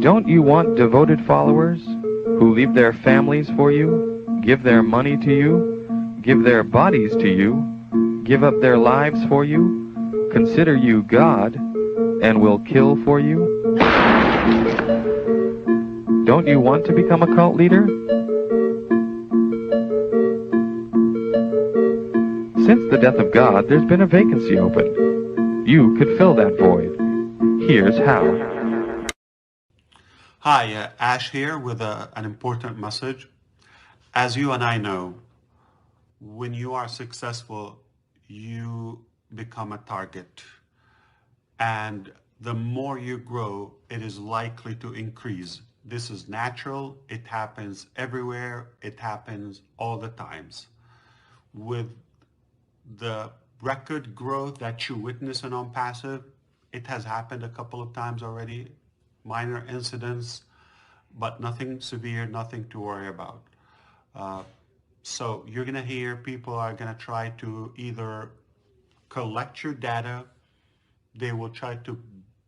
Don't you want devoted followers who leave their families for you, give their money to you, give their bodies to you, give up their lives for you, consider you God, and will kill for you? Don't you want to become a cult leader? Since the death of God, there's been a vacancy open. You could fill that void. Here's how. Hi, Ash here with an important message. As you and I know, when you are successful, you become a target. And the more you grow, it is likely to increase. This is natural. It happens everywhere. It happens all the times. With the record growth that you witness in ONPASSIVE, it has happened a couple of times already. Minor incidents, but nothing severe, nothing to worry about. So you're going to hear people are going to try to either collect your data, they will try to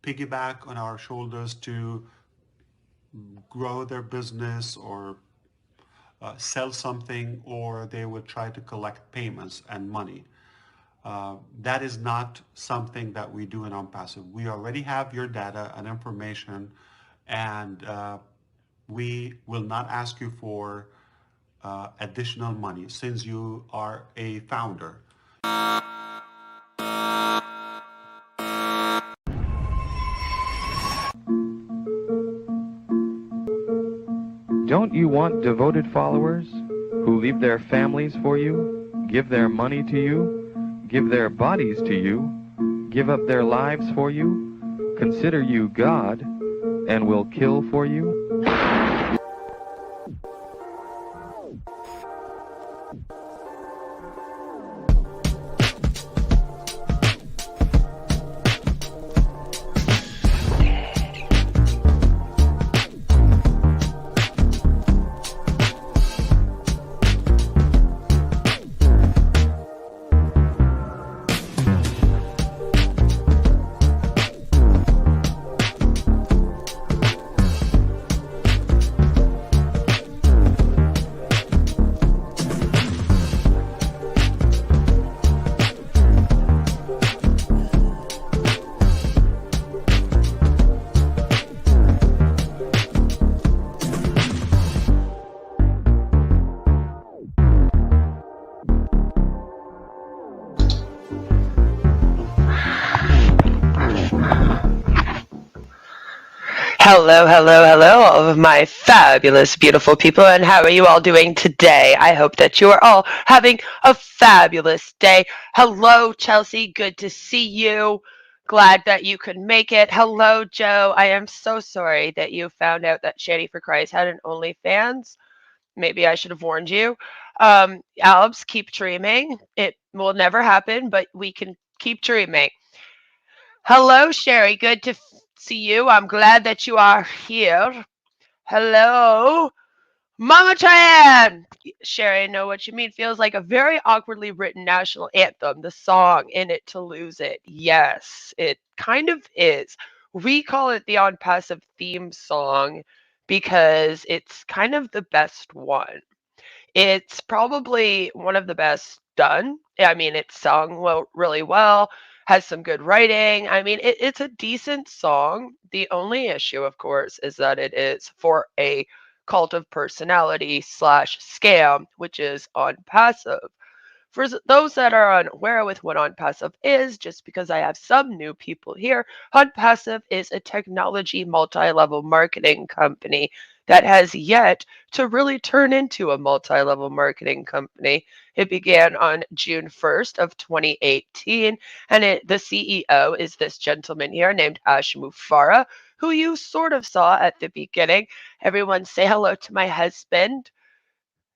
piggyback on our shoulders to grow their business or sell something, or they will try to collect payments and money. That is not something that we do in ONPASSIVE. We already have your data and information, and we will not ask you for additional money since you are a founder. Don't you want devoted followers who leave their families for you, give their money to you, give their bodies to you, give up their lives for you, consider you God, and will kill for you? Hello, hello, hello, all of my fabulous, beautiful people, and how are you all doing today? I hope that you are all having a fabulous day. Hello, Chelsea, good to see you. Glad that you could make it. Hello, Joe. I am so sorry that you found out that Shady for Christ had an OnlyFans. Maybe I should have warned you. Albs, keep dreaming. It will never happen, but we can keep dreaming. Hello, Sherry. Good to see you. I'm glad that you are here. Hello, Mama Chan. Sherry, I know what you mean. Feels like a very awkwardly written national anthem. The song In It to Lose It. Yes, it kind of is. We call it the ONPASSIVE theme song because it's kind of the best one. It's probably one of the best done. I mean, it's sung really well, has some good writing. I mean, it's a decent song. The only issue, of course, is that it is for a cult of personality slash scam, which is ONPASSIVE. For those that are unaware with what ONPASSIVE is, just because I have some new people here, ONPASSIVE is a technology multi-level marketing company that has yet to really turn into a multi-level marketing company. It began on June 1st of 2018, and the CEO is this gentleman here named Ash Mufareh, who you sort of saw at the beginning. Everyone say hello to my husband.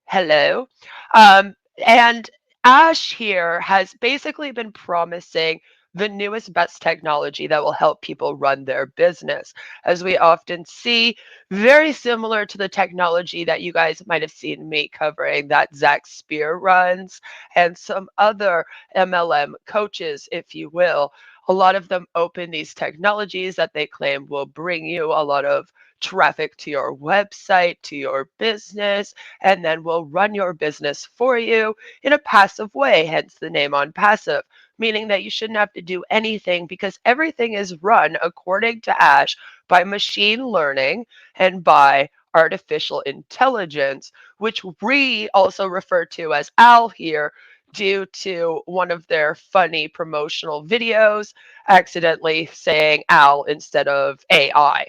Hello. And Ash here has basically been promising the newest, best technology that will help people run their business. As we often see, very similar to the technology that you guys might have seen me covering that Zach Spear runs and some other MLM coaches, if you will. A lot of them open these technologies that they claim will bring you a lot of traffic to your website, to your business, and then will run your business for you in a passive way, hence the name ONPASSIVE, meaning that you shouldn't have to do anything because everything is run, according to Ash, by machine learning and by artificial intelligence, which we also refer to as AL here due to one of their funny promotional videos accidentally saying AL instead of AI.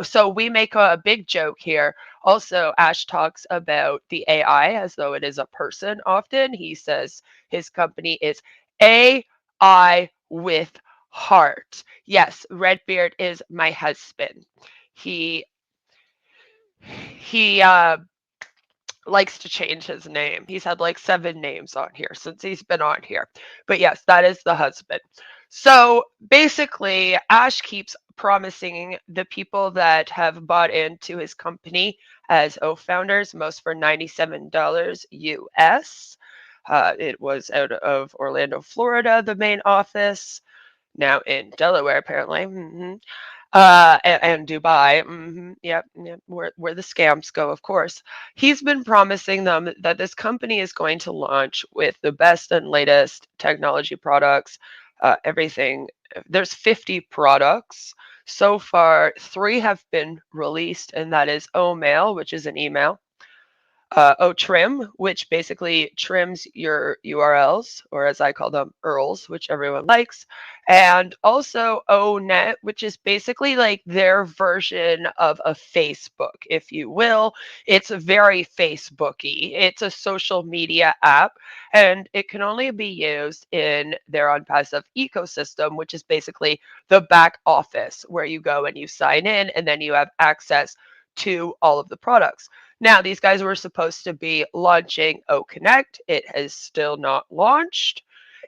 So we make a big joke here. Also, Ash talks about the AI as though it is a person often. He says his company is AI with heart. Yes, Redbeard is my husband. He he likes to change his name. He's had like 7 names on here since he's been on here. But yes, that is the husband. So basically, Ash keeps promising the people that have bought into his company as O founders, most for $97 US. It was out of Orlando, Florida, the main office. Now in Delaware, apparently. And Dubai. Yep, where the scams go, of course. He's been promising them that this company is going to launch with the best and latest technology products, everything. There's 50 products. So far, 3 have been released, and that is O-Mail, which is an email, O-Trim, which basically trims your URLs, or as I call them, URLs, which everyone likes, and also O-Net, which is basically like their version of a Facebook, if you will. It's very Facebooky. It's a social media app, and it can only be used in their ONPASSIVE ecosystem, which is basically the back office where you go and you sign in, and then you have access to all of the products. Now, these guys were supposed to be launching O Connect. It has still not launched.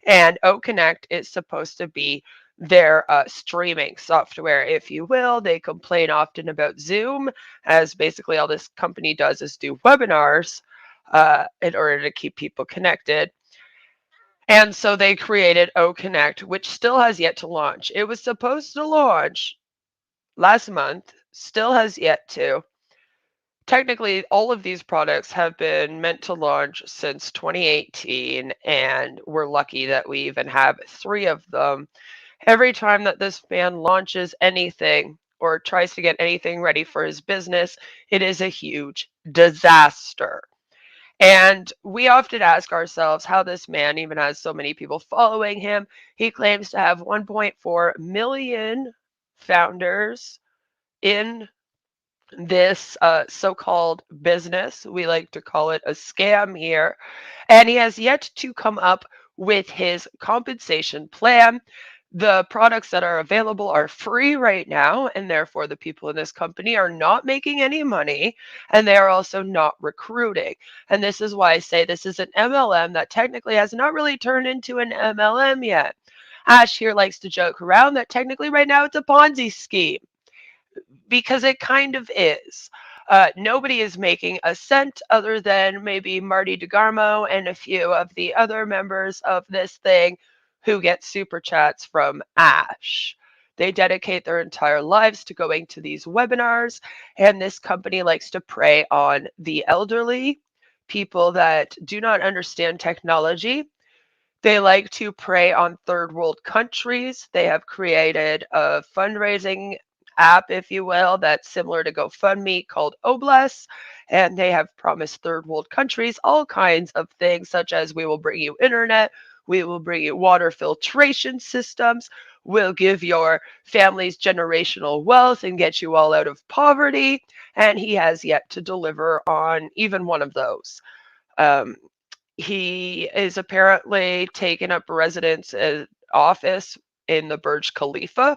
And O Connect is supposed to be their streaming software, if you will. They complain often about Zoom, as basically all this company does is do webinars in order to keep people connected. And so they created O Connect, which still has yet to launch. It was supposed to launch last month, still has yet to. Technically, all of these products have been meant to launch since 2018, and we're lucky that we even have 3 of them. Every time that this man launches anything or tries to get anything ready for his business, it is a huge disaster. And we often ask ourselves how this man even has so many people following him. He claims to have 1.4 million founders in this so-called business. We like to call it a scam here. And he has yet to come up with his compensation plan. The products that are available are free right now, and therefore the people in this company are not making any money, and they are also not recruiting. And this is why I say this is an MLM that technically has not really turned into an MLM yet. Ash here likes to joke around that technically right now it's a Ponzi scheme, because it kind of is. Nobody is making a cent other than maybe Marty DeGarmo and a few of the other members of this thing who get super chats from Ash. They dedicate their entire lives to going to these webinars, and this company likes to prey on the elderly, people that do not understand technology. They like to prey on third world countries. They have created a fundraising app, if you will, that's similar to GoFundMe called Obless. And they have promised third world countries all kinds of things, such as we will bring you internet, we will bring you water filtration systems, we'll give your families generational wealth and get you all out of poverty. And he has yet to deliver on even one of those. Um, he is apparently taken up residence office in the Burj Khalifa,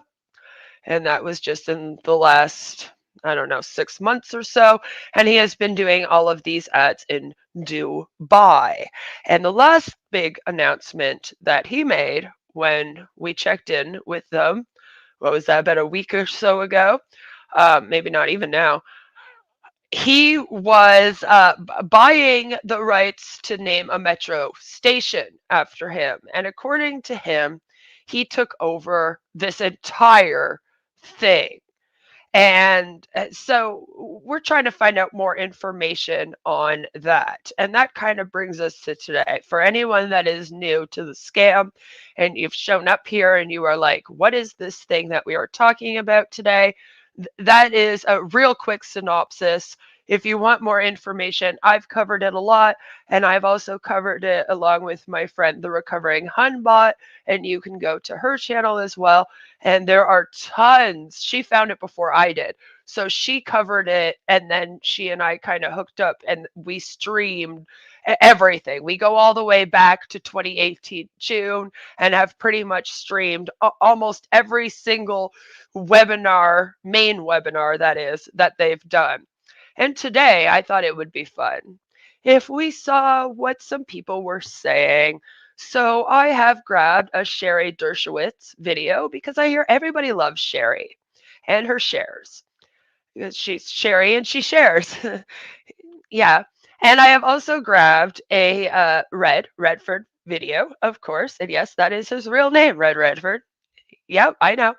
and that was just in the last, I don't know, 6 months or so. And he has been doing all of these ads in Dubai. And the last big announcement that he made when we checked in with them, what was that, about a week or so ago? Maybe not even now. He was buying the rights to name a metro station after him. And according to him, he took over this entire thing. And so we're trying to find out more information on that. And that kind of brings us to today. For anyone that is new to the scam and you've shown up here and you are like, what is this thing that we are talking about today? That is a real quick synopsis. If you want more information, I've covered it a lot, and I've also covered it along with my friend, the Recovering Hunbot, and you can go to her channel as well. And there are tons. She found it before I did. So she covered it, and then she and I kind of hooked up and we streamed everything. We go all the way back to 2018 June and have pretty much streamed almost every single webinar, main webinar that is, that they've done. And today I thought it would be fun if we saw what some people were saying. So I have grabbed a Sherry Dershowitz video because I hear everybody loves Sherry and her shares. She's Sherry and she shares. Yeah. And I have also grabbed a Redford video, of course. And yes, that is his real name, Redford. Yep, I know.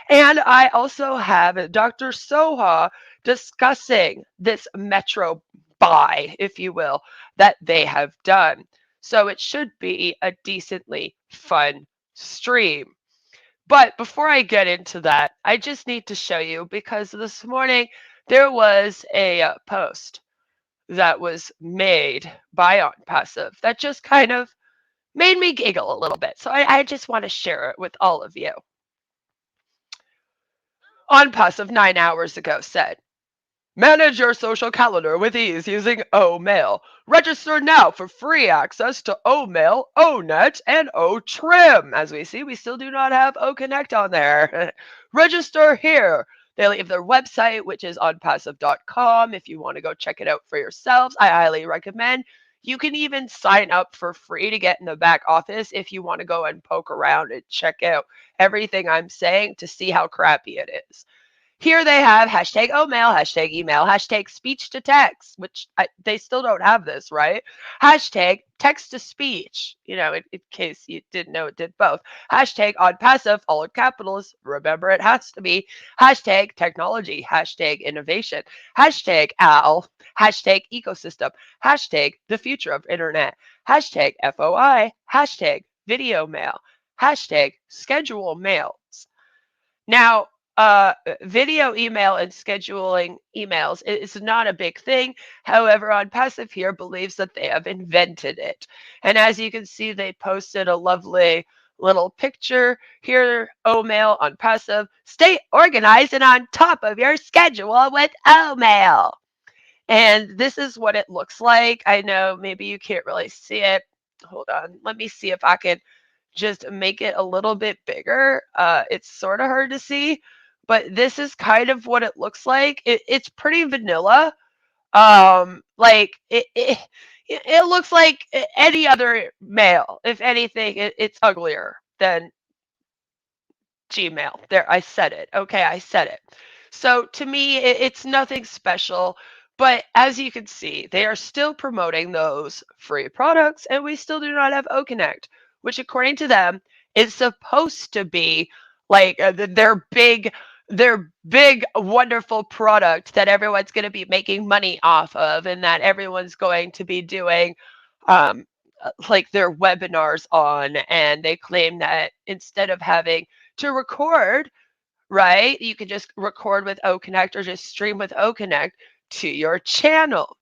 And I also have Dr. Soha discussing this Metro buy, if you will, that they have done. So it should be a decently fun stream. But before I get into that, I just need to show you because this morning there was a post that was made by OnPassive that just kind of made me giggle a little bit. So I just want to share it with all of you. OnPassive 9 hours ago said, manage your social calendar with ease using OMail. Register now for free access to OMail, ONet, and OTrim. As we see, we still do not have OConnect on there. Register here. They leave their website, which is onpassive.com. If you want to go check it out for yourselves, I highly recommend. You can even sign up for free to get in the back office if you want to go and poke around and check out everything I'm saying to see how crappy it is. Here they have hashtag OMail, hashtag email, hashtag speech to text, which they still don't have this, right? Hashtag text to speech, in case you didn't know it did both. Hashtag OnPassive, all in capitals. Remember, it has to be. Hashtag technology, hashtag innovation, hashtag OWL, hashtag ecosystem, hashtag the future of internet, hashtag FOI, hashtag video mail, hashtag schedule mails. Now, video email and scheduling emails is not a big thing. However, OnPassive here believes that they have invented it. And as you can see, they posted a lovely little picture here. OMail, OnPassive. Stay organized and on top of your schedule with OMail. And this is what it looks like. I know maybe you can't really see it. Hold on. Let me see if I can just make it a little bit bigger. It's sort of hard to see, but this is kind of what it looks like. It's pretty vanilla. Like it looks like any other mail. If anything, it's uglier than Gmail. There, I said it. Okay, I said it. So to me, it's nothing special. But as you can see, they are still promoting those free products, and we still do not have OConnect, which according to them is supposed to be like their big wonderful product that everyone's going to be making money off of, and that everyone's going to be doing like their webinars on. And they claim that instead of having to record, right, you can just record with OConnect or just stream with OConnect to your channel.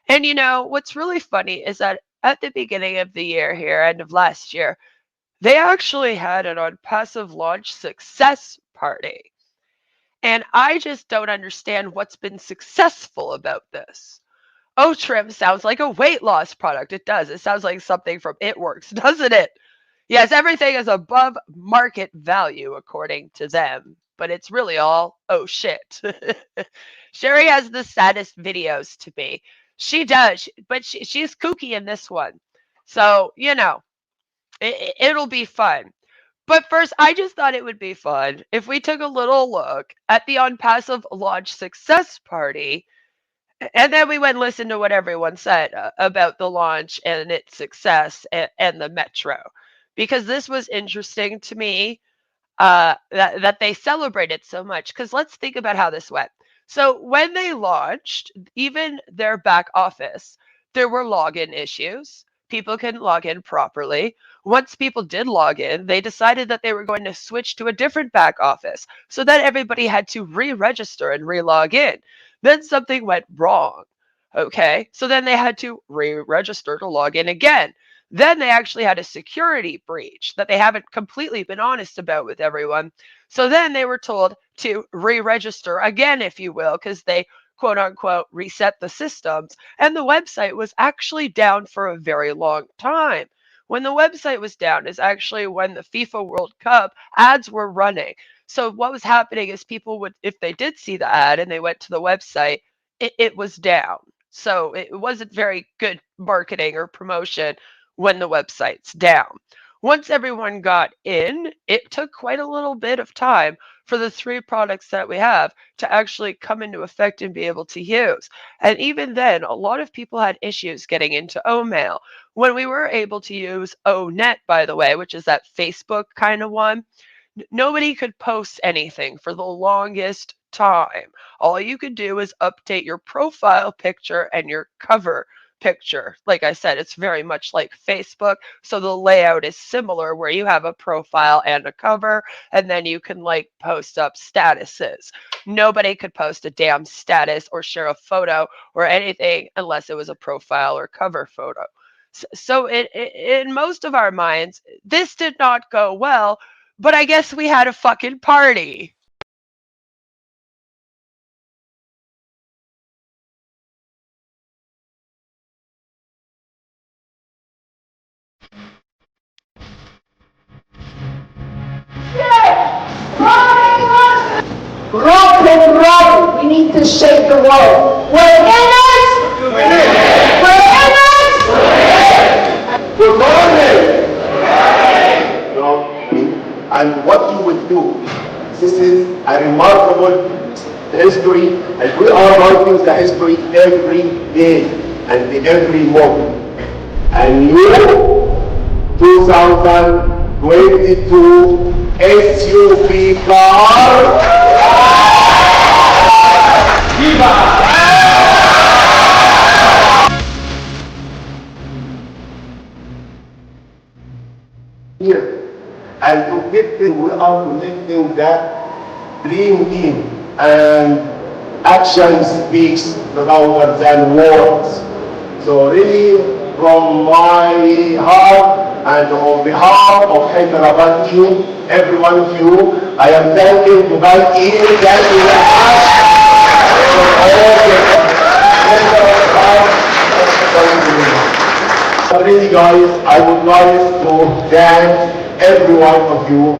And what's really funny is that at the beginning of the year here, end of last year, they actually had an OnPassive launch success party. And I just don't understand what's been successful about this. OTrim sounds like a weight loss product. It does. It sounds like something from It Works, doesn't it? Yes, everything is above market value according to them, but it's really all, oh shit. Sherry has the saddest videos to me. She does, but she's kooky in this one. So, it'll be fun. But first, I just thought it would be fun if we took a little look at the OnPassive launch success party, and then we went and listened to what everyone said about the launch and its success and the Metro. because this was interesting to me that they celebrated so much. Because let's think about how this went. So when they launched, even their back office, there were login issues. People couldn't log in properly. Once people did log in, they decided that they were going to switch to a different back office so that everybody had to re-register and re-log in. Then something went wrong. Okay, so then they had to re-register to log in again. Then they actually had a security breach that they haven't completely been honest about with everyone. So then they were told to re-register again, if you will, because they quote unquote reset the systems. And the website was actually down for a very long time. When the website was down is actually when the FIFA World Cup ads were running. So what was happening is people would, if they did see the ad and they went to the website, it was down. So it wasn't very good marketing or promotion when the website's down. Once everyone got in, it took quite a little bit of time for the 3 products that we have to actually come into effect and be able to use. And even then, a lot of people had issues getting into OMail. When we were able to use ONet, by the way, which is that Facebook kind of one, nobody could post anything for the longest time. All you could do is update your profile picture and your cover picture. Like I said, it's very much like Facebook. So the layout is similar where you have a profile and a cover, and then you can like post up statuses. Nobody could post a damn status or share a photo or anything unless it was a profile or cover photo. So in most of our minds, this did not go well, but I guess we had a fucking party. Rock and roll. We need to shake the world. We're in it. We're in it. Good morning. And what you will do. This is a remarkable history, and we are writing the history every day and every moment. And you, 2022 SUV car. Viva! Here. And to get this, we are connecting that dream team, and action speaks louder than words. So really, from my heart and on behalf of Hyderabad team, every one of you, I am thanking Dubai team. Thank you very much for all the really, guys, I would like to thank every one of you.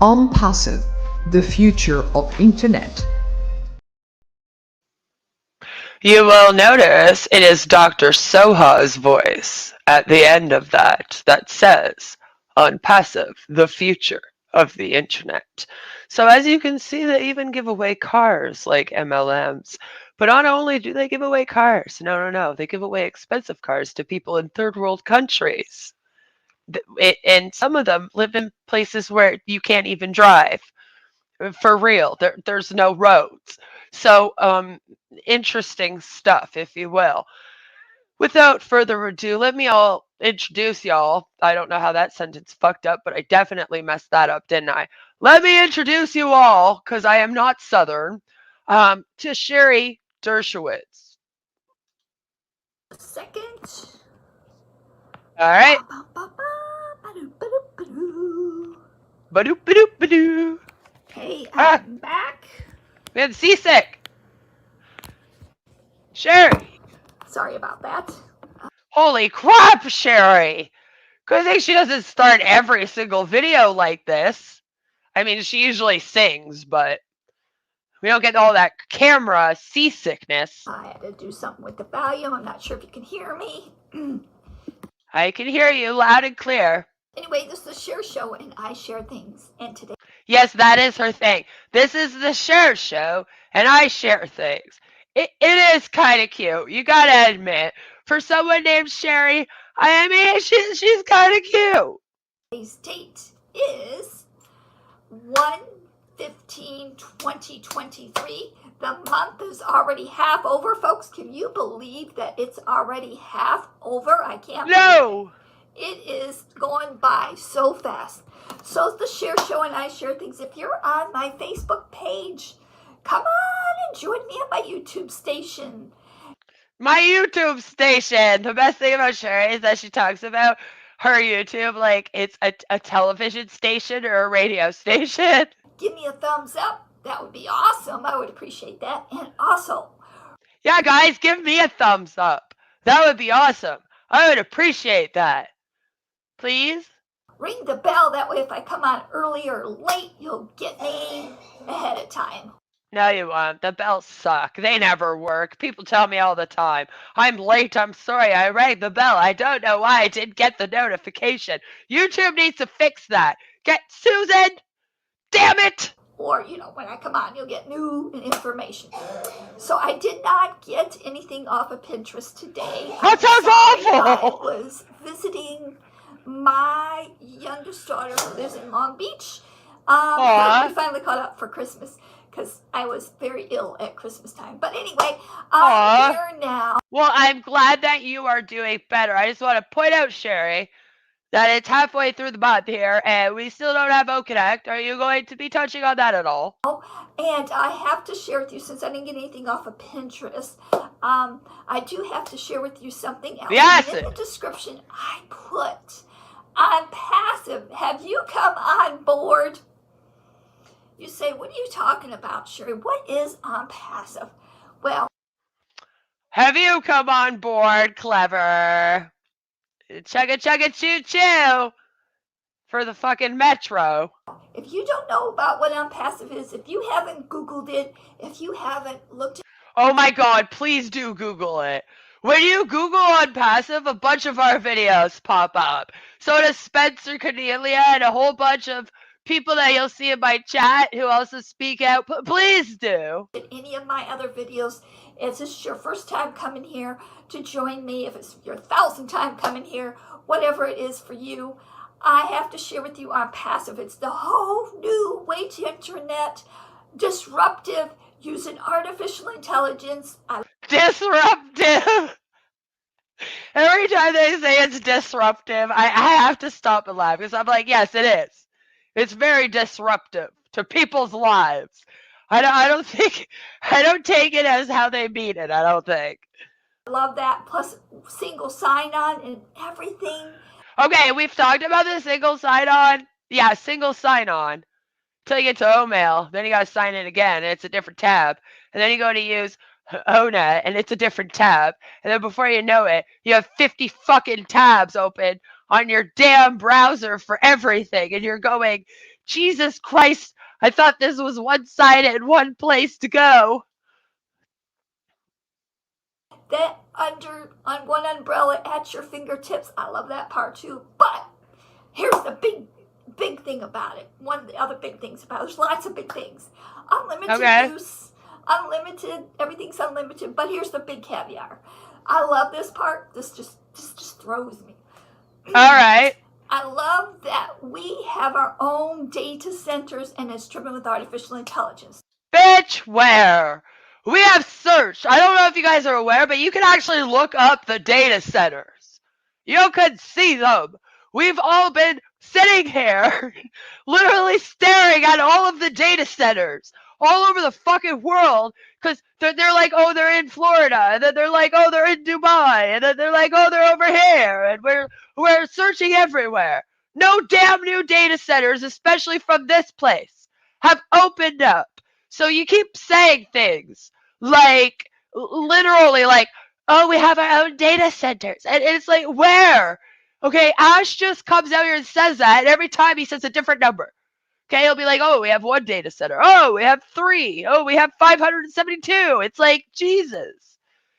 ONPASSIVE, the future of Internet. You will notice it is Dr. Soha's voice at the end of that says, "ONPASSIVE, the future of the internet." So as you can see, they even give away cars like MLMs. But not only do they give away cars, no, they give away expensive cars to people in third world countries. And some of them live in places where you can't even drive. For real, there's no roads. So interesting stuff, if you will. Without further ado, let me all introduce y'all. I don't know how that sentence fucked up, but I definitely messed that up, didn't I? Let me introduce you all, because I am not Southern, to Sherry Dershowitz. Second. All right. Ba-doop, ba-doop, ba-doo. Hey, I'm back. We had seasick. Sherry. Sorry about that. Holy crap, Sherry. Good thing she doesn't start every single video like this. I mean, she usually sings, but we don't get all that camera seasickness. I had to do something with the volume. I'm not sure if you can hear me. I can hear you loud and clear. Anyway, this is the Share Show, and I share things. And today, Yes, that is her thing. This is the Share Show, and I share things. It is kind of cute. You gotta admit, for someone named Sherry, I mean, she's kind of cute. today's date is 1/15/2023. The month is already half over, folks. Can you believe that it's already half over? I can't. No. It is going by so fast. So it's the Share Show, and I share things. If you're on my Facebook page, come on and join me on my YouTube station. My YouTube station. The best thing about Sherry is that she talks about her YouTube like it's a television station or a radio station. Give me a thumbs up. That would be awesome. I would appreciate that. And also, yeah, guys, give me a thumbs up. That would be awesome. I would appreciate that. Please? Ring the bell. That way, if I come on early or late, you'll get me ahead of time. No, you won't. The bells suck. They never work. People tell me all the time. I'm late. I'm sorry. I rang the bell. I don't know why I didn't get the notification. YouTube needs to fix that. Get Susan! Damn it! Or, when I come on, you'll get new information. So I did not get anything off of Pinterest today. That sounds awful! I was visiting my youngest daughter who lives in Long Beach. We finally caught up for Christmas because I was very ill at Christmas time. But anyway, I'm here now. Well, I'm glad that you are doing better. I just want to point out, Sherry, that it's halfway through the month here, and we still don't have OConnect. Are you going to be touching on that at all? And I have to share with you, since I didn't get anything off of Pinterest, I do have to share with you something else. Yes. In the description, I put ONPASSIVE. Have you come on board? You say, what are you talking about, Sherry? What is ONPASSIVE? Well, have you come on board, clever? Chugga chugga choo choo for the fucking metro. If you don't know about what ONPASSIVE is, if you haven't Googled it, if you haven't looked at oh my god, please do Google it. When you Google ONPASSIVE, a bunch of our videos pop up. So does Spencer Cornelia and a whole bunch of people that you'll see in my chat who also speak out. Please do. Any of my other videos, if this is your first time coming here to join me, if it's your 1,000th time coming here, whatever it is for you, I have to share with you ONPASSIVE. It's the whole new way to internet, disruptive, using artificial intelligence. Disruptive. Every time they say it's disruptive, I have to stop and laugh because I'm like, yes, it is. It's very disruptive to people's lives. I don't take it as how they mean it. I don't think. I love that. Plus single sign-on and everything. Okay, we've talked about the single sign-on. Yeah, single sign-on. Till you get to OMail, then you gotta sign in again, and it's a different tab. And then you go to use ONA, and it's a different tab. And then before you know it, you have 50 fucking tabs open on your damn browser for everything. And you're going, Jesus Christ, I thought this was one-sided, one place to go. That on one umbrella at your fingertips. I love that part too. But here's the big thing about it. One of the other big things about it. There's lots of big things. Unlimited use, unlimited, everything's unlimited. But here's the big caveat. I love this part. This just throws me. All right. I love that we have our own data centers and it's driven with artificial intelligence. Bitch, where? We have search. I don't know if you guys are aware, but you can actually look up the data centers. You can see them. We've all been sitting here, literally staring at all of the data centers all over the fucking world, because they're like, oh, they're in Florida, and then they're like, oh, they're in Dubai, and then they're like, oh, they're over here, and we're searching everywhere. No damn new data centers, especially from this place, have opened up. So you keep saying things like, literally like, oh, we have our own data centers. And it's like, where? Okay, Ash just comes out here and says that, and every time he says a different number. Okay, he'll be like, oh, we have 1 data center. Oh, we have 3. Oh, we have 572. It's like, Jesus.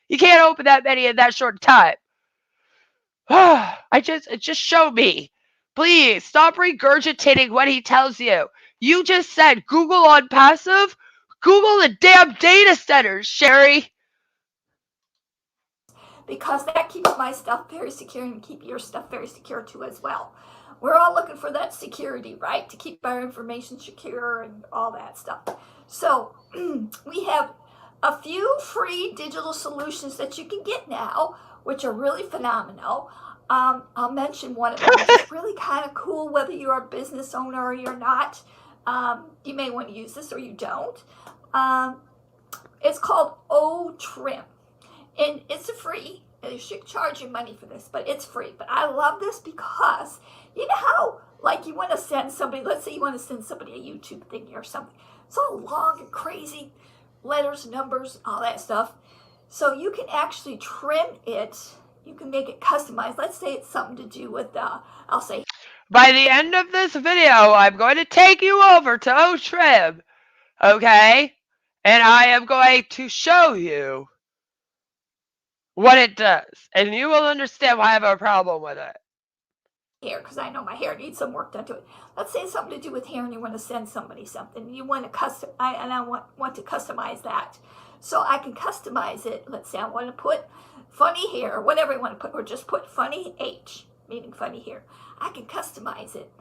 You can't open that many in that short time. Just show me. Please, stop regurgitating what he tells you. You just said Google ONPASSIVE. Google the damn data centers, Sherry. Because that keeps my stuff very secure and keep your stuff very secure too as well. We're all looking for that security, right? To keep our information secure and all that stuff. So we have a few free digital solutions that you can get now, which are really phenomenal. I'll mention one of them, which is really kind of cool, whether you're a business owner or you're not. You may want to use this or you don't. It's called O-Trim. And it's free. They should charge you money for this, but it's free. But I love this because you know how, like, you want to send somebody, let's say you want to send somebody a YouTube thing or something. It's all long and crazy, letters, numbers, all that stuff. So you can actually trim it. You can make it customized. Let's say it's something to do with, I'll say. By the end of this video, I'm going to take you over to O-Trim, okay? And I am going to show you what it does, and you will understand why I have a problem with it. Hair, because I know my hair needs some work done to it. Let's say it's something to do with hair and you want to send somebody something. You want to want to customize that. So I can customize it. Let's say I want to put funny hair, whatever I want to put, or just put funny H, meaning funny hair. I can customize it.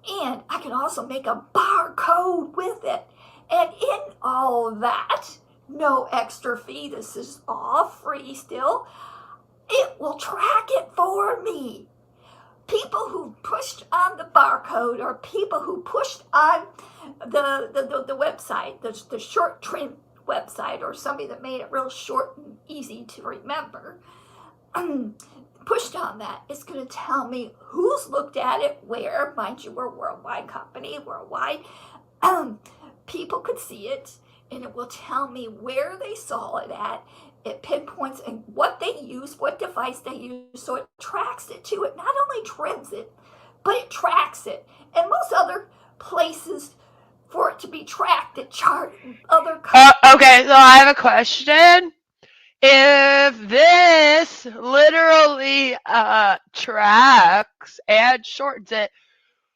And I can also make a barcode with it. And in all that, no extra fee, this is all free still, it will track it for me. People who pushed on the barcode or people who pushed on the website, the short trim website, or somebody that made it real short and easy to remember, pushed on that, it's going to tell me who's looked at it, where. Mind you, we're a worldwide company, worldwide. People could see it, and it will tell me where they saw it at. It pinpoints and what they use, what device they use, so it tracks it to it. Not only trims it, but it tracks it. And most other places for it to be tracked, it chart other companies. Okay, so I have a question. If this literally tracks and shortens it,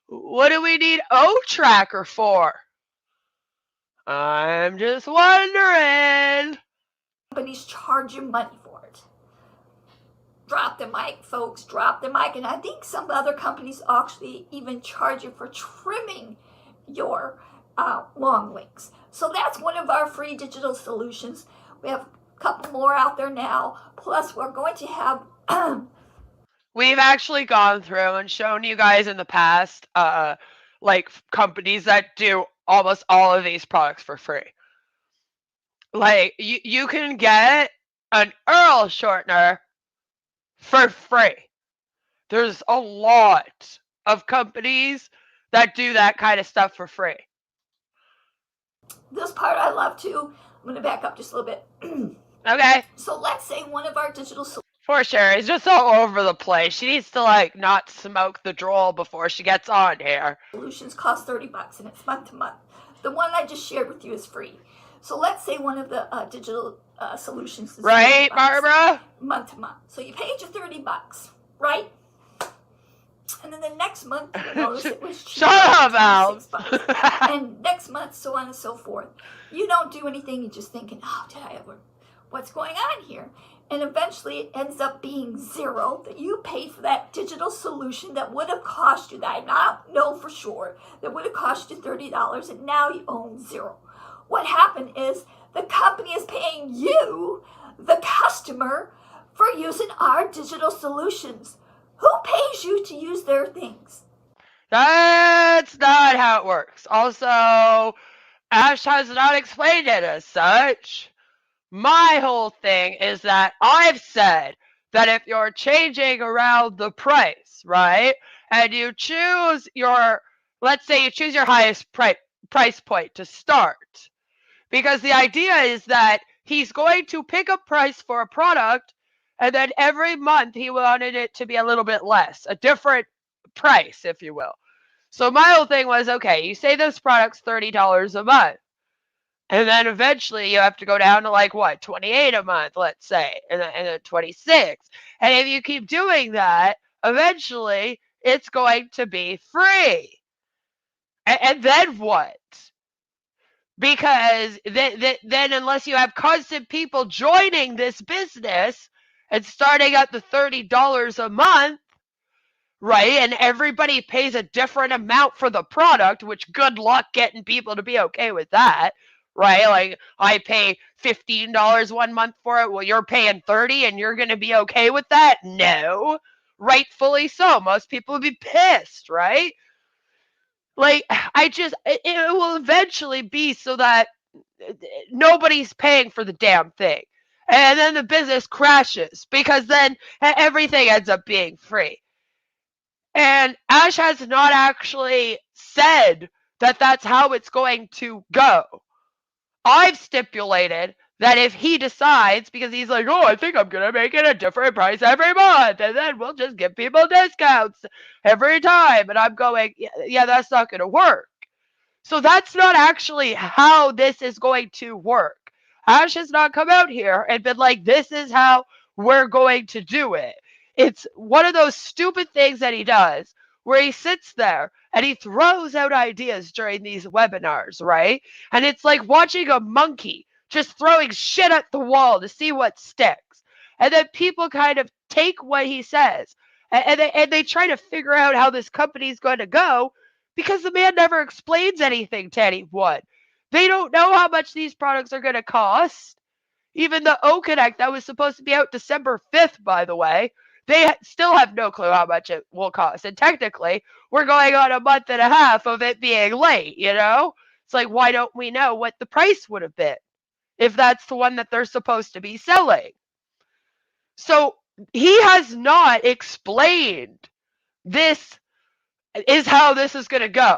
what do we need O-Tracker for? I'm just wondering. Companies charge you money for it. Drop the mic, folks, drop the mic. And I think some other companies actually even charge you for trimming your long links. So that's one of our free digital solutions. We have a couple more out there now. Plus, we're going to have... We've actually gone through and shown you guys in the past, like, companies that do almost all of these products for free. Like, you can get an URL shortener for free. There's a lot of companies that do that kind of stuff for free. This part I love too. I'm going to back up just a little bit. Okay. So let's say one of our digital solutions. Poor Sherry, it's just all over the place. She needs to, like, not smoke the drool before she gets on here. Solutions cost $30 and it's month to month. The one I just shared with you is free. So let's say one of the digital solutions is right, Barbara? Month to month. So you paid your $30, right? And then the next month you notice it was cheaper. Shut up, Al. And next month, so on and so forth. You don't do anything. You're just thinking, oh, did I ever? What's going on here? And eventually it ends up being zero, that you paid for that digital solution that would have cost you, that I not know for sure, that would have cost you $30, and now you own zero. What happened is the company is paying you, the customer, for using our digital solutions. Who pays you to use their things? That's not how it works. Also, Ash has not explained it as such. My whole thing is that I've said that if you're changing around the price, right, and you choose your, let's say you choose your highest price point to start, because the idea is that he's going to pick a price for a product And then every month he wanted it to be a little bit less, a different price, if you will. So my whole thing was, okay, you say this product's $30 a month. And then eventually you have to go down to like what, 28 a month, let's say, and then 26. And if you keep doing that, eventually it's going to be free. And then what? Because then unless you have constant people joining this business and starting at the $30 a month, right? And everybody pays a different amount for the product, which good luck getting people to be okay with that, right? Like I pay $15 one month for it. Well, you're paying 30 and you're going to be okay with that? No. Rightfully so. Most people would be pissed, right? Like it will eventually be so that nobody's paying for the damn thing. And then the business crashes because then everything ends up being free. And Ash has not actually said that that's how it's going to go. I've stipulated that if he decides, because he's like, oh, I think I'm going to make it a different price every month, and then we'll just give people discounts every time. And I'm going, yeah, that's not going to work. So that's not actually how this is going to work. Ash has not come out here and been like, this is how we're going to do it. It's one of those stupid things that he does where he sits there and he throws out ideas during these webinars, right? And it's like watching a monkey just throwing shit at the wall to see what sticks. And then people kind of take what he says and they try to figure out how this company is going to go because the man never explains anything to anyone. They don't know how much these products are going to cost. Even the O Connect that was supposed to be out December 5th, by the way, they still have no clue how much it will cost. And technically, we're going on a month and a half of it being late, you know? It's like, why don't we know what the price would have been if that's the one that they're supposed to be selling? So he has not explained this is how this is going to go.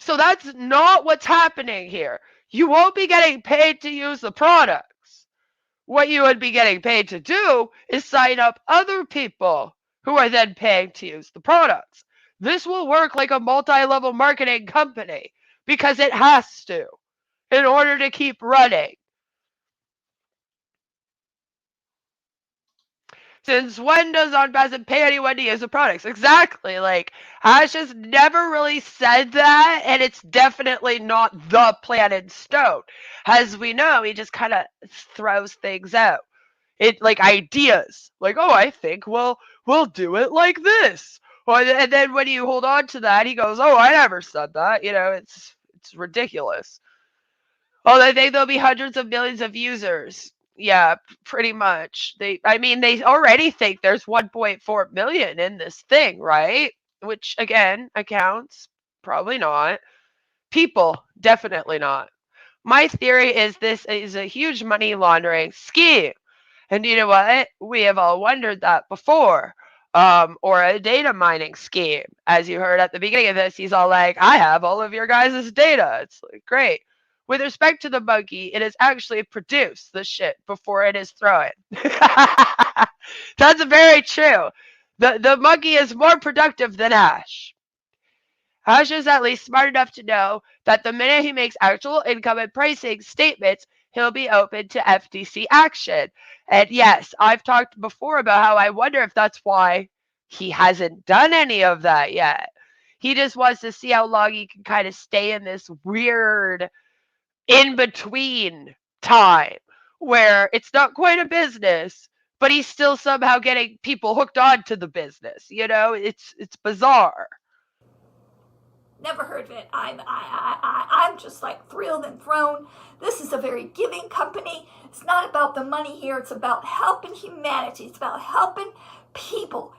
So that's not what's happening here. You won't be getting paid to use the products. What you would be getting paid to do is sign up other people who are then paying to use the products. This will work like a multi-level marketing company because it has to in order to keep running. Since when does ONPASSIVE pay anyone to use the products? Exactly. Like, Ash has never really said that, and it's definitely not the plan in stone. As we know, he just kind of throws things out. It like ideas. Like, oh, I think we'll do it like this. And then when you hold on to that, he goes, oh, I never said that. You know, it's ridiculous. Oh, they think there'll be hundreds of millions of users. Yeah, pretty much. They already think there's 1.4 million in this thing, right? Which again, accounts, probably not. People, definitely not. My theory is this is a huge money laundering scheme. And you know what? We have all wondered that before. Or a data mining scheme. As you heard at the beginning of this, he's all like, I have all of your guys' data. It's like, great. With respect to the monkey, it has actually produced the shit before it is thrown. That's very true. The monkey is more productive than Ash. Ash is at least smart enough to know that the minute he makes actual income and pricing statements, he'll be open to FTC action. And yes, I've talked before about how I wonder if that's why he hasn't done any of that yet. He just wants to see how long he can kind of stay in this weird in between time where it's not quite a business, but he's still somehow getting people hooked on to the business. You know, it's bizarre. Never heard of it. I'm just like thrilled and thrown. This is a very giving company. It's not about the money here. It's about helping humanity. It's about helping people.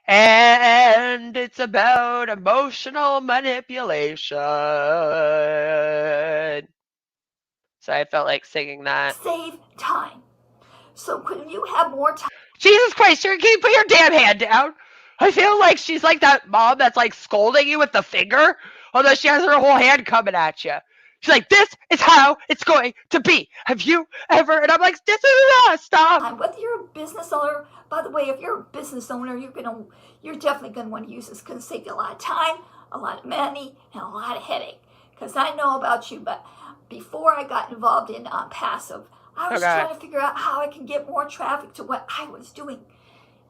And it's about emotional manipulation. So I felt like singing that. Save time. So when you have more time. Jesus Christ, can you put your damn hand down? I feel like she's like that mom that's like scolding you with the finger, although she has her whole hand coming at you. She's like, this is how it's going to be. Have you ever? And I'm like, this is not, stop. Whether you're a business owner, by the way, if you're a business owner, you're definitely gonna want to use this because it saves you a lot of time, a lot of money, and a lot of headache. Because I know about you, but before I got involved in passive, I was trying to figure out how I can get more traffic to what I was doing.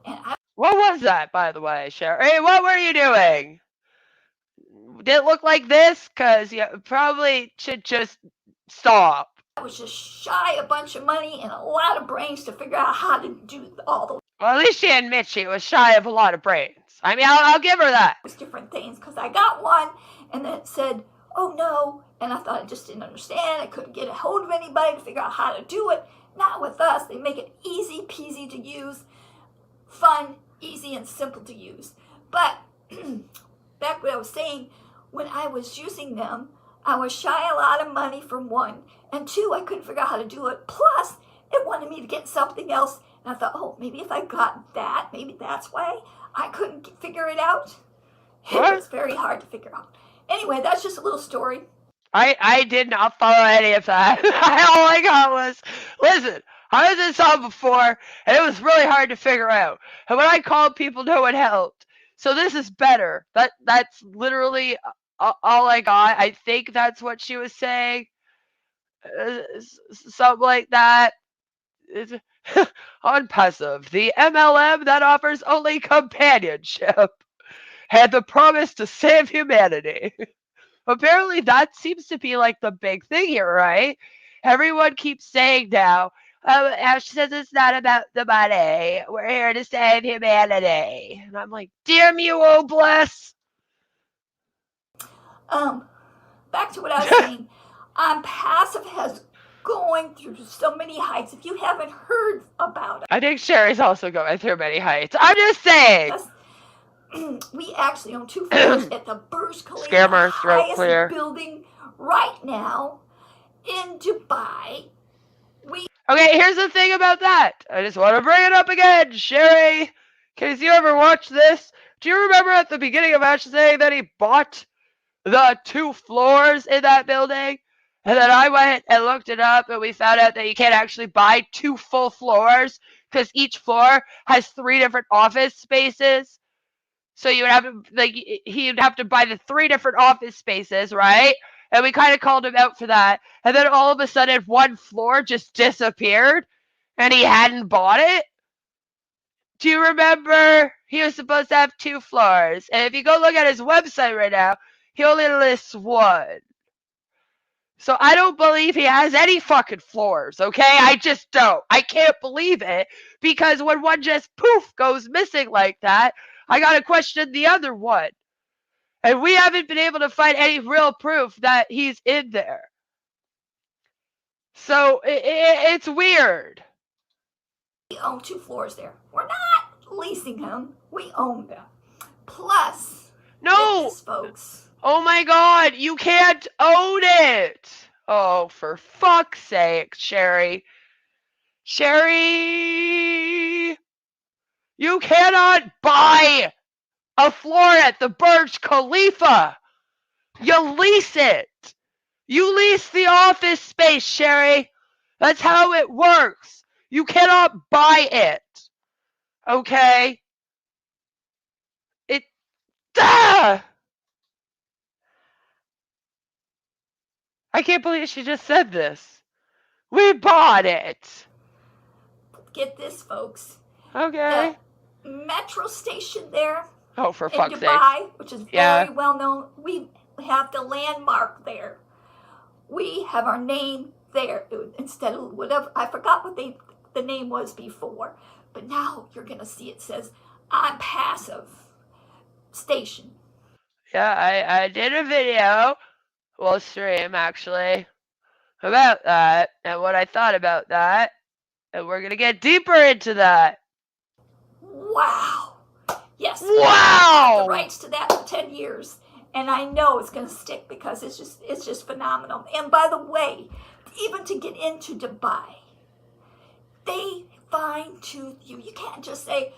And what was that, by the way, Sherry? What were you doing? Did it look like this? Because you probably should just stop. I was just shy a bunch of money and a lot of brains to figure out how to do all those. Well, at least she admits she was shy of a lot of brains. I mean, I'll give her that. Different things, because I got one and then it said, oh no, and I thought I just didn't understand. I couldn't get a hold of anybody to figure out how to do it. Not with us. They make it easy peasy to use, fun, easy, and simple to use. But back what I was saying, when I was using them, I was shy a lot of money from one, and two, I couldn't figure out how to do it. Plus, it wanted me to get something else, and I thought, oh, maybe if I got that, maybe that's why I couldn't figure it out. It was very hard to figure out. Anyway, that's just a little story. I did not follow any of that. All I got was, listen, I was in some before, and it was really hard to figure out. And when I called people, no one helped. So this is better. That's literally all I got. I think that's what she was saying. Something like that. ONPASSIVE, the MLM that offers only companionship and the promise to save humanity. Apparently that seems to be like the big thing here, right? Everyone keeps saying now, Ash says it's not about the money. We're here to save humanity. And I'm like, damn you, oh bless. Back to what I was saying. Passive has going through so many heights. If you haven't heard about it. I think Sherry's also going through many heights. I'm just saying. We actually own 2 floors at the Burj Khalifa, Scammer, throat highest clear. building right now in Dubai. Okay, here's the thing about that. I just want to bring it up again, Sherry. In case you ever watched this, do you remember at the beginning of Ash saying that he bought the 2 floors in that building? And then I went and looked it up, and we found out that you can't actually buy 2 full floors because each floor has 3 different office spaces. So you would have to, like, he'd have to buy the 3 different office spaces, right? And we kind of called him out for that. And then all of a sudden, 1 floor just disappeared, and he hadn't bought it. Do you remember? He was supposed to have 2 floors. And if you go look at his website right now, he only lists 1. So I don't believe he has any fucking floors, okay? I just don't. I can't believe it, because when one just poof goes missing like that, I gotta question the other one. And we haven't been able to find any real proof that he's in there. So it's weird. We own 2 floors there. We're not leasing them. We own them. Plus, no, this, folks. Oh my God, you can't own it. Oh, for fuck's sake, Sherry. Sherry, you cannot buy a floor at the Burj Khalifa. You lease it. You lease the office space, Sherry. That's how it works. You cannot buy it. Okay? I can't believe she just said this. We bought it. Get this, folks. Okay. The metro station there. Oh, for in fuck's Dubai, sake. which is very well known. We have the landmark there. We have our name there instead of whatever. I forgot what the name was before, but now you're gonna see it says ONPASSIVE station. Yeah, I did a video, well, stream actually, about that and what I thought about that, and we're gonna get deeper into that. Wow. Yes. Wow. I have the rights to that for 10 years, and I know it's gonna stick because it's just phenomenal. And by the way, even to get into Dubai, they fine-tune you. You can't just say,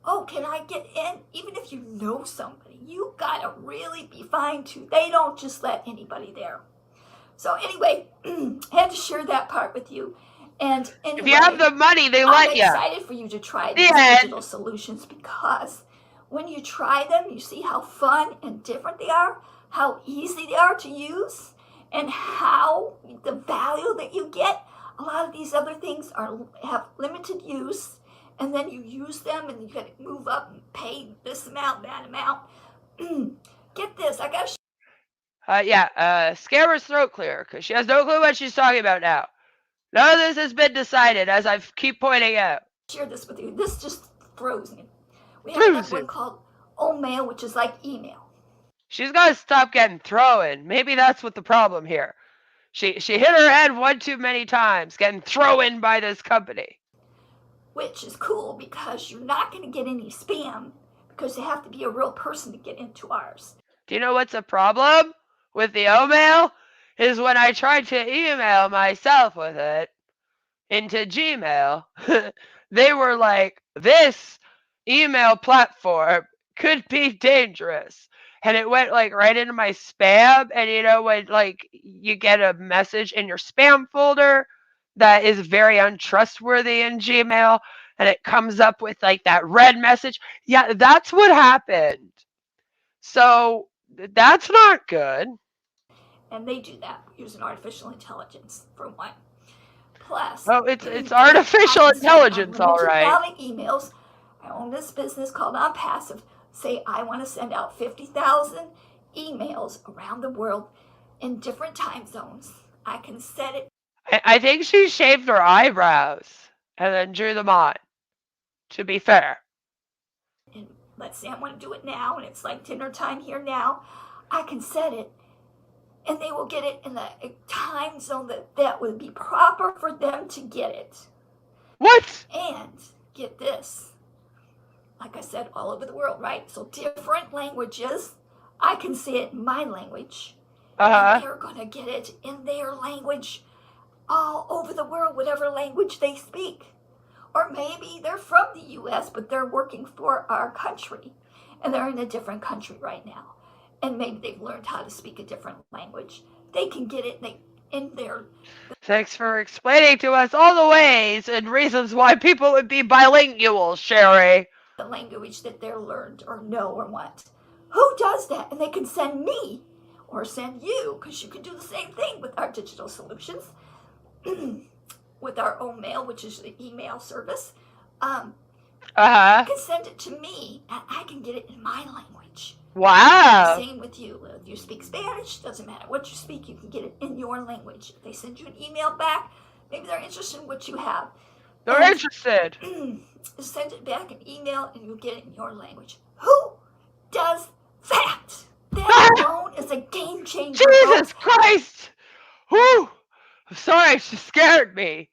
oh, can I get in? Even if you know somebody, you gotta really be fine-tuned. They don't just let anybody there. So anyway, had to share that part with you. And anyway, if you have the money, they let you. I'm excited for you to try these digital solutions because when you try them, you see how fun and different they are, how easy they are to use, and how the value that you get. A lot of these other things have limited use, and then you use them and you got to move up and pay this amount, that amount. Get this, I got to Scammer's throat clear, because she has no clue what she's talking about now. None of this has been decided, as I keep pointing out. share this with you. This just throws me. We have another one called OMail, which is like email. She's got to stop getting thrown. Maybe that's what the problem here. She hit her head one too many times, getting thrown by this company. Which is cool because you're not going to get any spam because you have to be a real person to get into ours. Do you know what's a problem with the OMail? Is when I tried to email myself with it into Gmail, they were like, this email platform could be dangerous. And it went like right into my spam. And you know, when like you get a message in your spam folder that is very untrustworthy in Gmail, and it comes up with like that red message. Yeah, that's what happened. So that's not good. And they do that using artificial intelligence, for one. Plus, it's artificial intelligence, all right. Emails. I own this business called ONPASSIVE. Say I want to send out 50,000 emails around the world in different time zones. I can set it. I think she shaved her eyebrows and then drew them on, to be fair. And let's say I want to do it now, and it's like dinner time here now. I can set it, and they will get it in the time zone that would be proper for them to get it. What? And get this. Like I said, all over the world, right? So different languages. I can say it in my language. And they're going to get it in their language all over the world, whatever language they speak. Or maybe they're from the U.S., but they're working for our country. And they're in a different country right now. And maybe they've learned how to speak a different language. They can get it in their... Thanks for explaining to us all the ways and reasons why people would be bilingual, Sherry. The language that they're learned or know or want. Who does that? And they can send me or send you, because you can do the same thing with our digital solutions, with our own mail, which is the email service. You can send it to me, and I can get it in my language. Wow. Same with you. If you speak Spanish, doesn't matter what you speak, you can get it in your language. If they send you an email back, maybe they're interested in what you have. They're interested. Send it back an email, and you'll get it in your language. Who does that? That alone is a game changer. Jesus Christ! Whew! I'm sorry, she scared me.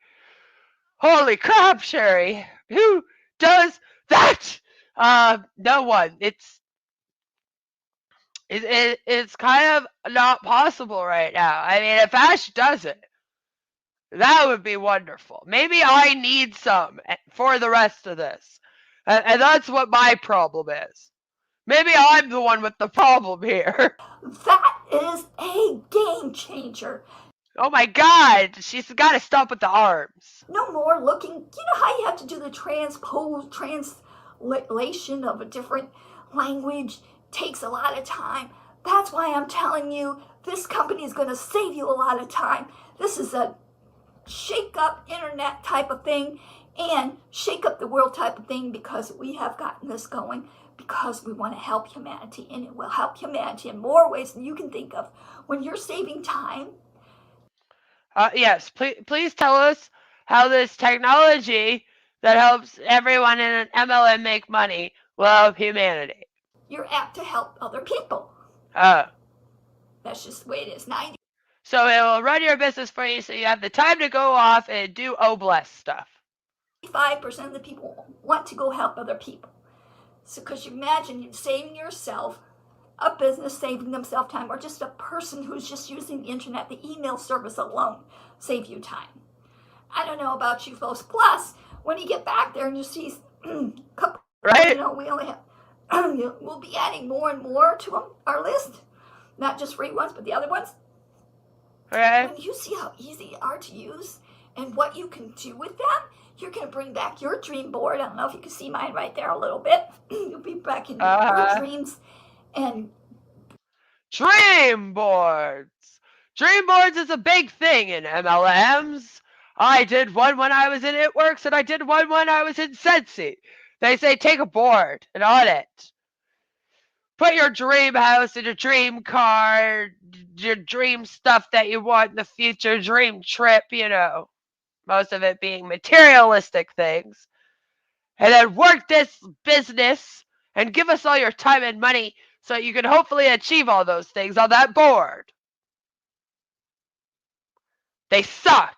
Holy crap, Sherry! Who does that? No one. It's kind of not possible right now. I mean, if Ash does it, that would be wonderful. Maybe I need some for the rest of this. And that's what my problem is. Maybe I'm the one with the problem here. That is a game changer. Oh my God, she's got to stop with the arms. No more looking. You know how you have to do the translation of a different language? Takes a lot of time. That's why I'm telling you, this company is going to save you a lot of time. This is a shake up internet type of thing and shake up the world type of thing, because we have gotten this going because we want to help humanity, and it will help humanity in more ways than you can think of. When you're saving time. Yes, please tell us how this technology that helps everyone in an MLM make money will help humanity. You're apt to help other people. That's just the way it is. 90. So it will run your business for you, so you have the time to go off and do bless stuff. 5% of the people want to go help other people. So, because you imagine you saving yourself, a business saving themselves time, or just a person who's just using the internet, the email service alone save you time. I don't know about you folks. Plus, when you get back there and you see couple, right? You know, we only have, we'll be adding more and more to our list. Not just free ones, but the other ones. Okay. When you see how easy they are to use and what you can do with them, you're going to bring back your dream board. I don't know if you can see mine right there a little bit. You'll be back in your dreams and Dream boards. Dream boards is a big thing in MLMs. I did one when I was in It Works, and I did one when I was in Sensi. They say take a board and on it, put your dream house and your dream car, your dream stuff that you want in the future, dream trip, most of it being materialistic things. And then work this business and give us all your time and money so you can hopefully achieve all those things on that board. They suck.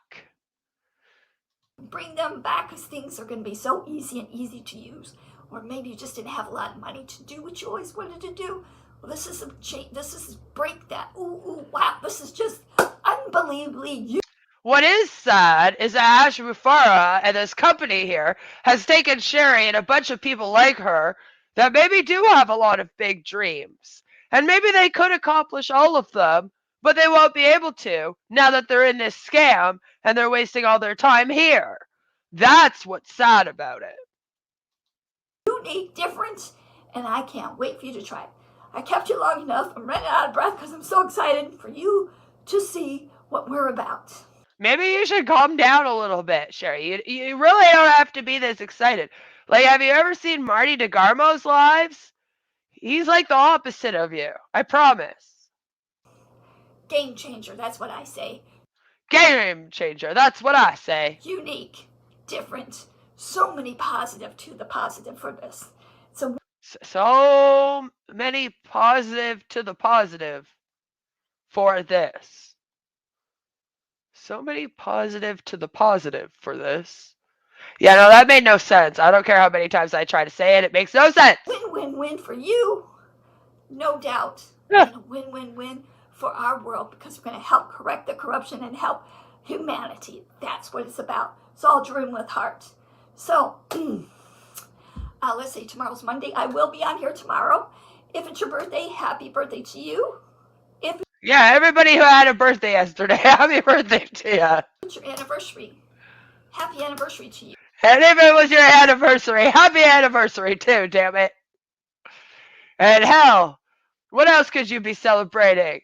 bring them back because things are going to be so easy to use. Or maybe you just didn't have a lot of money to do what you always wanted to do. Well, this is a change. This is break that. Ooh, wow. This is just unbelievably you. What is sad is that Ash Mufareh and this company here has taken Sherry and a bunch of people like her that maybe do have a lot of big dreams. And maybe they could accomplish all of them, but they won't be able to now that they're in this scam and they're wasting all their time here. That's what's sad about it. Unique, different, and I can't wait for you to try it. I kept you long enough. I'm running out of breath because I'm so excited for you to see what we're about. Maybe you should calm down a little bit, Sherry. You really don't have to be this excited. Like, have you ever seen Marty DeGarmo's lives? He's like the opposite of you. I promise. Game changer, that's what I say. Game changer, that's what I say. Unique, different, so many positive to the positive for this. So many positive to the positive for this. So many positive to the positive for this. Yeah, no, that made no sense. I don't care how many times I try to say it. It makes no sense. Win-win-win for you, no doubt. And a win-win-win for our world because we're going to help correct the corruption and help humanity. That's what it's about. It's all dream with heart. So, let's see, tomorrow's Monday. I will be on here tomorrow. If it's your birthday, happy birthday to you. Yeah, everybody who had a birthday yesterday, happy birthday to you. It's your anniversary. Happy anniversary to you. And if it was your anniversary, happy anniversary too, damn it. And hell, what else could you be celebrating?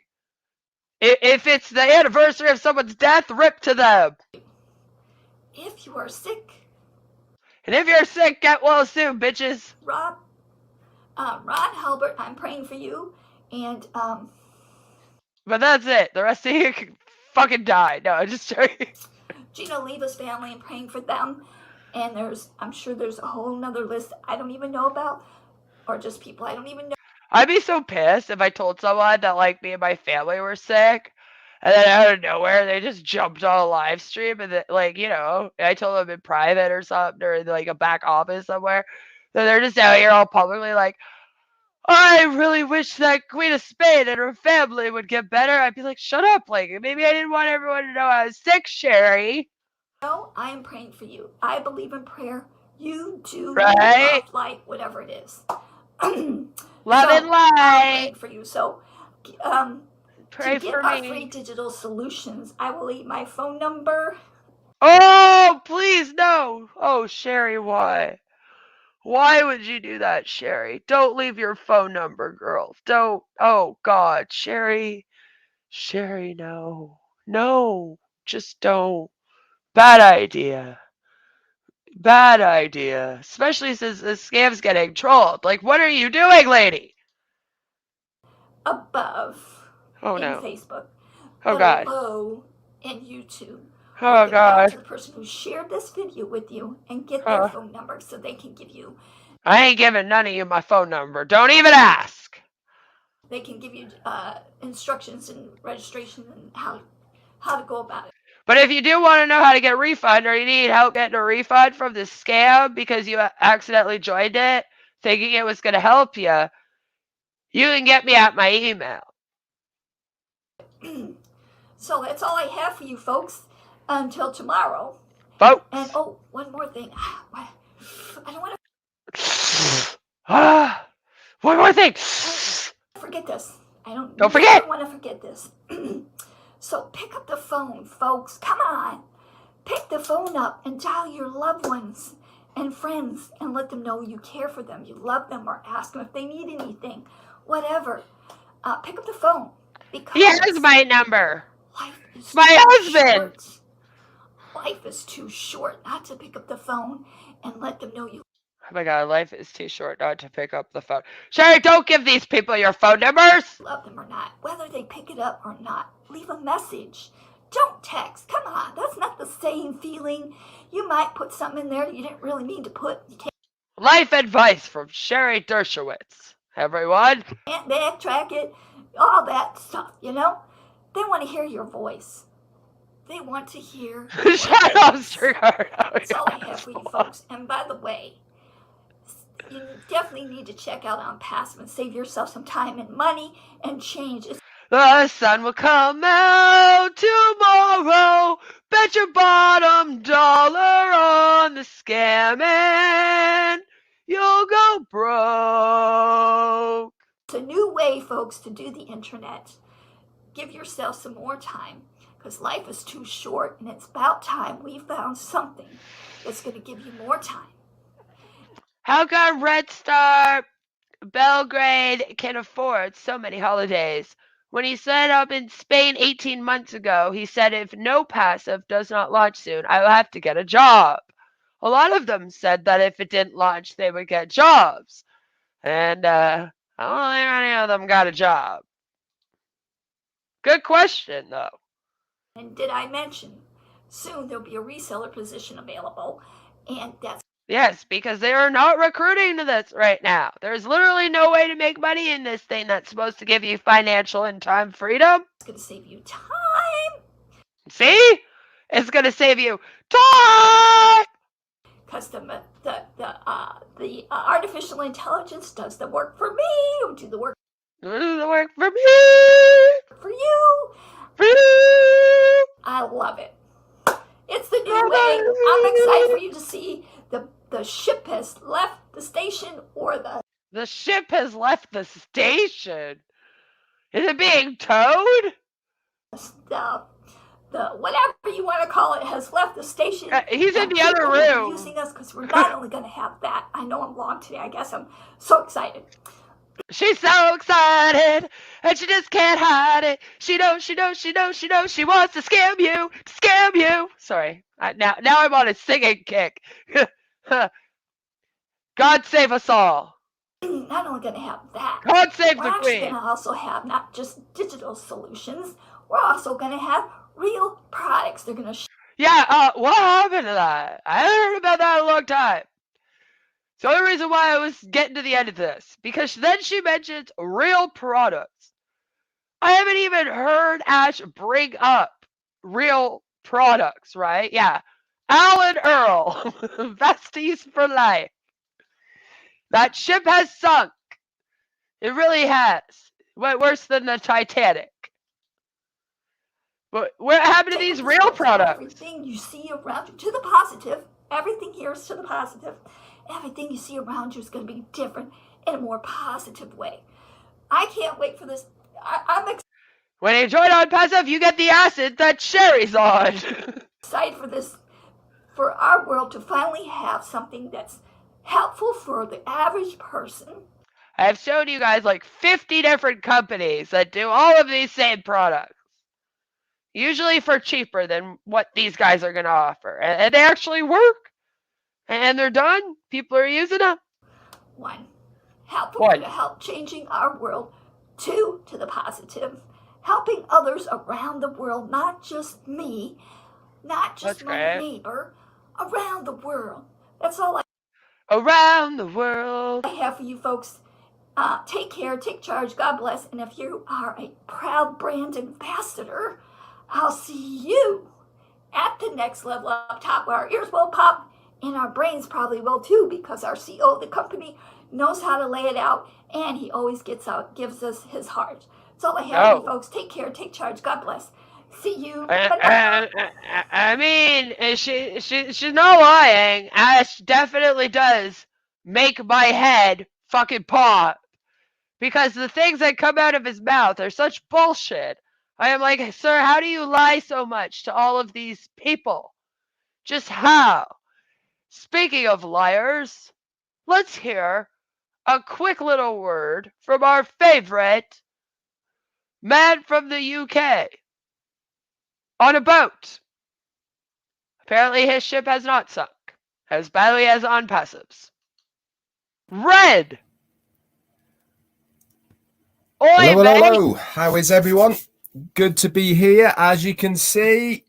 If it's the anniversary of someone's death, rip to them. If you are sick. And if you're sick, get well soon, bitches. Ron Halbert, I'm praying for you. And, But that's it. The rest of you can fucking die. No, I'm just joking. Gina Leva's family, I'm praying for them. And I'm sure there's a whole nother list I don't even know about. Or just people I don't even know. I'd be so pissed if I told someone that, like, me and my family were sick. And then out of nowhere, they just jumped on a live stream. And, like, I told them in private or something. Or in, like, a back office somewhere. Then they're just out here all publicly like, I really wish that Queen of Spade and her family would get better. I'd be like, shut up. Like, maybe I didn't want everyone to know I was sick, Sherry. No, I am praying for you. I believe in prayer. You do. Right? Love, light, whatever it is. Love and light. I'm praying for you. So, pray to get for our me. free digital solutions, I will leave my phone number. Oh, please, no. Oh, Sherry, why? Why would you do that, Sherry? Don't leave your phone number, girl. Don't. Oh, God. Sherry. Sherry, no. No. Just don't. Bad idea. Bad idea. Especially since this scam's getting trolled. Like, what are you doing, lady? Above. Oh, in no. Facebook. Oh, God. Below in YouTube. Oh, God. To the person who shared this video with you and get their phone number so they can give you. I ain't giving none of you my phone number. Don't even ask. They can give you instructions and registration and how to go about it. But if you do want to know how to get a refund or you need help getting a refund from this scam because you accidentally joined it thinking it was going to help you, you can get me at my email. So that's all I have for you folks until tomorrow. Folks. And one more thing. I don't want to. One more thing. Forget this. I don't forget. want to forget this. So pick up the phone, folks. Come on. Pick the phone up and dial your loved ones and friends and let them know you care for them, you love them, or ask them if they need anything, whatever. Pick up the phone. Because Here's my number. life is My too husband. short. Life is too short not to pick up the phone and let them know you Oh my God, life is too short not to pick up the phone. Sherry, don't give these people your phone numbers. love them or not. Whether they pick it up or not, leave a message. Don't text. Come on, that's not the same feeling. You might put something in there that you didn't really mean to put. You Life advice from Sherry Dershowitz. Everyone. can't backtrack it. All that stuff, you know? They want to hear your voice. They want to hear. Shut up, Strickard. That's all I have for you folks. And by the way, you definitely need to check out ONPASSIVE and save yourself some time and money and change. The sun will come out tomorrow. Bet your bottom dollar on the scamming. You'll go broke. It's a new way, folks, to do the internet. Give yourself some more time because life is too short, and it's about time we found something that's going to give you more time. How come Red Star Belgrade can afford so many holidays? When he set up in Spain 18 months ago, he said if no passive does not launch soon, I will have to get a job. A lot of them said that if it didn't launch, they would get jobs. And I don't think any of them got a job. Good question, though. And did I mention soon there'll be a reseller position available, and that's Yes, because they are not recruiting to this right now. There's literally no way to make money in this thing that's supposed to give you financial and time freedom. going to save you time. See? It's going to save you time! Because the artificial intelligence does the work for me, or do the work Do the work for me! for you. For you! I love it. It's the new way. I'm excited for you to see the ship has left the station, or The ship has left the station. Is it being towed? the whatever you want to call it has left the station. He's in And the other people will be room. using us because we're not only going to have that. I know I'm long today. I guess I'm so excited. She's so excited, and she just can't hide it. She knows, she wants to scam you. Sorry, now I'm on a singing kick. God save us all. Not only going to have that, God save we're the actually queen. going to also have not just digital solutions. We're also going to have real products. They're going to Yeah, what happened to that? I haven't heard about that in a long time. It's the only reason why I was getting to the end of this, because then she mentions real products. I haven't even heard Ash bring up real products, right? Yeah. Alan Earl, besties for life. That ship has sunk. It really has. Went worse than the Titanic. But what happened to these real products? Everything you see around you, to the positive. Everything here is to the positive. Everything you see around you is going to be different in a more positive way. I can't wait for this. I'm When you join ONPASSIVE, you get the acid that Sherry's on. excited for this, for our world to finally have something that's helpful for the average person. I've shown you guys like 50 different companies that do all of these same products. Usually for cheaper than what these guys are going to offer. And they actually work. And they're done. People are using them. One, helpful to help changing our world. Two, to the positive, helping others around the world, not just me, not just my neighbor, around the world. That's all around the world. I have for you folks. Take care, take charge, God bless. And if you are a proud brand ambassador, I'll see you at the next level up top where our ears will pop and our brains probably will too, because our CEO of the company knows how to lay it out, and he always gives us his heart. That's all I have for you folks. Take care, take charge, God bless. See you. I mean, she's not lying. Ash definitely does make my head fucking pop. Because the things that come out of his mouth are such bullshit. I am like, sir, how do you lie so much to all of these people? Just how? Speaking of liars, let's hear a quick little word from our favorite man from the UK on a boat. Apparently his ship has not sunk as badly as ONPASSIVE's. Red! Oi, Hello, mate! hello. How is everyone? Good to be here. As you can see,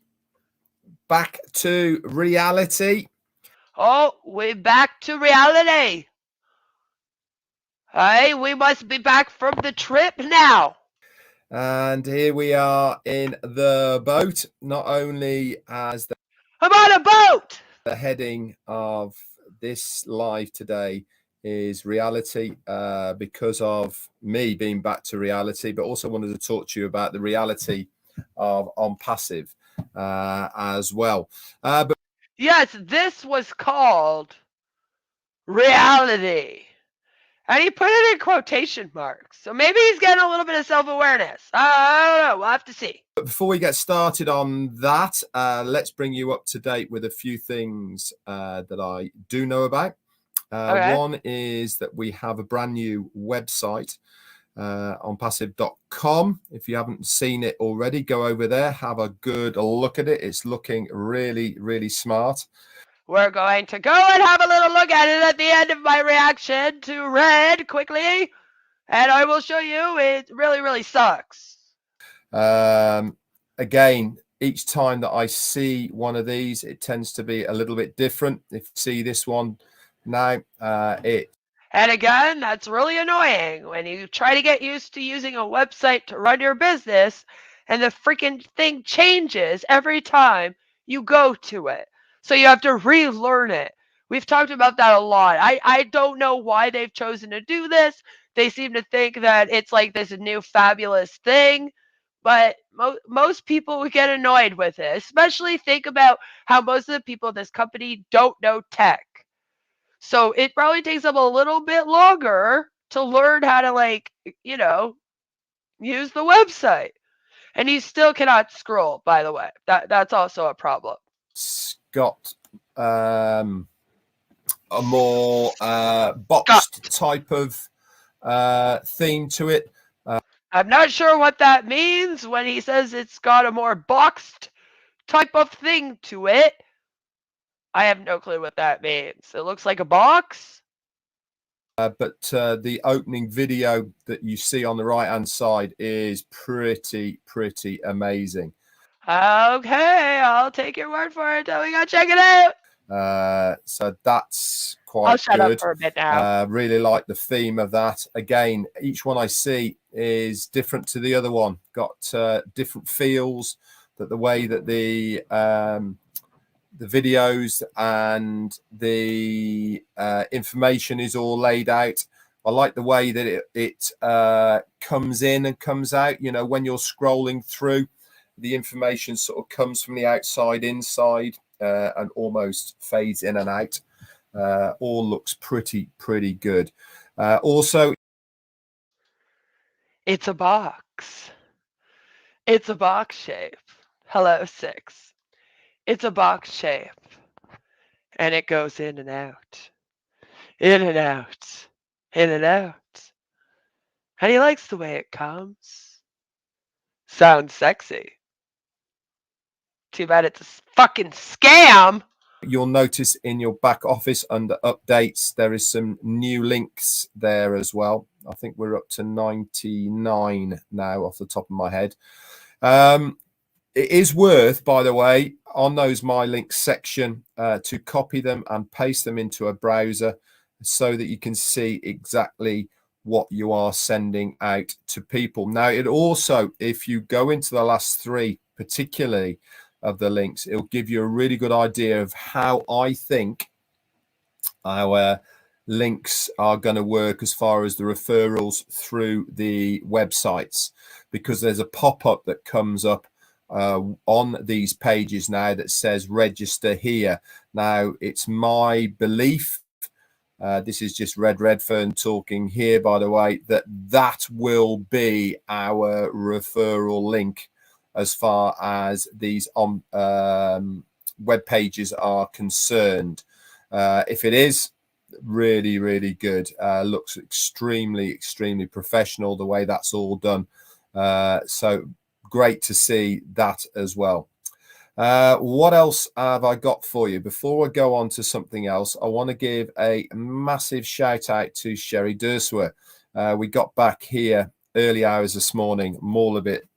back to reality. Oh, we're back to reality. Hey, we must be back from the trip now. And here we are in the boat. Not only as I'm on a boat! the heading of this live today is reality because of me being back to reality, but also wanted to talk to you about the reality of ONPASSIVE as well. But yes, this was called reality. And he put it in quotation marks. So maybe he's getting a little bit of self-awareness. I don't know. We'll have to see. But before we get started on that, let's bring you up to date with a few things that I do know about. Okay. One is that we have a brand new website, ONPASSIVE.com. If you haven't seen it already, go over there, have a good look at it. It's looking really, really smart. We're going to go and have a little look at it at the end of my reaction to Red quickly. And I will show you it really, really sucks. Again, each time that I see one of these, it tends to be a little bit different. If you see this one now, and again, that's really annoying when you try to get used to using a website to run your business and the freaking thing changes every time you go to it. So you have to relearn it. We've talked about that a lot. I don't know why they've chosen to do this. They seem to think that it's like this new fabulous thing. But most people would get annoyed with it, especially think about how most of the people in this company don't know tech. So it probably takes them a little bit longer to learn how to, like, you know, use the website. And you still cannot scroll, by the way. That's also a problem. It's got a more boxed type of theme to it. I'm not sure what that means when he says it's got a more boxed type of thing to it. I have no clue what that means. It looks like a box. But the opening video that you see on the right-hand side is pretty amazing. Okay, I'll take your word for it. Tell me, go check it out. So that's quite I'll shut good. up for a bit now. Really like the theme of that. Again, each one I see is different to the other one. Got different feels. That the way that the videos and the information is all laid out. I like the way that it comes in and comes out. You know, when you're scrolling through, the information sort of comes from the outside inside and almost fades in and out. All looks pretty good. Also, it's a box. It's a box shape. Hello, 6. It's a box shape. And it goes in and out. In and out. In and out. And he likes the way it comes. Sounds sexy. Too bad it's a fucking scam. You'll notice in your back office under updates, there is some new links there as well. I think we're up to 99 now off the top of my head. It is worth, by the way, on those My Links section to copy them and paste them into a browser so that you can see exactly what you are sending out to people. Now, it also, if you go into the last 3, particularly of the links, it'll give you a really good idea of how I think our links are going to work as far as the referrals through the websites, because there's a pop-up that comes up on these pages now that says register here. Now, it's my belief, this is just Red Redfern talking here, by the way, that will be our referral link as far as these web pages are concerned. If it is, really, really good. Looks extremely professional, the way that's all done. So great to see that as well. What else have I got for you? Before I go on to something else, I want to give a massive shout out to Sherry Durswer. We got back here early hours this morning. I'm all a bit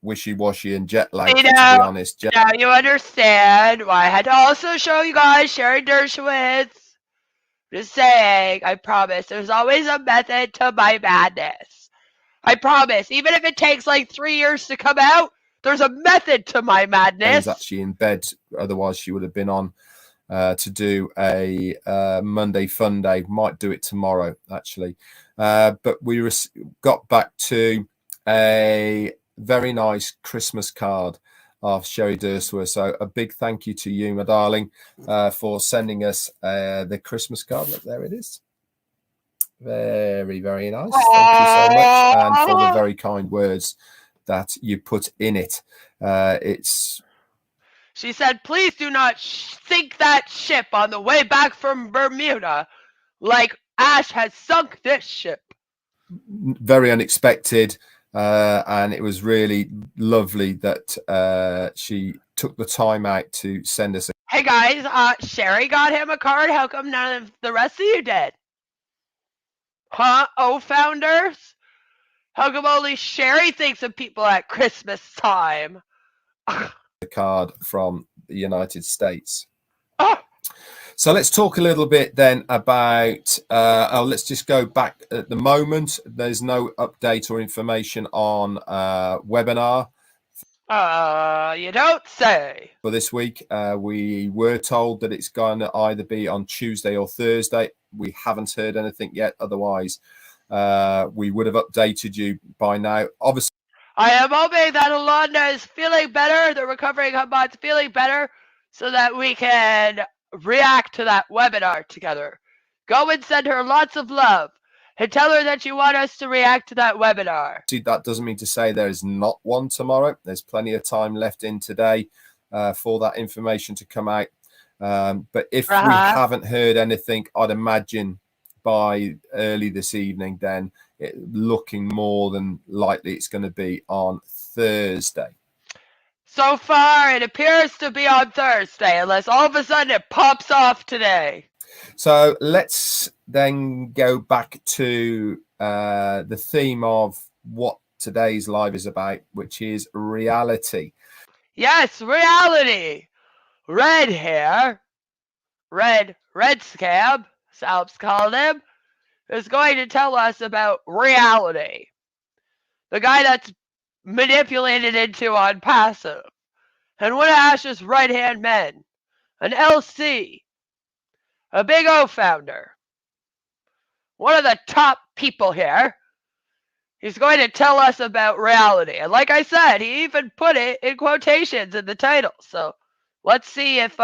wishy-washy and jet lagged, to be honest. Now you understand why I had to also show you guys Sherry Dershowitz. Just saying, I promise, there's always a method to my madness. I promise, even if it takes like 3 years to come out, there's a method to my madness. She's actually in bed, otherwise she would have been on to do a Monday Fun Day. Might do it tomorrow, actually. But we got back to a very nice Christmas card of Sherry Durswer. So a big thank you to you, my darling, for sending us the Christmas card. Look, there it is. Very, very nice. Thank you so much. And for the very kind words that you put in it. She said, please do not sink that ship on the way back from Bermuda like Ash has sunk this ship. Very unexpected. And it was really lovely that she took the time out to send us Hey guys, Sherry got him a card. How come none of the rest of you did? Huh? founders? How come only Sherry thinks of people at Christmas time? a card from the United States. Oh. So let's talk a little bit then about, let's just go back at the moment. There's no update or information on webinar. You don't say. For this week, we were told that it's going to either be on Tuesday or Thursday. We haven't heard anything yet. Otherwise, we would have updated you by now. Obviously, I am hoping that Alonda is feeling better, the recovering Hamad's feeling better, so that we can react to that webinar together. Go and send her lots of love and tell her that you want us to react to that webinar. That doesn't mean to say there is not one tomorrow. There's plenty of time left in today for that information to come out. But if we haven't heard anything, I'd imagine by early this evening, then looking more than likely it's going to be on Thursday. So far, it appears to be on Thursday, unless all of a sudden it pops off today. So let's then go back to the theme of what today's live is about, which is reality. Yes, reality. Red here, Red Scab, Salps called him, is going to tell us about reality. The guy that's manipulated into ONPASSIVE, and one of Ash's right-hand men, an LC, a big O founder, one of the top people here. He's going to tell us about reality. And like I said, he even put it in quotations in the title. So let's see if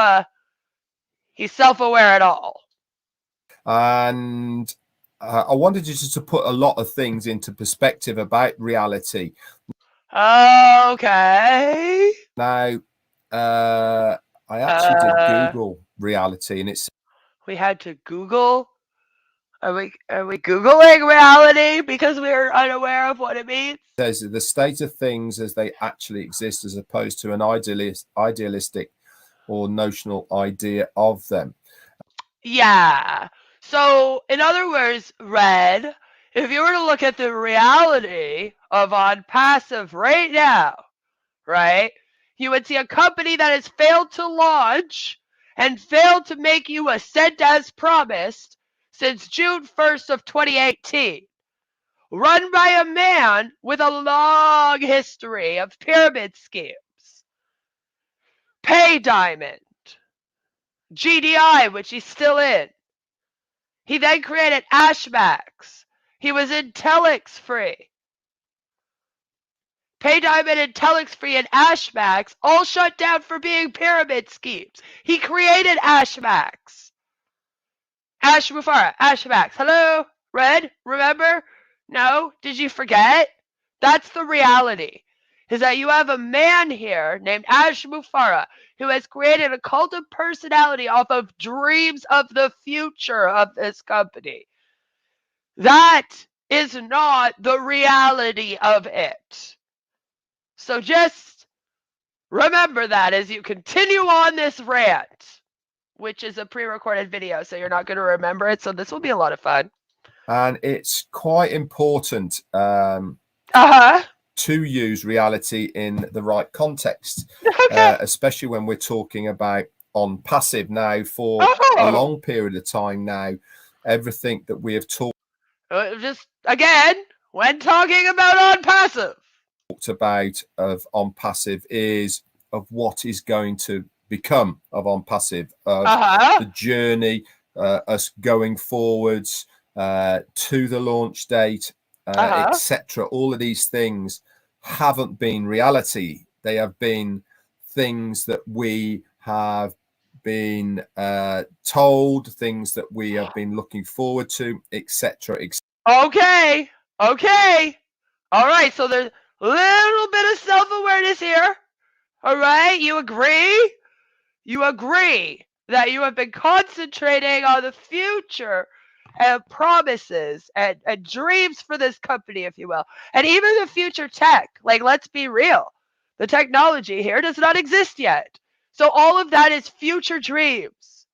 he's self-aware at all. And I wanted you to put a lot of things into perspective about reality. Okay. Now, I actually did Google reality, and it's. We had to Google. Are we Googling reality because we're unaware of what it means? There's the state of things as they actually exist, as opposed to an idealistic or notional idea of them. Yeah. So, in other words, Red, if you were to look at the reality of ONPASSIVE right now, right, you would see a company that has failed to launch and failed to make you a cent as promised since June 1st of 2018, run by a man with a long history of pyramid schemes. Pay Diamond, GDI, which he's still in. He then created Ashmax. He was in Telex Free. Pay Diamond and Telex Free and Ashmax all shut down for being pyramid schemes. He created Ashmax. Ash Mufareh, Ashmax. Hello, Red, remember? No? Did you forget? That's the reality. is that you have a man here named Ash Mufareh who has created a cult of personality off of dreams of the future of this company. That is not the reality of it. So just remember that as you continue on this rant, which is a pre-recorded video, so you're not going to remember it. So this will be a lot of fun. And it's quite important to use reality in the right context, especially when we're talking about on passive now for a long period of time now. Everything that we have talked just again, when talking about on passive, about of on passive is of what is going to become of on passive, of the journey, us going forwards to the launch date, etc. All of these things haven't been reality. They have been things that we have been told, things that we have been looking forward to, etc. Okay. All right, so there's a little bit of self-awareness here. All right, you agree? You agree that you have been concentrating on the future and promises and dreams for this company, if you will, and even the future tech. Like, let's be real. The technology here does not exist yet. So all of that is future dreams,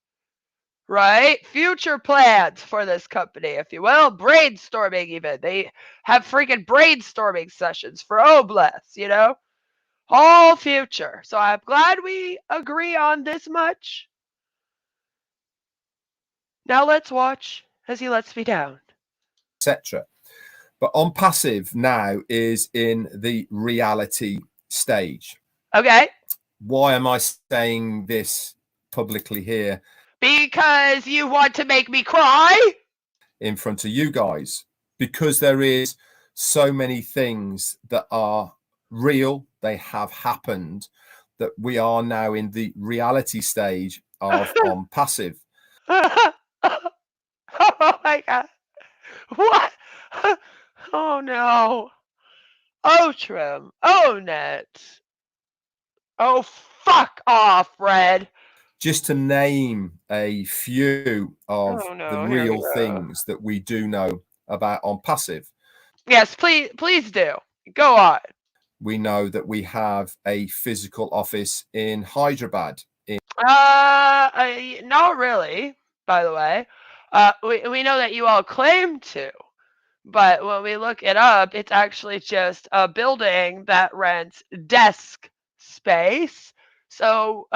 right? Future plans for this company, if you will. Brainstorming even. They have freaking brainstorming sessions for Obless, you know? All future. So I'm glad we agree on this much. Now let's watch as he lets me down. Etc. But on passive now is in the reality stage. Okay. Why am I saying this publicly here? Because you want to make me cry? In front of you guys. Because there is so many things that are real, they have happened, that we are now in the reality stage of on passive. Oh my God. What? Oh no. Oh Trim. Oh Net. Oh fuck off, Red. Just to name a few of the real things that we do know about on passive. Yes, please do. Go on. We know that we have a physical office in Hyderabad. Not really, by the way. We know that you all claim to, but when we look it up, it's actually just a building that rents desk space. So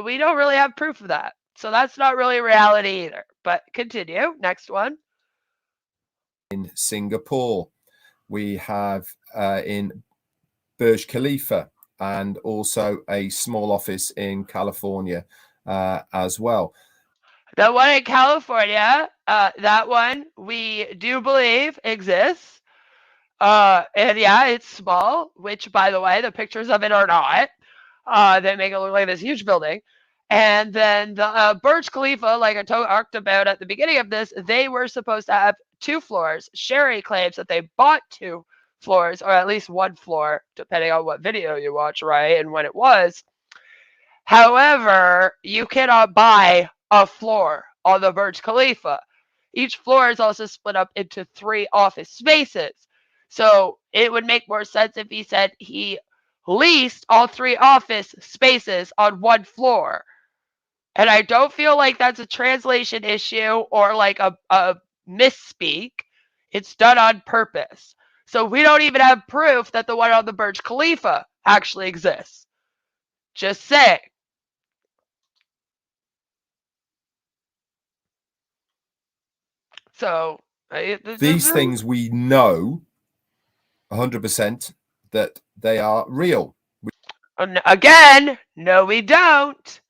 we don't really have proof of that. So that's not really reality either. But continue. Next one. In Singapore, we have in Burj Khalifa, and also a small office in California as well. The one in California, that one we do believe exists. And yeah, it's small, which by the way, the pictures of it are not. They make it look like this huge building. And then the Burj Khalifa, like I talked about at the beginning of this, they were supposed to have 2 floors. Sherry claims that they bought 2 floors, or at least 1 floor, depending on what video you watch, right? And when it was. However, you cannot buy a floor on the Burj Khalifa. Each floor is also split up into 3 office spaces. So it would make more sense if he said he leased all 3 office spaces on 1 floor. And I don't feel like that's a translation issue or like a misspeak. It's done on purpose. So we don't even have proof that the one on the Burj Khalifa actually exists. Just saying. So these things we know 100% that they are real. Again, no, we don't.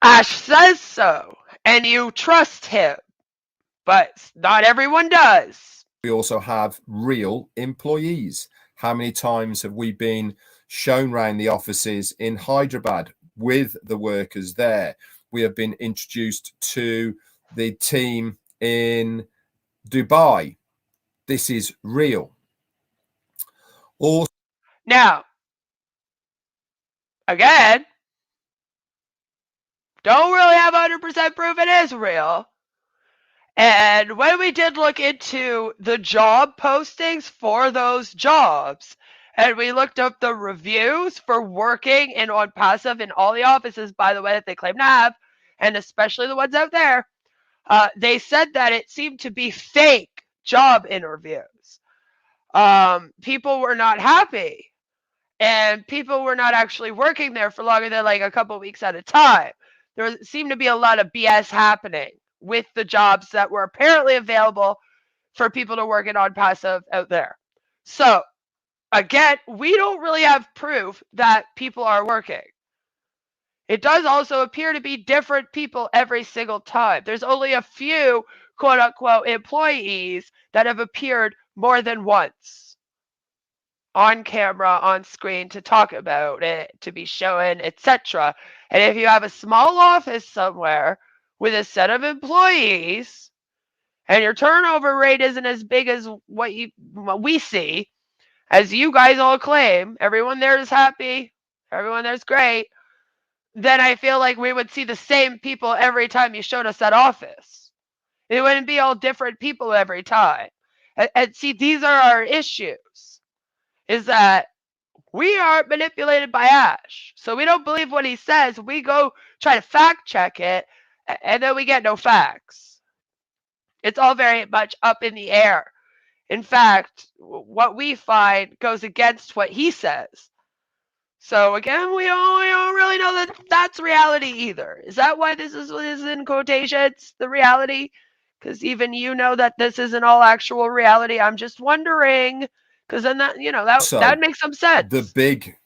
Ash says so, and you trust him, but not everyone does. We also have real employees. How many times have we been shown around the offices in Hyderabad with the workers there? We have been introduced to the team in Dubai. This is real. Also, Now, again, don't really have 100% proof it is real. And when we did look into the job postings for those jobs, and we looked up the reviews for working in ONPASSIVE in all the offices, by the way, that they claim to have, and especially the ones out there, they said that it seemed to be fake job interviews. People were not happy, and people were not actually working there for longer than like a couple weeks at a time. There seemed to be a lot of BS happening with the jobs that were apparently available for people to work in ONPASSIVE out there. So, again, we don't really have proof that people are working. It does also appear to be different people every single time. There's only a few quote unquote employees that have appeared more than once on camera, on screen, to talk about it, to be shown, etc. And if you have a small office somewhere with a set of employees and your turnover rate isn't as big as what we see, as you guys all claim, everyone there is happy, everyone there's great, then I feel like we would see the same people every time you showed us that office. It wouldn't be all different people every time. And see, these are our issues, is that we aren't manipulated by Ash. So we don't believe what he says. We go try to fact check it, and then we get no facts. It's all very much up in the air. In fact, what we find goes against what he says. So again, we don't really know that that's reality either. Is that why this is in quotations, the reality? Because even you know that this isn't all actual reality. I'm just wondering, because then that that makes some sense. The big,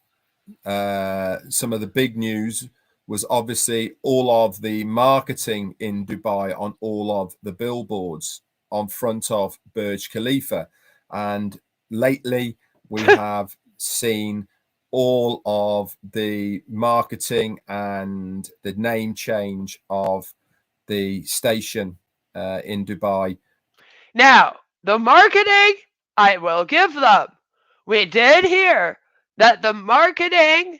some of the big news was obviously all of the marketing in Dubai on all of the billboards on front of Burj Khalifa, and lately we have seen all of the marketing and the name change of the station in Dubai. Now, the marketing, I will give them. We did hear that the marketing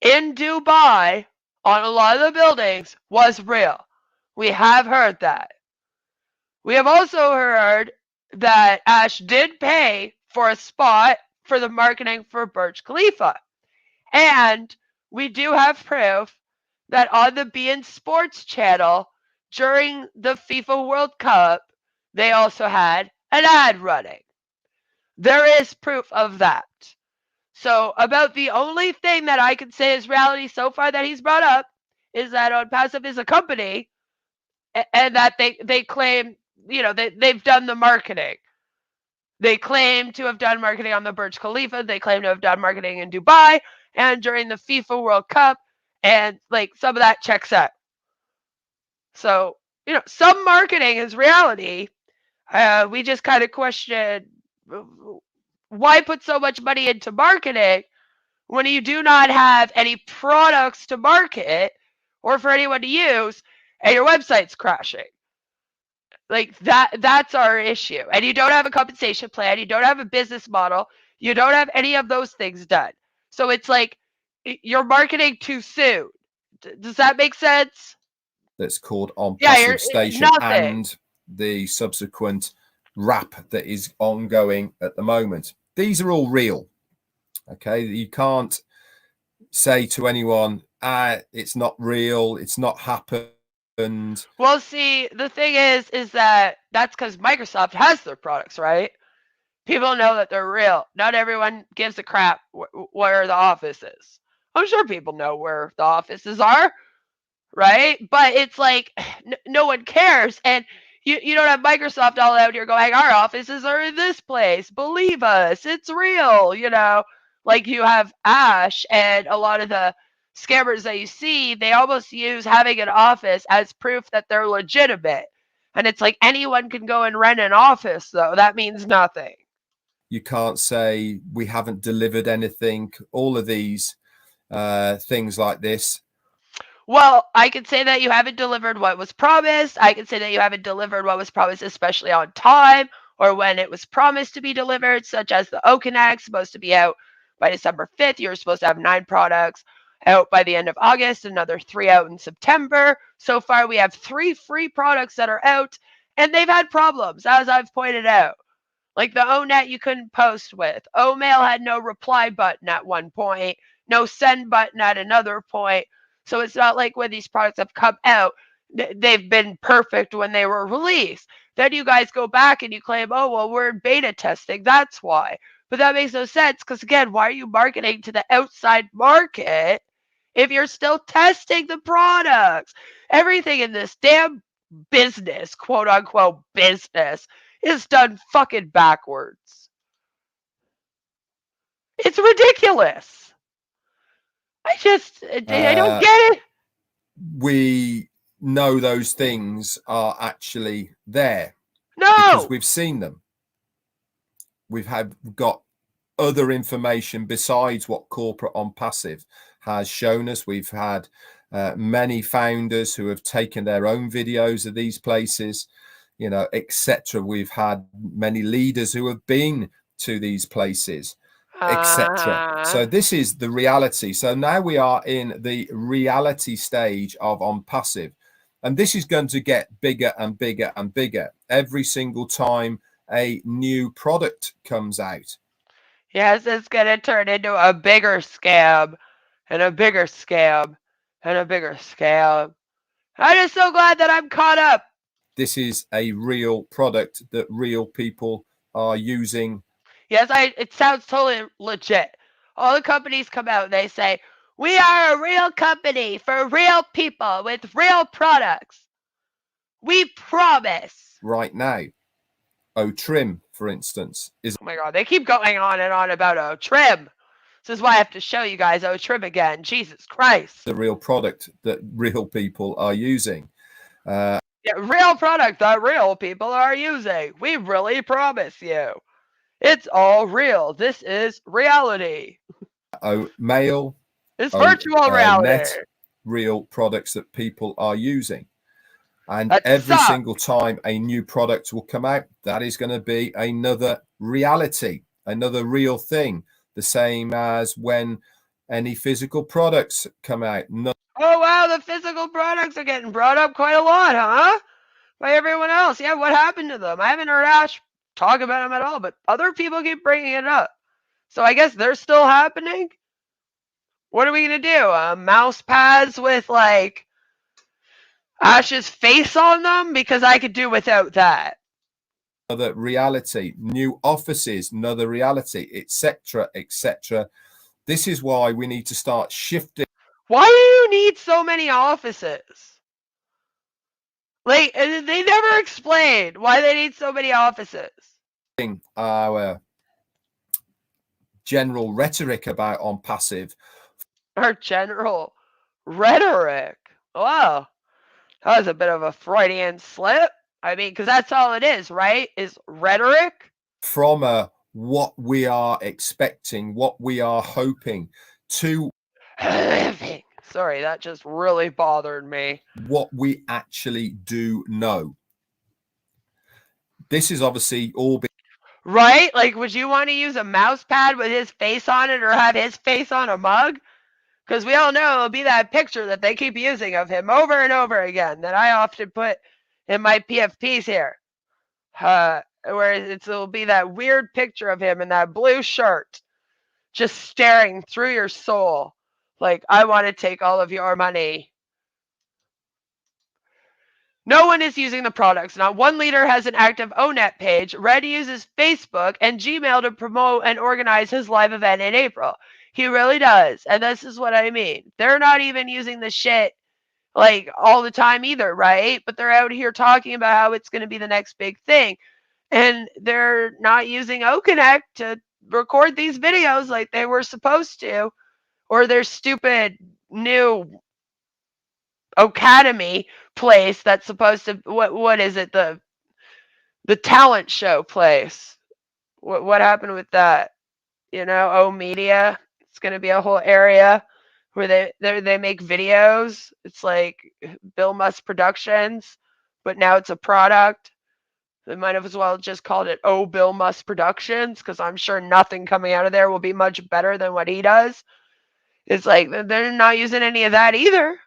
in Dubai on a lot of the buildings was real. We have heard that. We have also heard that Ash did pay for a spot for the marketing for Burj Khalifa. And we do have proof that on the beIN Sports channel during the FIFA World Cup, they also had an ad running. There is proof of that. So about the only thing that I can say is reality so far that he's brought up is that ONPASSIVE is a company, and that they claim, they've done the marketing. They claim to have done marketing on the Burj Khalifa. They claim to have done marketing in Dubai and during the FIFA World Cup, and like some of that checks out. So, some marketing is reality. We just kind of question, why put so much money into marketing when you do not have any products to market or for anyone to use, and your website's crashing? Like that's our issue. And you don't have a compensation plan, you don't have a business model, you don't have any of those things done. So it's like you're marketing too soon. Does that make sense? That's called ONPASSIVE Station and the subsequent wrap that is ongoing at the moment. These are all real. Okay, you can't say to anyone, it's not real, it's not happened. Well, see, the thing is that that's because Microsoft has their products, right? People know that they're real. Not everyone gives a crap where the office is. I'm sure people know where the offices are, right? But it's like no one cares, and you don't have Microsoft all out here going, our offices are in this place. Believe us, it's real. Like you have Ash and a lot of the scammers that you see, they almost use having an office as proof that they're legitimate. And it's like anyone can go and rent an office, though. That means nothing. You can't say we haven't delivered anything. All of these things like this. Well, I can say that you haven't delivered what was promised. I can say that you haven't delivered what was promised, especially on time or when it was promised to be delivered, such as the Okonak, supposed to be out by December 5th. You're supposed to have 9 products out by the end of August, another 3 out in September. So far, we have 3 free products that are out, and they've had problems, as I've pointed out. Like the ONET you couldn't post with. OMail had no reply button at one point, no send button at another point. So it's not like when these products have come out, they've been perfect when they were released. Then you guys go back and you claim, oh, well, we're in beta testing. That's why. But that makes no sense because, again, why are you marketing to the outside market if you're still testing the products? Everything in this damn business, quote unquote business, is done fucking backwards. It's ridiculous. I don't get it. We know those things are actually there. No. Because we've seen them. We've got other information besides what corporate ONPASSIVE has shown us. We've had many founders who have taken their own videos of these places, you know, etc. We've had many leaders who have been to these places, etc. So this is the reality. So now we are in the reality stage of ONPASSIVE, and this is going to get bigger and bigger and bigger every single time a new product comes out. Yes, it's going to turn into a bigger scam and a bigger scam and a bigger scam. I'm just so glad that I'm caught up. This is a real product that real people are using. Yes, it sounds totally legit. All the companies come out and they say, we are a real company for real people with real products. We promise. Right now, Trim, for instance, is... Oh my God, they keep going on and on about Trim. This is why I have to show you guys Trim again. Jesus Christ. The real product that real people are using. Yeah, real product that real people are using. We really promise you. It's all real. This is reality. Mail. It's virtual reality. Net, real products that people are using. And every single time a new product will come out, that is going to be another reality, another real thing. The same as when any physical products come out. Oh, wow, the physical products are getting brought up quite a lot, huh? By everyone else. Yeah, what happened to them? I haven't heard Ash talk about them at all, but other people keep bringing it up. So I guess they're still happening? What are we going to do? Mouse pads with, like, Ash's face on them? Because I could do without that. Another reality. New offices, another reality, etc., etc. This is why we need to start shifting. Why do you need so many offices? Like, they never explained why they need so many offices. Our general rhetoric about ONPASSIVE. Our general rhetoric. Wow. That was a bit of a Freudian slip. I mean, because that's all it is, right? Is rhetoric. From what we are expecting, what we are hoping to... Sorry, that just really bothered me. What we actually do know. This is obviously all... Right? Like, would you want to use a mouse pad with his face on it or have his face on a mug? Because we all know it'll be that picture that they keep using of him over and over again that I often put in my PFPs here. Where it'll be that weird picture of him in that blue shirt just staring through your soul like, I want to take all of your money. No one is using the products. Not one leader has an active ONET page. Red uses Facebook and Gmail to promote and organize his live event in April. He really does. And this is what I mean. They're not even using the shit like all the time either, right? But they're out here talking about how it's going to be the next big thing. And they're not using OConnect to record these videos like they were supposed to, or their stupid new Academy place that's supposed to, what is it, the talent show place? What happened with that? You know, O Media. It's going to be a whole area where they make videos. It's like Bill Musk Productions, but now it's a product. They might have as well just called it Oh Bill Musk Productions, because I'm sure nothing coming out of there will be much better than what he does. It's like they're not using any of that either.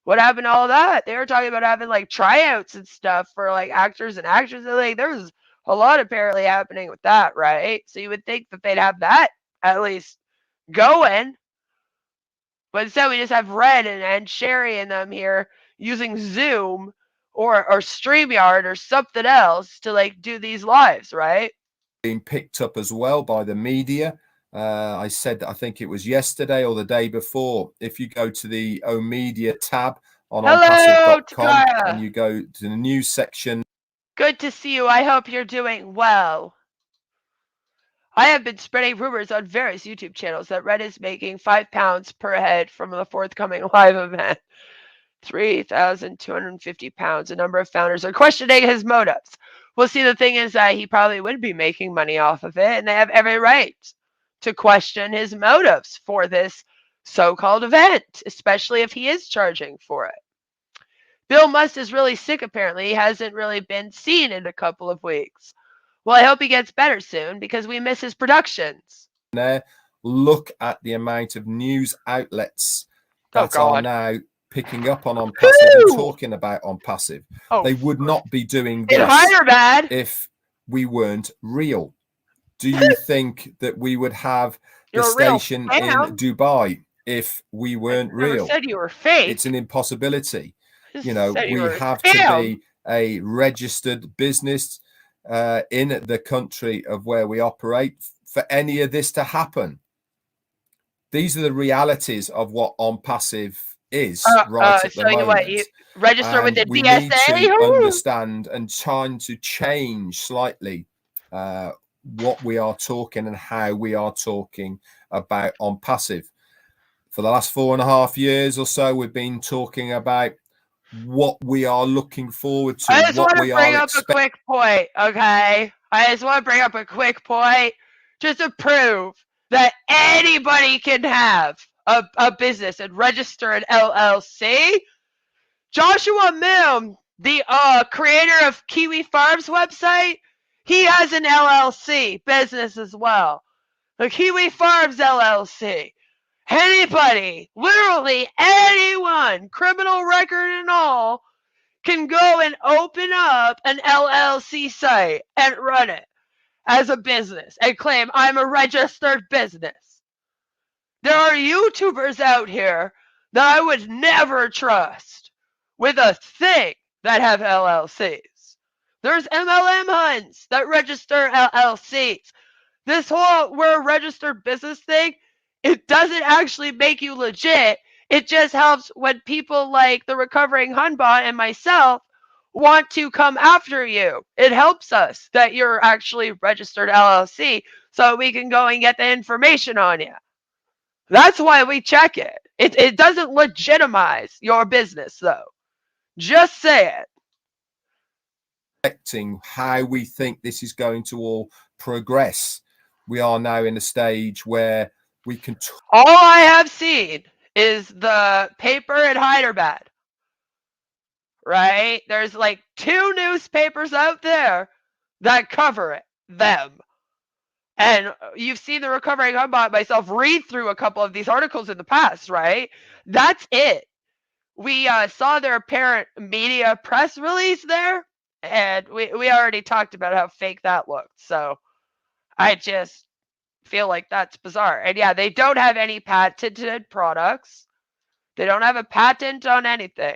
What happened to all that? They were talking about having like tryouts and stuff for like actors and actresses. Like there was a lot apparently happening with that, right? So you would think that they'd have that at least going. But instead we just have Red and Sherry and them here using Zoom or StreamYard or something else to like do these lives, right? Being picked up as well by the media. I said that I think it was yesterday or the day before. If you go to the O Media tab on ONPASSIVE.com and you go to the news section. Good to see you. I hope you're doing well. I have been spreading rumors on various YouTube channels that Red is making £5 per head from the forthcoming live event. 3,250 pounds. A number of founders are questioning his motives. Well, see, the thing is that he probably would be making money off of it, and they have every right to question his motives for this so-called event, especially if he is charging for it. Bill Musk is really sick, apparently. He hasn't really been seen in a couple of weeks. Well, I hope he gets better soon because we miss his productions. There, look at the amount of news outlets that are now picking up on ONPASSIVE and talking about ONPASSIVE. They would not be doing this if we weren't real. Do you think that we would have the station in Dubai if we weren't real? Said you were fake. It's an impossibility. You know, we have to be a registered business in the country of where we operate for any of this to happen. These are the realities of what ONPASSIVE is right at the moment. You register with the we DSA? Need to understand and trying to change slightly what we are talking and how we are talking about ONPASSIVE. For the last 4.5 years or so, we've been talking about what we are looking forward to. I just want to bring up a quick point, okay? I just want to bring up a quick point just to prove that anybody can have a business and register an LLC. Joshua Milne, the creator of Kiwi Farms website, he has an LLC business as well. The Kiwi Farms LLC. Anybody, literally anyone, criminal record and all, can go and open up an LLC site and run it as a business and claim I'm a registered business. There are YouTubers out here that I would never trust with a thing that have LLCs. There's MLM hunts that register LLCs. This whole we're a registered business thing, it doesn't actually make you legit. It just helps when people like the recovering Hunbot and myself want to come after you. It helps us that you're actually registered LLC so we can go and get the information on you. That's why we check it. It doesn't legitimize your business, though. Just say it. How we think this is going to all progress. We are now in a stage where we can. All I have seen is the paper in Hyderabad. Right? There's like 2 newspapers out there that cover them. And you've seen the recovering Humbot myself read through a couple of these articles in the past, right? That's it. We saw their parent media press release there, and we already talked about how fake that looked. So I just feel like that's bizarre. And yeah, they don't have any patented products. They don't have a patent on anything.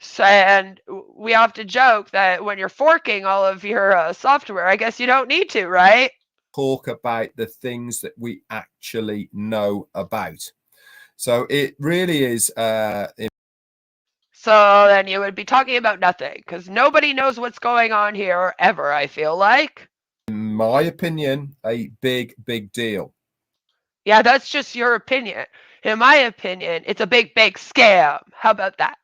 So, and we often joke that when you're forking all of your software, I guess you don't need to, right? Talk about the things that we actually know about. So it really is. So then you would be talking about nothing because nobody knows what's going on here ever, I feel like. In my opinion, a big deal. Yeah, that's just your opinion. In my opinion, it's a big scam. How about that?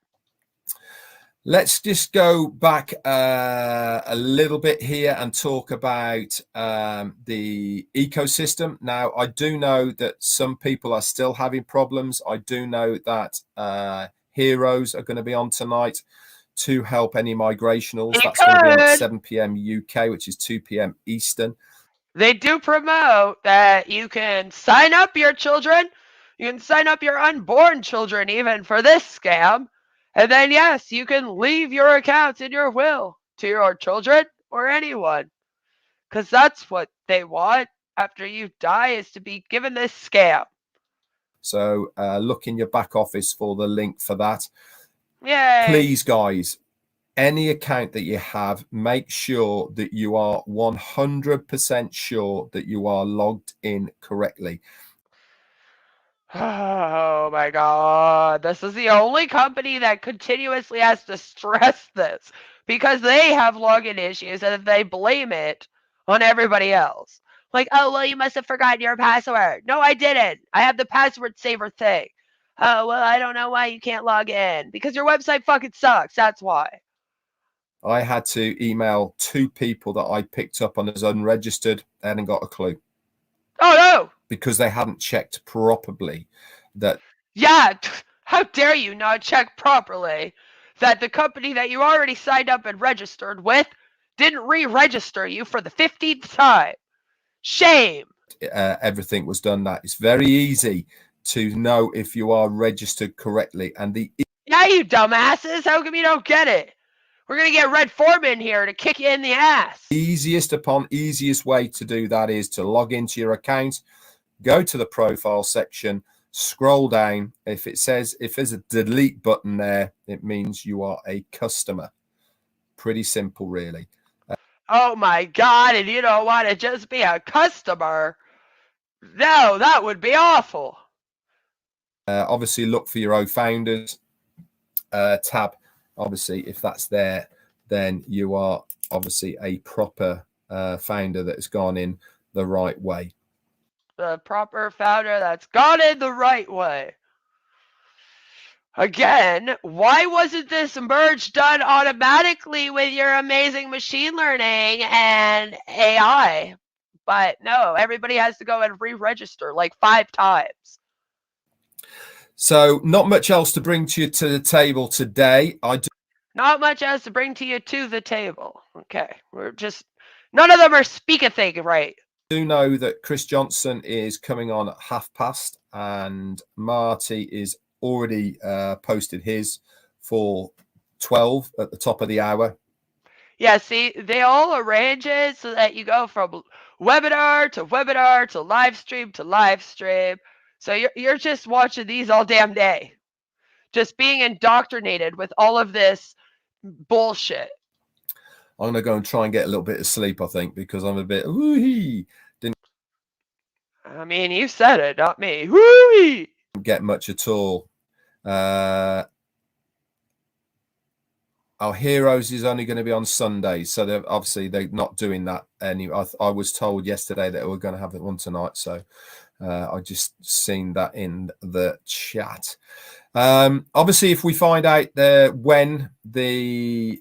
Let's just go back a little bit here and talk about the ecosystem. Now, I do know that some people are still having problems. I do know that Heroes are going to be on tonight to help any migrationals. It That's going to be on at could. 7 p.m. UK, which is 2 p.m. Eastern. They do promote that you can sign up your children. You can sign up your unborn children even for this scam. And then, yes, you can leave your accounts in your will to your children or anyone. Because that's what they want after you die, is to be given this scam. So look in your back office for the link for that. Yay. Please, guys, any account that you have, make sure that you are 100% sure that you are logged in correctly. Oh my God. This is the only company that continuously has to stress this, because they have login issues and they blame it on everybody else. Like, oh, well, you must have forgotten your password. No, I didn't. I have the password saver thing. Oh, well, I don't know why you can't log in. Because your website fucking sucks. That's why. I had to email 2 people that I picked up on as unregistered. They hadn't got a clue. Oh, no. Because they hadn't checked properly that. Yeah, how dare you not check properly that the company that you already signed up and registered with didn't re-register you for the 15th time. Shame. Everything was done. That it's very easy to know if you are registered correctly. And yeah, you dumbasses, how come you don't get it? We're going to get Red Foreman here to kick you in the ass. Easiest way to do that is to log into your account, go to the profile section, scroll down. If there's a delete button there, it means you are a customer. Pretty simple, really. Oh my God, and you don't want to just be a customer? No, that would be awful. Obviously, look for your founders tab. Obviously, if that's there, then you are obviously a proper founder that has gone in the right way. The proper founder that's gone in the right way. Again, why wasn't this merge done automatically with your amazing machine learning and AI? But no, everybody has to go and re-register like 5 times. So not much else to bring to you to the table today. Not much else to bring to you to the table. Okay, we're just, none of them are speak-a-thing right. I do know that Chris Johnson is coming on at past, and Marty is already posted his for 12 at the top of the hour. Yeah, see, they all arrange it so that you go from webinar to live stream to live stream. So you're just watching these all damn day, just being indoctrinated with all of this bullshit. I'm going to go and try and get a little bit of sleep, I think, because I'm a bit woo-hee. I mean, you said it, not me. Woo-hee! Get much at all. Our Heroes is only going to be on Sunday, so they're not doing that anymore. I was told yesterday that we're going to have one tonight, so I just seen that in the chat. Obviously, if we find out when the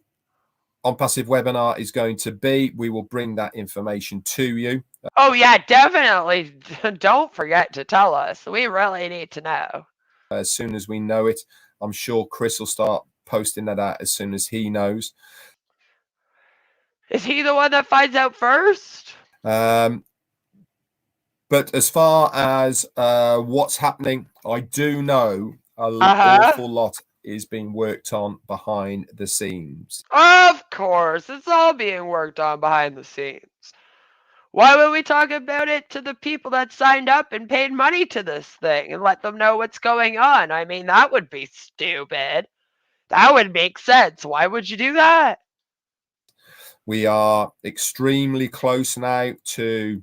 ONPASSIVE webinar is going to be, we will bring that information to you. Oh yeah, definitely. Don't forget to tell us. We really need to know. As soon as we know it, I'm sure Chris will start posting that out as soon as he knows. Is he the one that finds out first? But as far as what's happening, I do know an awful lot is being worked on behind the scenes. Of course, it's all being worked on behind the scenes. Why would we talk about it to the people that signed up and paid money to this thing and let them know what's going on? I mean, that would be stupid. That would make sense. Why would you do that? We are extremely close now to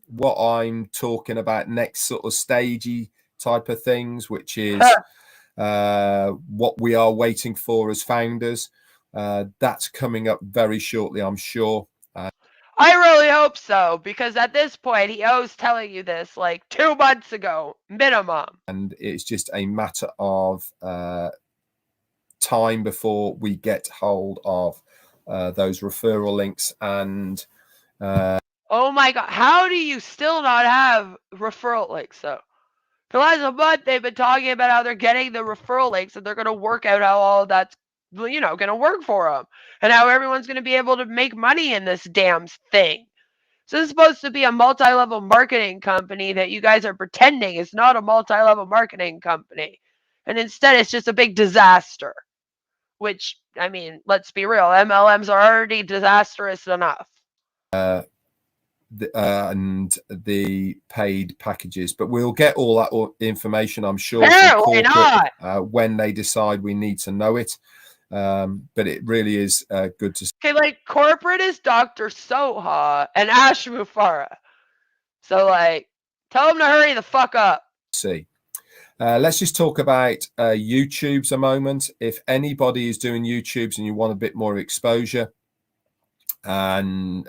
what I'm talking about next, sort of stagey type of things, which is what we are waiting for as founders. That's coming up very shortly, I'm sure. I really hope so, because at this point, he owes telling you this like 2 months ago, minimum. And it's just a matter of time before we get hold of those referral links. And oh my God, how do you still not have referral links though? For the last month, they've been talking about how they're getting the referral links and they're going to work out how all that's you know, going to work for them, and how everyone's going to be able to make money in this damn thing. So this is supposed to be a multi-level marketing company that you guys are pretending is not a multi-level marketing company. And instead it's just a big disaster. Which, I mean, let's be real, MLMs are already disastrous enough. And the paid packages, but we'll get all that information, I'm sure, Apparently from corporate not. when they decide we need to know it. But it really is good to see. Okay, like corporate is Dr. Soha and Ash Mufareh. So like, tell them to hurry the fuck up. See. Let's just talk about YouTubes a moment. If anybody is doing YouTubes and you want a bit more exposure, and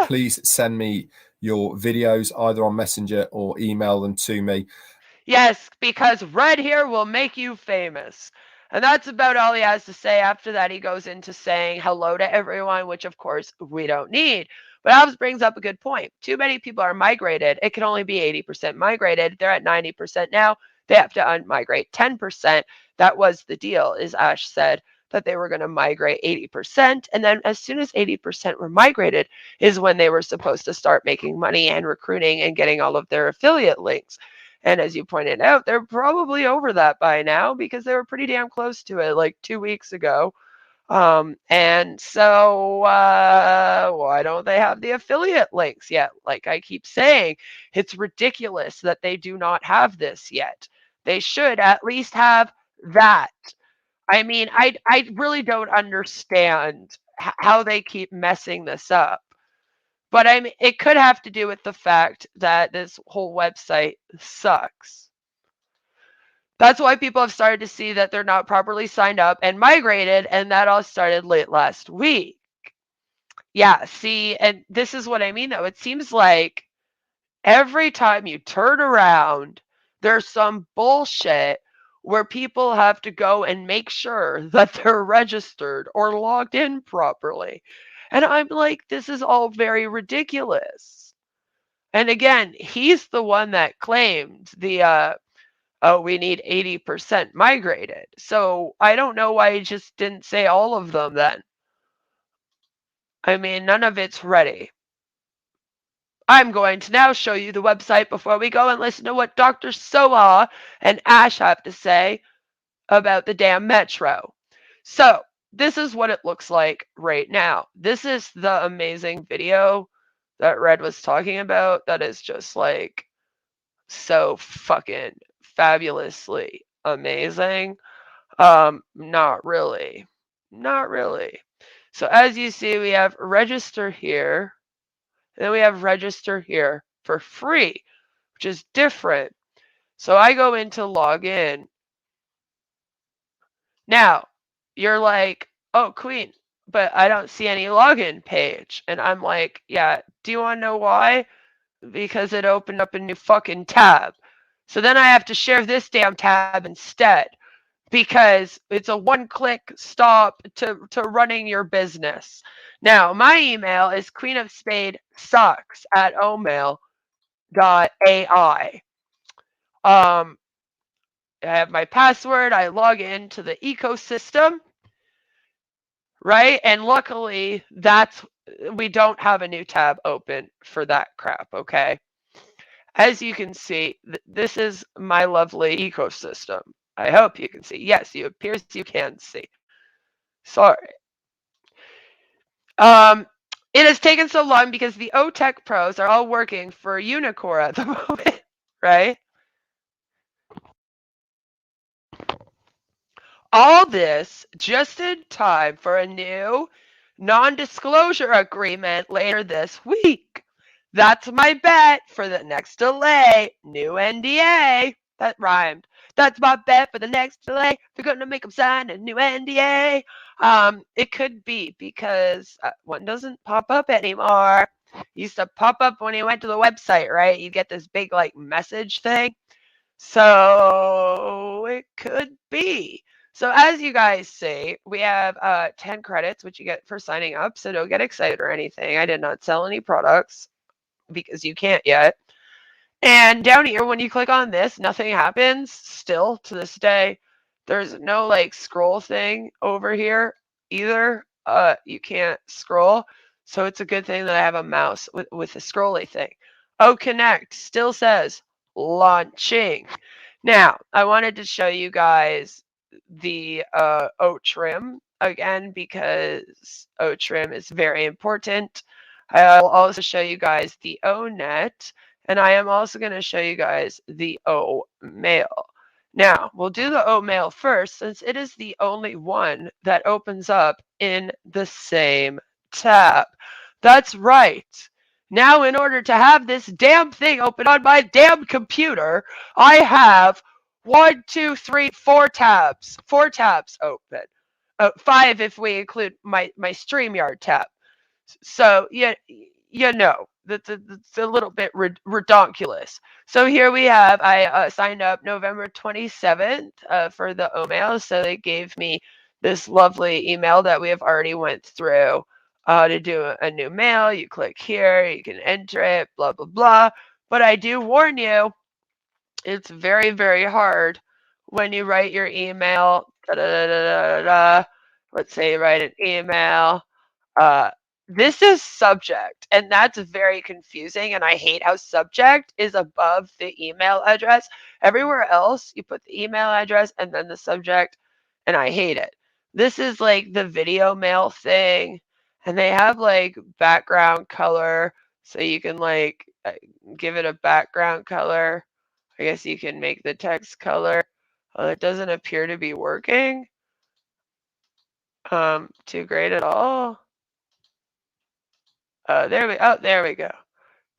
please send me your videos either on Messenger or email them to me. Yes, because Red here will make you famous. And that's about all he has to say. After that, he goes into saying hello to everyone, which of course we don't need. But Alves brings up a good point. Too many people are migrated. It can only be 80% migrated. They're at 90% now. They have to unmigrate 10%. That was the deal, as Ash said, that they were going to migrate 80%. And then as soon as 80% were migrated is when they were supposed to start making money and recruiting and getting all of their affiliate links. And as you pointed out, they're probably over that by now because they were pretty damn close to it like 2 weeks ago. And so why don't they have the affiliate links yet? Like I keep saying, it's ridiculous that they do not have this yet. They should at least have that. I mean, I really don't understand how they keep messing this up. But I mean, it could have to do with the fact that this whole website sucks. That's why people have started to see that they're not properly signed up and migrated, and that all started late last week. Yeah, see, and this is what I mean, though. It seems like every time you turn around, there's some bullshit where people have to go and make sure that they're registered or logged in properly. And I'm like, this is all very ridiculous. And again, he's the one that claimed the oh, we need 80% migrated. So I don't know why he just didn't say all of them then. I mean, none of it's ready. I'm going to now show you the website before we go and listen to what Dr. Soha and Ash have to say about the damn metro. So this is what it looks like right now. This is the amazing video that Red was talking about that is just like so fucking fabulously amazing. Not really. Not really. So as you see, we have register here. And then we have register here for free, which is different. So I go into login. Now, you're like, oh, Queen, but I don't see any login page. And I'm like, yeah, do you want to know why? Because it opened up a new fucking tab. So then I have to share this damn tab instead because it's a one-click stop to running your business. Now, my email is queenofspadessucks@omail.ai. I have my password. I log into the ecosystem, right? And luckily, we don't have a new tab open for that crap, okay? As you can see, this is my lovely ecosystem. I hope you can see. Yes, it appears you can see. Sorry. It has taken so long because the OTech pros are all working for Unicor at the moment, right? All this just in time for a new non-disclosure agreement later this week. That's my bet for the next delay. New NDA. That rhymed. That's my bet for the next delay. They're going to make them sign a new NDA. It could be because one doesn't pop up anymore. It used to pop up when you went to the website, right? You get this big like message thing. So it could be. So as you guys see, we have 10 credits, which you get for signing up. So don't get excited or anything. I did not sell any products because you can't yet. And down here, when you click on this, nothing happens still to this day. There's no like scroll thing over here either. You can't scroll. So it's a good thing that I have a mouse with a scrolly thing. Oh, Connect still says launching. Now, I wanted to show you guys the O trim again because O trim is very important. I'll also show you guys the O net, and I am also going to show you guys the O mail. Now, we'll do the O mail first since it is the only one that opens up in the same tab. That's right. Now, in order to have this damn thing open on my damn computer, I have 1, 2, 3, 4 tabs. 4 tabs open. 5 if we include my StreamYard tab. So you know that's a little bit redonkulous. So here we have, I signed up November 27th for the OMail. So they gave me this lovely email that we have already went through to do a new mail. You click here, you can enter it, blah, blah, blah. But I do warn you, it's very, very hard when you write your email. Let's say you write an email. Uh, this is subject, and that's very confusing. And I hate how subject is above the email address. Everywhere else, you put the email address and then the subject, and I hate it. This is like the video mail thing, and they have like background color, so you can like give it a background color. I guess you can make the text color. It doesn't appear to be working too great at all. There we go.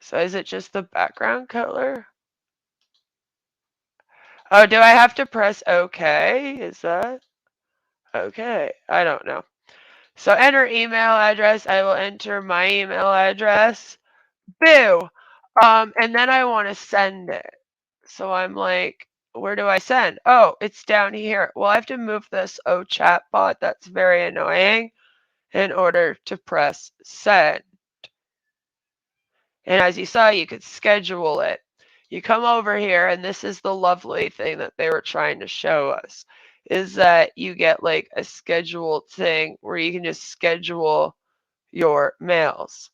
So is it just the background color? Oh, do I have to press OK? Is that okay? I don't know. So enter email address. I will enter my email address. Boo. And then I want to send it. So I'm like, where do I send? Oh, it's down here. Well, I have to move this chatbot. That's very annoying in order to press send. And as you saw, you could schedule it. You come over here, and this is the lovely thing that they were trying to show us, is that you get like a scheduled thing where you can just schedule your mails.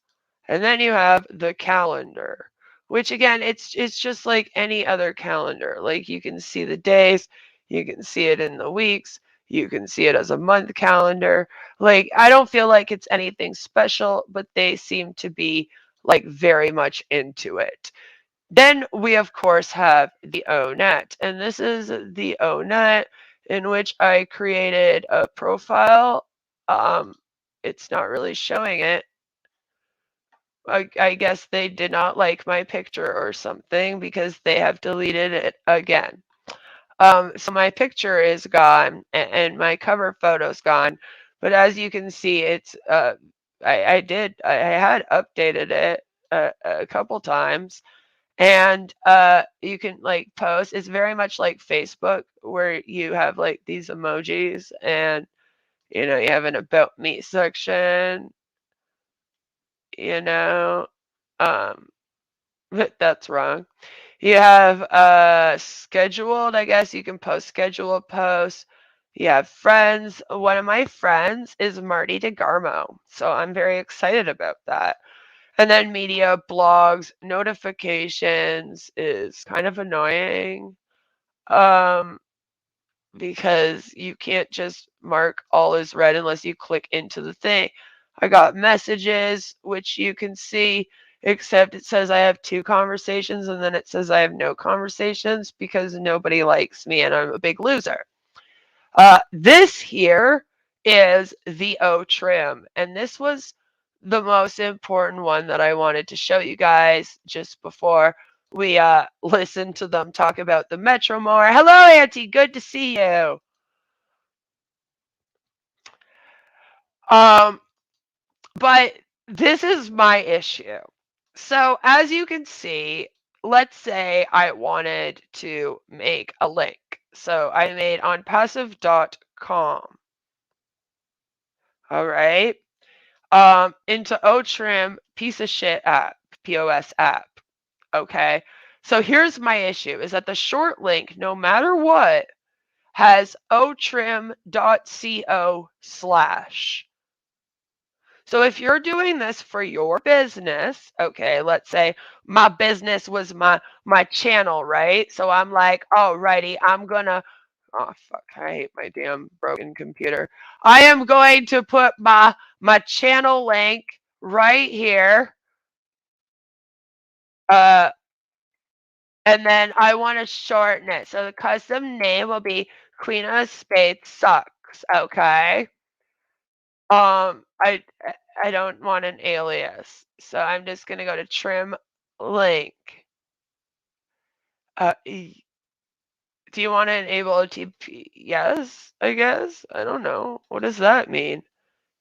And then you have the calendar, which again, it's just like any other calendar. Like you can see the days, you can see it in the weeks, you can see it as a month calendar. Like I don't feel like it's anything special, but they seem to be like very much into it. Then we of course have the ONet, and this is the ONet in which I created a profile. It's not really showing it. I guess they did not like my picture or something because they have deleted it again. So my picture is gone and my cover photo's gone. But as you can see, it's I had updated it a couple times, and you can like post. It's very much like Facebook where you have like these emojis, and you know you have an about me section. You know, but that's wrong. You have scheduled, I guess you can post scheduled posts. You have friends. One of my friends is Marty DeGarmo, so I'm very excited about that. And then media, blogs, notifications is kind of annoying because you can't just mark all is read unless you click into the thing. I got messages, which you can see, except it says I have 2 conversations and then it says I have no conversations because nobody likes me and I'm a big loser. This here is the O trim, and this was the most important one that I wanted to show you guys just before we listen to them talk about the Metro more. Hello, Auntie. Good to see you. But this is my issue. So as you can see, let's say I wanted to make a link. So I made ONPASSIVE.com. All right. Into OTrim, piece of shit app, POS app. Okay. So here's my issue is that the short link, no matter what, has otrim.co/. So if you're doing this for your business, okay, let's say my business was my channel, right? So I'm like, alrighty, I'm gonna, oh fuck, I hate my damn broken computer. I am going to put my channel link right here. And then I want to shorten it. So the custom name will be Queen of Spades Sucks, okay? I don't want an alias, so I'm just gonna go to trim link. Do you want to enable OTP? Yes, I guess. I don't know. What does that mean?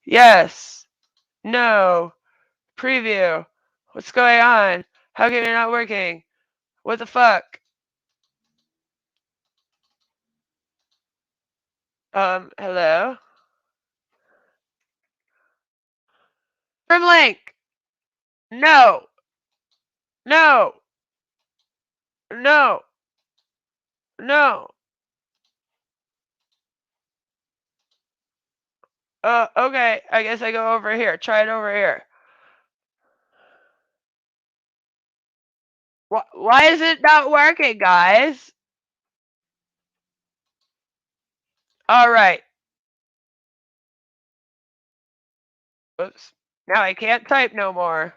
Yes. No. Preview. What's going on? How come you're not working? What the fuck? Hello? Trim link. No. No. No. No. Okay. I guess I go over here. Try it over here. Why is it not working, guys? All right. Oops. Now I can't type no more.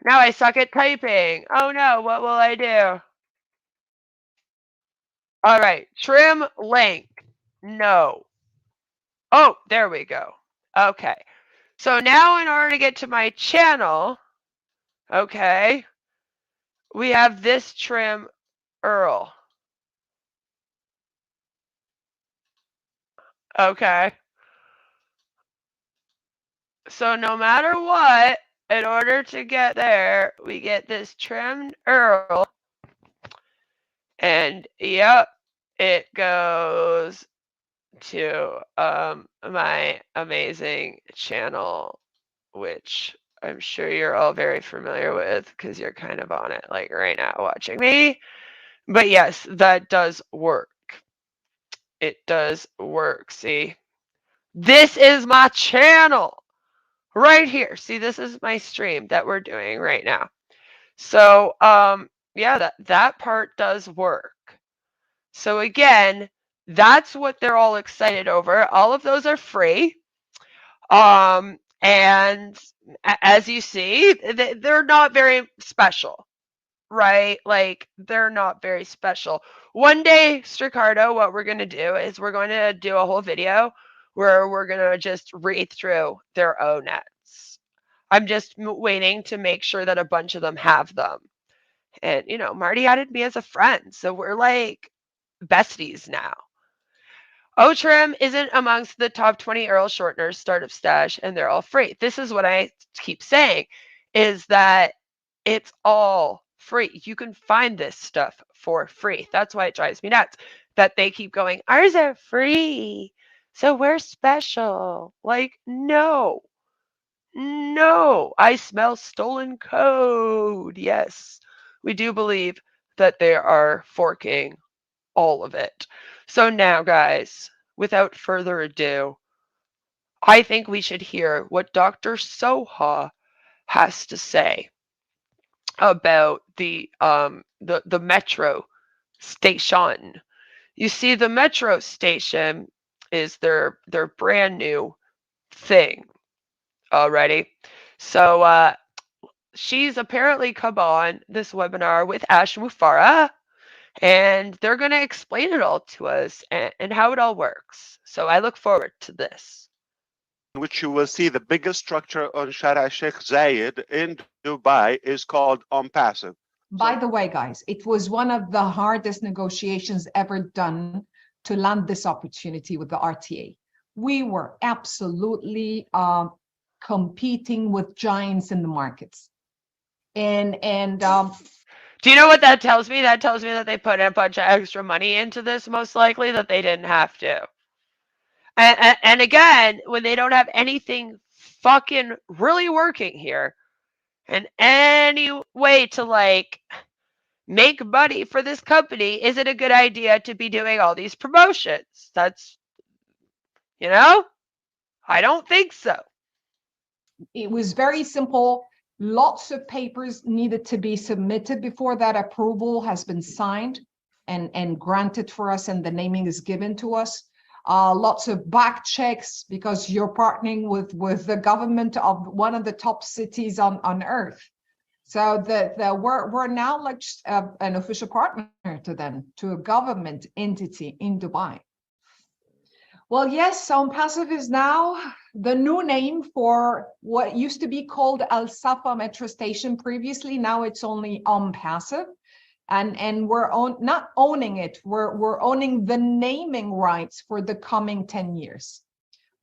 Now I suck at typing. Oh no, what will I do? All right. Trim link. No. Oh, there we go. Okay. So now in order to get to my channel, okay, we have this trim URL. Okay. So no matter what, in order to get there, we get this trimmed URL. And yep, it goes to my amazing channel, which I'm sure you're all very familiar with because you're kind of on it like right now watching me. But yes, that does work. It does work. See, this is my channel right here. See, this is my stream that we're doing right now. So yeah, that part does work. So again, that's what they're all excited over. All of those are free. And as you see, they're not very special, right? Like they're not very special. One day, Stricardo, what we're going to do is we're going to do a whole video where we're going to just read through their own nets. I'm just waiting to make sure that a bunch of them have them. And, you know, Marty added me as a friend. So we're like besties now. Otrim isn't amongst the top 20 Earl shorteners startup stash, and they're all free. This is what I keep saying, is that it's all free. You can find this stuff for free. That's why it drives me nuts that they keep going, ours are free, so we're special. Like, no, I smell stolen code. Yes, we do believe that they are forking all of it. So now, guys, without further ado, I think we should hear what Dr. Soha has to say about the metro station. You see, the metro station is their brand new thing already. So she's apparently come on this webinar with Ash Mufareh, and they're going to explain it all to us and how it all works. So I look forward to this. Which you will see the biggest structure on Shara Sheikh Zayed in Dubai is called ONPASSIVE. By the way, guys, it was one of the hardest negotiations ever done to land this opportunity with the RTA. We were absolutely competing with giants in the markets. And do you know what that tells me? That tells me that they put a bunch of extra money into this, most likely, that they didn't have to. And again, when they don't have anything fucking really working here, and any way to like make money for this company, is it a good idea to be doing all these promotions? That's, I don't think so. It was very simple. Lots of papers needed to be submitted before that approval has been signed and granted for us, and the naming is given to us. Lots of back checks, because you're partnering with the government of one of the top cities on earth. So we're now like an official partner to them, to a government entity in Dubai. Well, yes, ONPASSIVE is now the new name for what used to be called Al Safa Metro Station previously. Now it's only ONPASSIVE. And we're not owning it, we're owning the naming rights for the coming 10 years.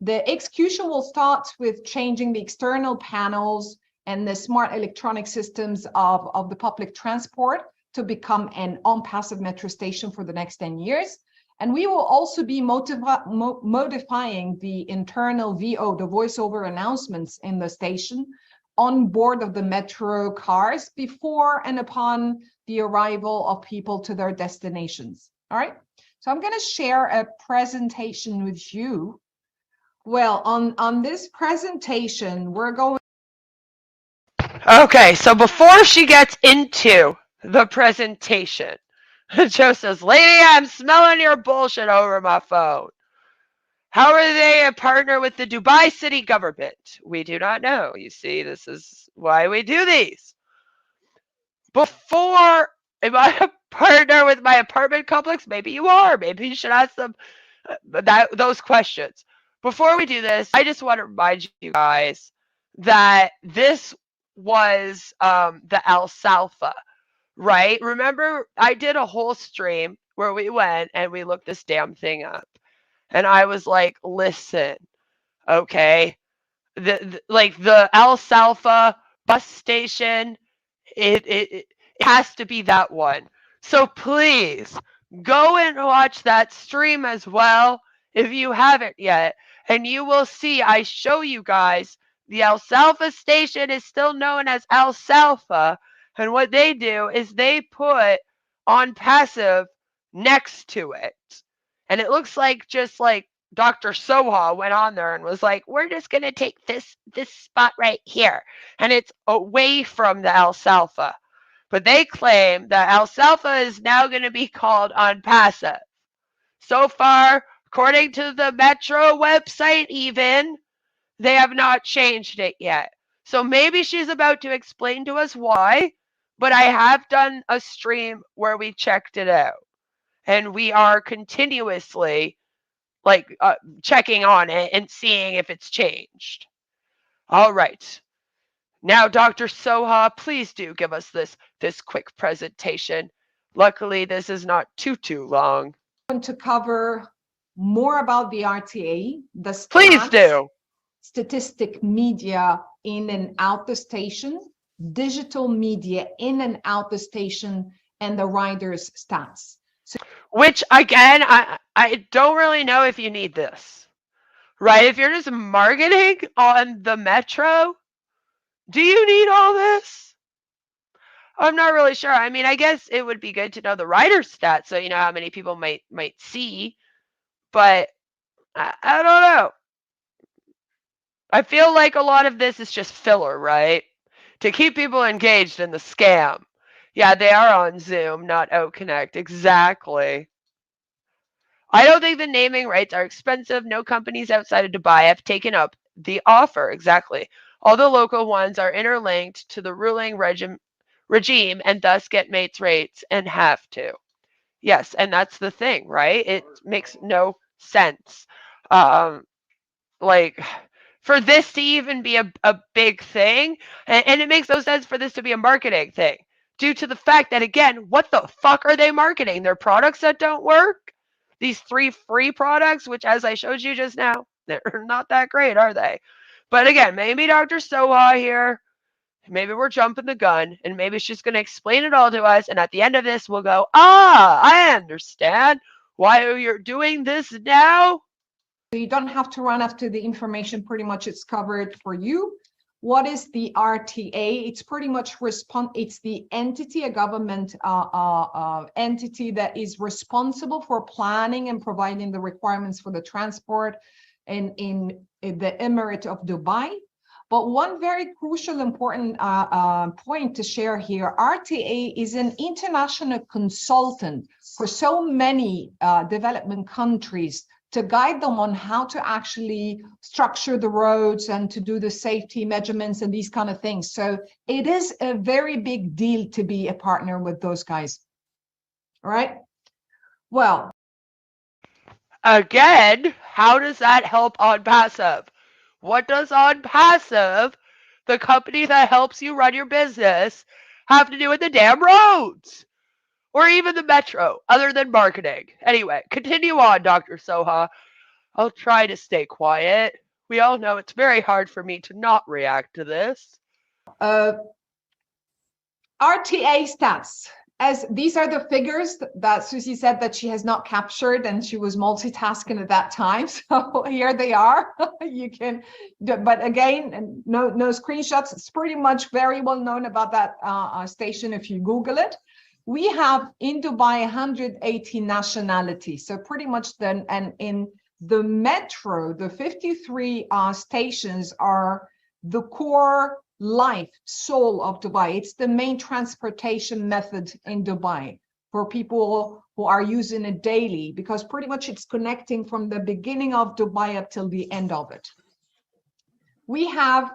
The execution will start with changing the external panels and the smart electronic systems of the public transport to become an ONPASSIVE metro station for the next 10 years. And we will also be modifying the internal VO, the voiceover announcements in the station, on board of the metro cars before and upon the arrival of people to their destinations. All right, so I'm going to share a presentation with you. Well, on this presentation, we're going. Okay, so before she gets into the presentation, Joe says, "Lady, I'm smelling your bullshit over my phone. How are they a partner with the Dubai city government? We do not know. You see, this is why we do these. Before, am I a partner with my apartment complex? Maybe you are. Maybe you should ask them those questions. Before we do this, I just want to remind you guys that this was the Al Salfa, right? Remember, I did a whole stream where we went and we looked this damn thing up. And I was like, listen, okay, the Al Salfa bus station, it has to be that one. So please go and watch that stream as well if you haven't yet. And you will see, I show you guys, the Al Salfa station is still known as Al Salfa. And what they do is they put ONPASSIVE next to it. And it looks like just like Dr. Soha went on there and was like, we're just going to take this spot right here. And it's away from the Al Salfa. But they claim that Al Salfa is now going to be called ONPASSIVE. So far, according to the Metro website even, they have not changed it yet. So maybe she's about to explain to us why, but I have done a stream where we checked it out. And we are continuously checking on it and seeing if it's changed. All right. Now, Dr. Soha, please do give us this quick presentation. Luckily, this is not too long. I'm going to cover more about the RTA, the stats, please do. Statistic media in and out the station, digital media in and out the station, and the riders' stats. So, which, again, I don't really know if you need this, right? If you're just marketing on the Metro, do you need all this? I'm not really sure. I mean, I guess it would be good to know the rider stats, so you know how many people might see, but I don't know. I feel like a lot of this is just filler, right? To keep people engaged in the scam. Yeah, they are on Zoom, not OConnect. Exactly. I don't think the naming rights are expensive. No companies outside of Dubai have taken up the offer. Exactly. All the local ones are interlinked to the ruling regime and thus get mates rates and have to. Yes, and that's the thing, right? It makes no sense. Like, for this to even be a big thing, and it makes no sense for this to be a marketing thing, due to the fact that, again, what the fuck are they marketing? Their products that don't work? These 3 free products, which, as I showed you just now, they're not that great, are they? But again, maybe Dr. Soha here, maybe we're jumping the gun, and maybe she's going to explain it all to us, and at the end of this, we'll go, I understand why you're doing this now. you don't have to run after the information. Pretty much it's covered for you. What is the RTA? It's pretty much it's the entity, a government entity that is responsible for planning and providing the requirements for the transport in the Emirate of Dubai. But one very crucial, important point to share here, RTA is an international consultant for so many development countries to guide them on how to actually structure the roads and to do the safety measurements and these kind of things. So it is a very big deal to be a partner with those guys. All right. Well, again, how does that help ONPASSIVE? What does ONPASSIVE, the company that helps you run your business, have to do with the damn roads? Or even the metro, other than marketing? Anyway, continue on, Dr. Soha. I'll try to stay quiet. We all know it's very hard for me to not react to this. RTA stats. As these are the figures that Susie said that she has not captured, and she was multitasking at that time. So here they are. You can, but again, no screenshots. It's pretty much very well known about that station if you Google it. We have in Dubai 180 nationalities. So pretty much then, and in the metro, the 53 stations are the core life, soul of Dubai. It's the main transportation method in Dubai for people who are using it daily, because pretty much it's connecting from the beginning of Dubai up till the end of it. We have,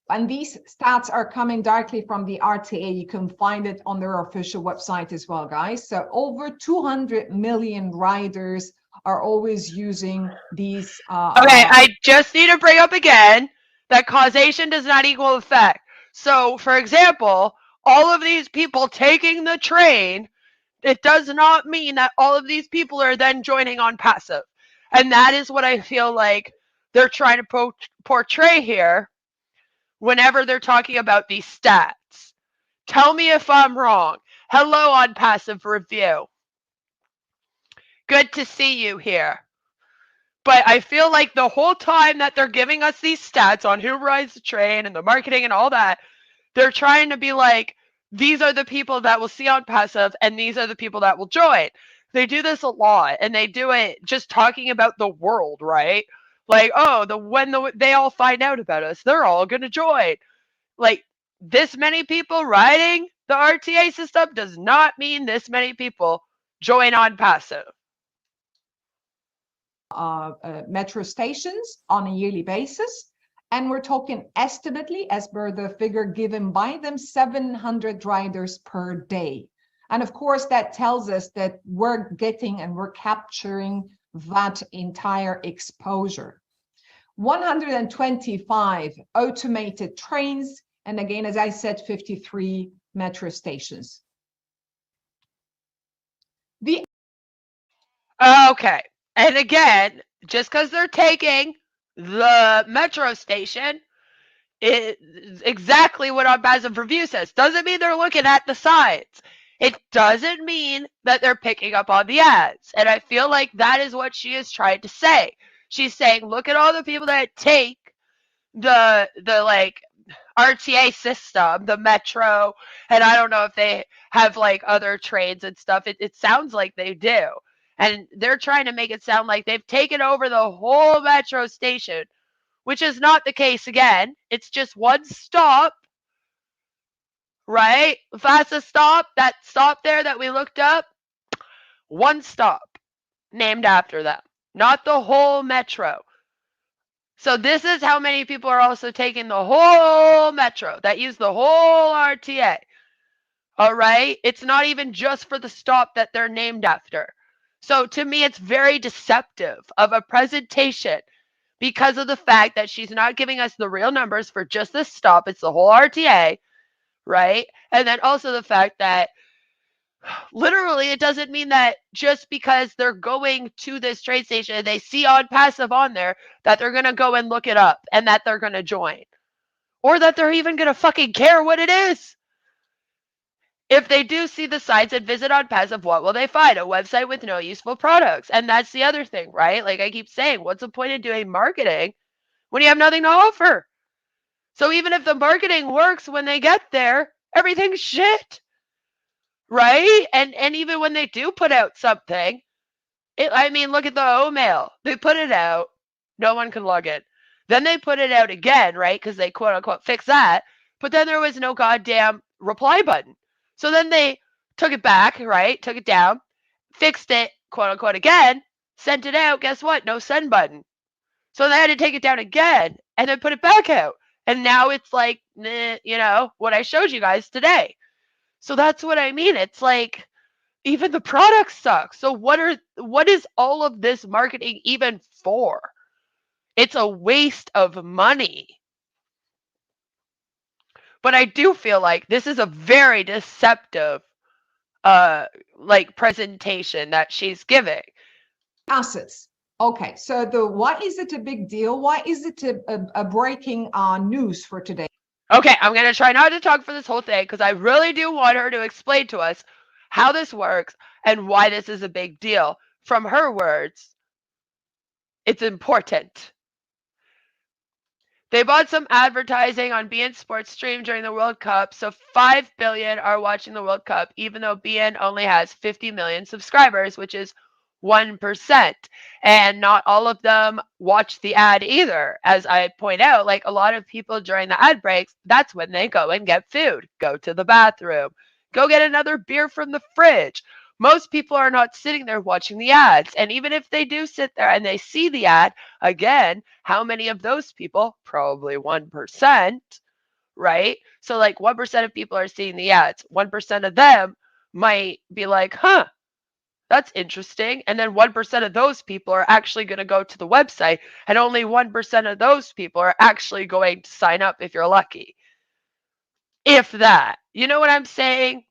and these stats are coming directly from the RTA. You can find it on their official website as well, guys. So over 200 million riders are always using these. Okay, I just need to bring up again that causation does not equal effect. So, for example, all of these people taking the train, it does not mean that all of these people are then joining ONPASSIVE. And that is what I feel like they're trying to portray here whenever they're talking about these stats. Tell me if I'm wrong. Hello, ONPASSIVE Review. Good to see you here. But I feel like the whole time that they're giving us these stats on who rides the train and the marketing and all that, they're trying to be like, these are the people that will see ONPASSIVE and these are the people that will join. They do this a lot, and they do it just talking about the world, right? Like, oh, when they all find out about us, they're all going to join. Like, this many people riding the RTA system does not mean this many people join ONPASSIVE. Metro stations on a yearly basis, and we're talking estimately, as per the figure given by them, 700 riders per day. And of course that tells us that we're getting and we're capturing that entire exposure. 125 automated trains, and again, as I said, 53 metro stations. Okay. And again, just because they're taking the metro station, it's exactly what ONPASSIVE Review says. Doesn't mean they're looking at the sides. It doesn't mean that they're picking up on the ads. And I feel like that is what she is trying to say. She's saying, look at all the people that take the like RTA system, the metro, and I don't know if they have like other trains and stuff. It sounds like they do. And they're trying to make it sound like they've taken over the whole metro station, which is not the case again. It's just one stop, right? Fastest stop, that stop there that we looked up, one stop named after them, not the whole metro. So this is how many people are also taking the whole metro, that use the whole RTA. All right? It's not even just for the stop that they're named after. So to me, it's very deceptive of a presentation because of the fact that she's not giving us the real numbers for just this stop. It's the whole RTA, right? And then also the fact that literally it doesn't mean that just because they're going to this train station and they see ONPASSIVE on there that they're going to go and look it up and that they're going to join. Or that they're even going to fucking care what it is. If they do see the sites and visit ONPASSIVE, what will they find? A website with no useful products. And that's the other thing, right? Like I keep saying, what's the point of doing marketing when you have nothing to offer? So even if the marketing works when they get there, everything's shit. Right? And even when they do put out something, I mean, look at the O-mail. They put it out. No one can log in. Then they put it out again, right? Because they quote unquote fix that. But then there was no goddamn reply button. So then they took it back, right? Took it down, fixed it, quote unquote, again, sent it out. Guess what? No send button. So they had to take it down again and then put it back out. And now it's like, you know, what I showed you guys today. So that's what I mean. It's like, even the product sucks. So what is all of this marketing even for? It's a waste of money. But I do feel like this is a very deceptive like presentation that she's giving. Assets. Okay, so why is it a big deal? Why is it a breaking news for today? Okay, I'm going to try not to talk for this whole thing because I really do want her to explain to us how this works and why this is a big deal. From her words, it's important. They bought some advertising on beIN Sports Stream during the World Cup, so 5 billion are watching the World Cup, even though beIN only has 50 million subscribers, which is 1%. And not all of them watch the ad either. As I point out, like a lot of people during the ad breaks, that's when they go and get food, go to the bathroom, go get another beer from the fridge. Most people are not sitting there watching the ads. And even if they do sit there and they see the ad, again, how many of those people? Probably 1%, right? So like 1% of people are seeing the ads. 1% of them might be like, huh, that's interesting. And then 1% of those people are actually going to go to the website, and only 1% of those people are actually going to sign up if you're lucky. If that. You know what I'm saying?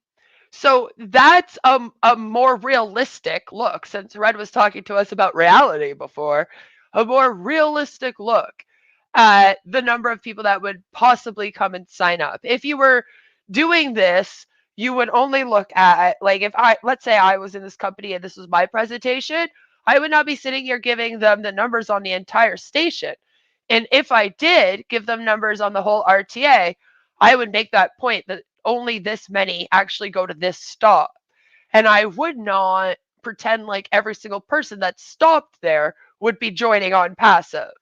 So that's a more realistic look, since Red was talking to us about reality before, a more realistic look at the number of people that would possibly come and sign up. If you were doing this, you would only look at, like, if let's say I was in this company and this was my presentation, I would not be sitting here giving them the numbers on the entire station. And if I did give them numbers on the whole RTA, I would make that point that only this many actually go to this stop. And I would not pretend like every single person that stopped there would be joining ONPASSIVE.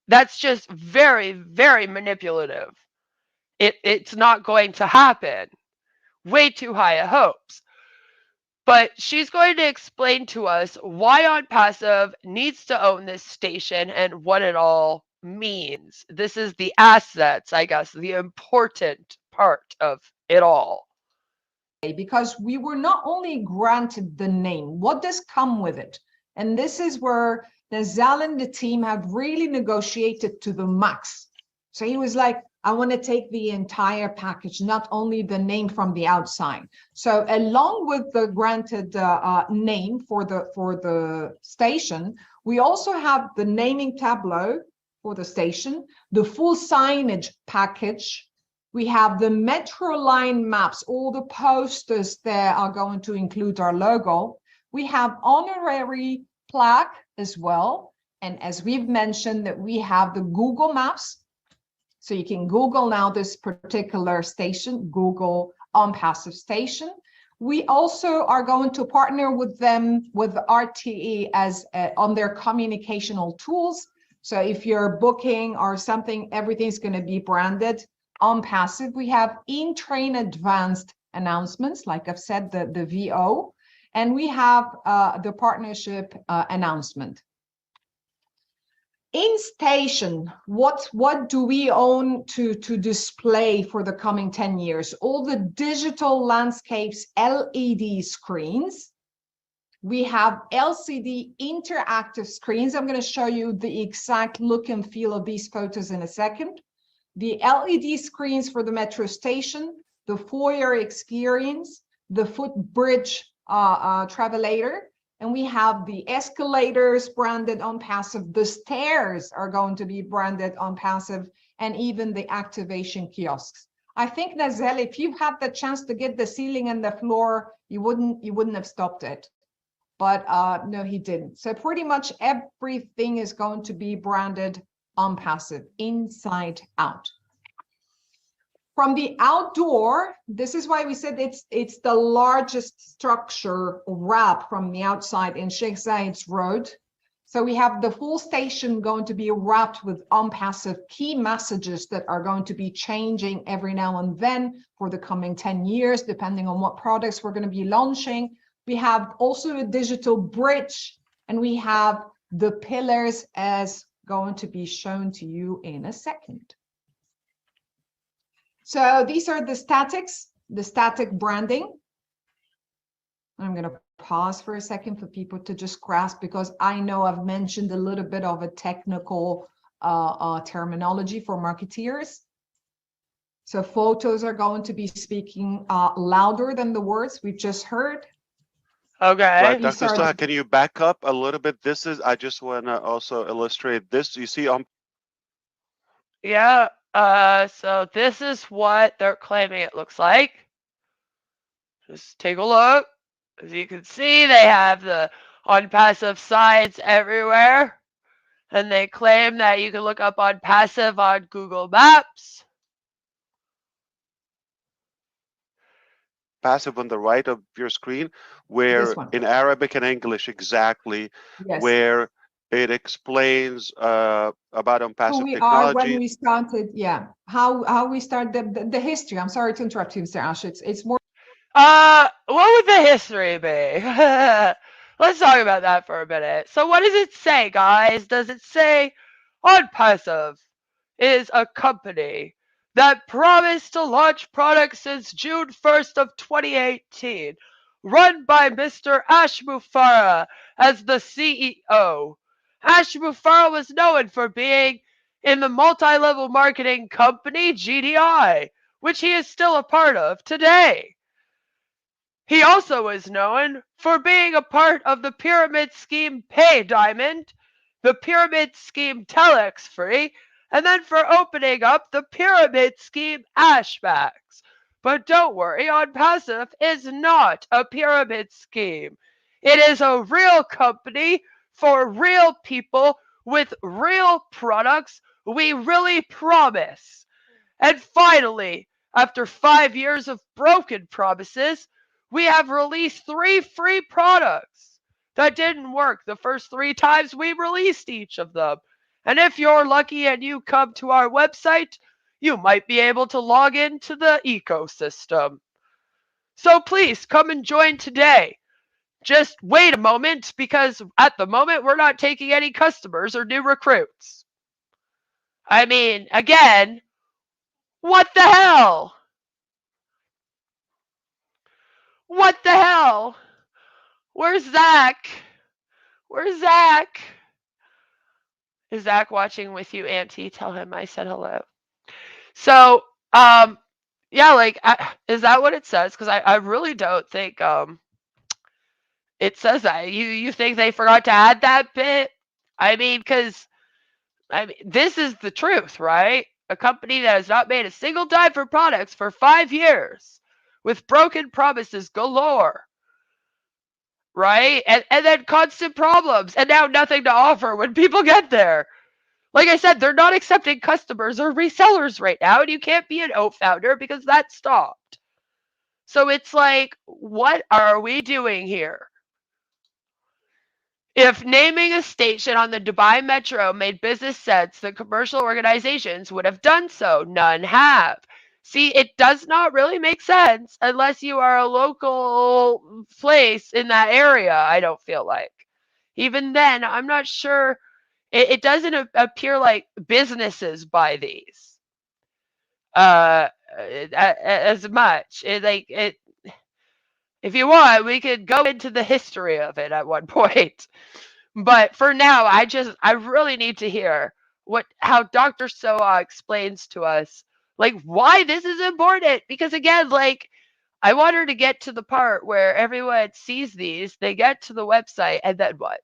That's just very, very manipulative. It's not going to happen. Way too high hopes. But she's going to explain to us why ONPASSIVE needs to own this station and what it all means. This is the assets, I guess, the important part of it all. Because we were not only granted the name, what does come with it? And this is where Nazal and the team have really negotiated to the max. So he was like, I want to take the entire package, not only the name from the outside. So along with the granted name for the station, we also have the naming tableau for the station, the full signage package. We have the metro line maps, all the posters there are going to include our logo. We have honorary plaque as well. And as we've mentioned, that we have the Google Maps. So you can Google now this particular station, Google ONPASSIVE station. We also are going to partner with them, with the RTE as on their communicational tools. So if you're booking or something, everything's going to be branded ONPASSIVE. We have in-train advanced announcements, like I've said, the VO, and we have the partnership announcement. In station, what do we own to display for the coming 10 years? All the digital landscapes, LED screens. We have LCD interactive screens. I'm going to show you the exact look and feel of these photos in a second. The LED screens for the metro station, the foyer experience, the footbridge travelator, and we have the escalators branded ONPASSIVE. The stairs are going to be branded ONPASSIVE, and even the activation kiosks. I think, Nazal, if you had the chance to get the ceiling and the floor, you wouldn't have stopped it. But no, he didn't. So pretty much everything is going to be branded ONPASSIVE, inside out. From the outdoor, this is why we said it's the largest structure wrap from the outside in Sheikh Zayed's Road. So we have the full station going to be wrapped with ONPASSIVE key messages that are going to be changing every now and then for the coming 10 years, depending on what products we're going to be launching. We have also a digital bridge, and we have the pillars as going to be shown to you in a second. So these are the statics, the static branding. I'm going to pause for a second for people to just grasp, because I know I've mentioned a little bit of a technical terminology for marketeers. So photos are going to be speaking louder than the words we've just heard. Okay. Right, Dr. Soha, can you back up a little bit? This is, I just want to also illustrate this. You see on. Yeah. So this is what they're claiming it looks like. Just take a look. As you can see, they have the ONPASSIVE signs everywhere. And they claim that you can look up ONPASSIVE on Google Maps. Passive on the right of your screen, where in Arabic and English exactly, yes, where it explains about ONPASSIVE who we technology. are when we started, yeah, how we started the history. I'm sorry to interrupt you, Mr. Ash. It's more. What would the history be? Let's talk about that for a minute. So what does it say, guys? Does it say ONPASSIVE is a company that promised to launch products since June 1st of 2018, run by Mr. Ash Mufareh as the CEO. Ash Mufareh was known for being in the multi-level marketing company GDI, which he is still a part of today. He also is known for being a part of the pyramid scheme Pay Diamond, the pyramid scheme Telex Free, and then for opening up the pyramid scheme Ashmax. But don't worry, ONPASSIVE is not a pyramid scheme. It is a real company for real people with real products, we really promise. And finally, after 5 years of broken promises, we have released 3 free products that didn't work the first 3 times we released each of them. And if you're lucky and you come to our website, you might be able to log into the ecosystem. So please come and join today. Just wait a moment, because at the moment we're not taking any customers or new recruits. I mean, again, what the hell? What the hell? Where's Zach? Where's Zach? Is Zach watching with you, Auntie? Tell him I said hello. So, yeah, like, is that what it says? Because I really don't think it says that. You think they forgot to add that bit? I mean, because this is the truth, right? A company that has not made a single dime for products for 5 years, with broken promises galore. Right? And then constant problems, and now nothing to offer when people get there. Like I said, they're not accepting customers or resellers right now, and you can't be an oat founder because that stopped. So it's like, what are we doing here? If naming a station on the Dubai Metro made business sense, then commercial organizations would have done so. None have. See, it does not really make sense unless you are a local place in that area, I don't feel like. Even then, I'm not sure. It doesn't appear like businesses buy these as much. If you want, we could go into the history of it at one point. But for now, I really need to hear how Dr. Soha explains to us, like, why this is important. Because again, like, I want her to get to the part where everyone sees these, they get to the website, and then what?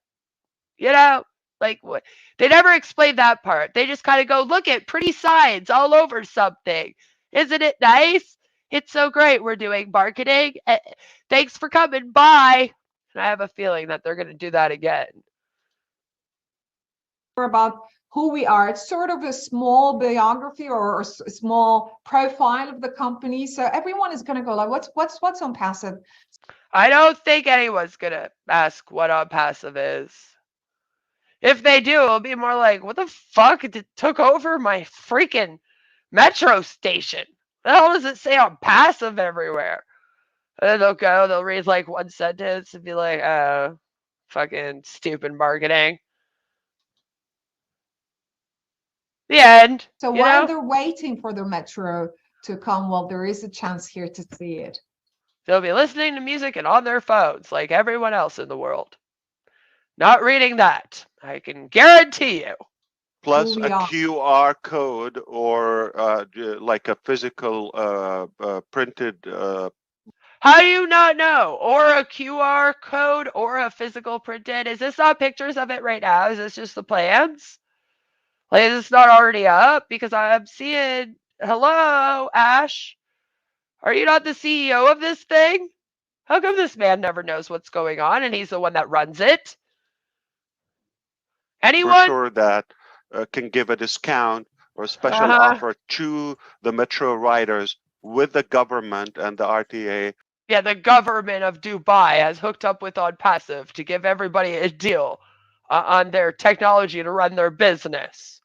You know, like, what? They never explain that part. They just kind of go, look at pretty signs all over something. Isn't it nice? It's so great. We're doing marketing. Thanks for coming. Bye. And I have a feeling that they're going to do that again. About who we are. It's sort of a small biography or a small profile of the company. So everyone is going to go like, what's ONPASSIVE? I don't think anyone's going to ask what ONPASSIVE is. If they do, it'll be more like, what the fuck took over my freaking metro station? The hell does it say ONPASSIVE everywhere? And then they'll read like one sentence and be like, oh, fucking stupid marketing. The end. So while they're waiting for the metro to come, well, there is a chance here to see it. They'll be listening to music and on their phones like everyone else in the world. Not reading that. I can guarantee you. Plus a QR code or like a physical printed. How do you not know? Or a QR code or a physical printed? Is this not pictures of it right now? Is this just the plans? Like, is this not already up? Because I'm seeing, hello, Ash. Are you not the CEO of this thing? How come this man never knows what's going on and he's the one that runs it? Anyone? For sure that can give a discount or a special offer to the metro riders with the government and the RTA. Yeah, the government of Dubai has hooked up with ONPASSIVE to give everybody a deal on their technology to run their business.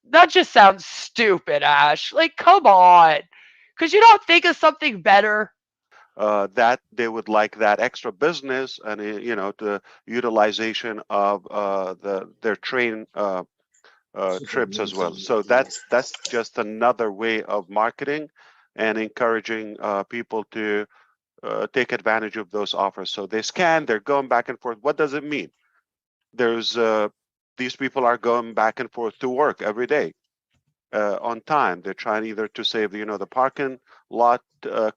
That just sounds stupid, Ash. Like, come on. Because you don't think of something better? That they would like that extra business and the utilization of their train trips as well. So that's just another way of marketing and encouraging people to take advantage of those offers. So they scan, they're going back and forth. What does it mean? There's these people are going back and forth to work every day on time. They're trying either to save the parking lot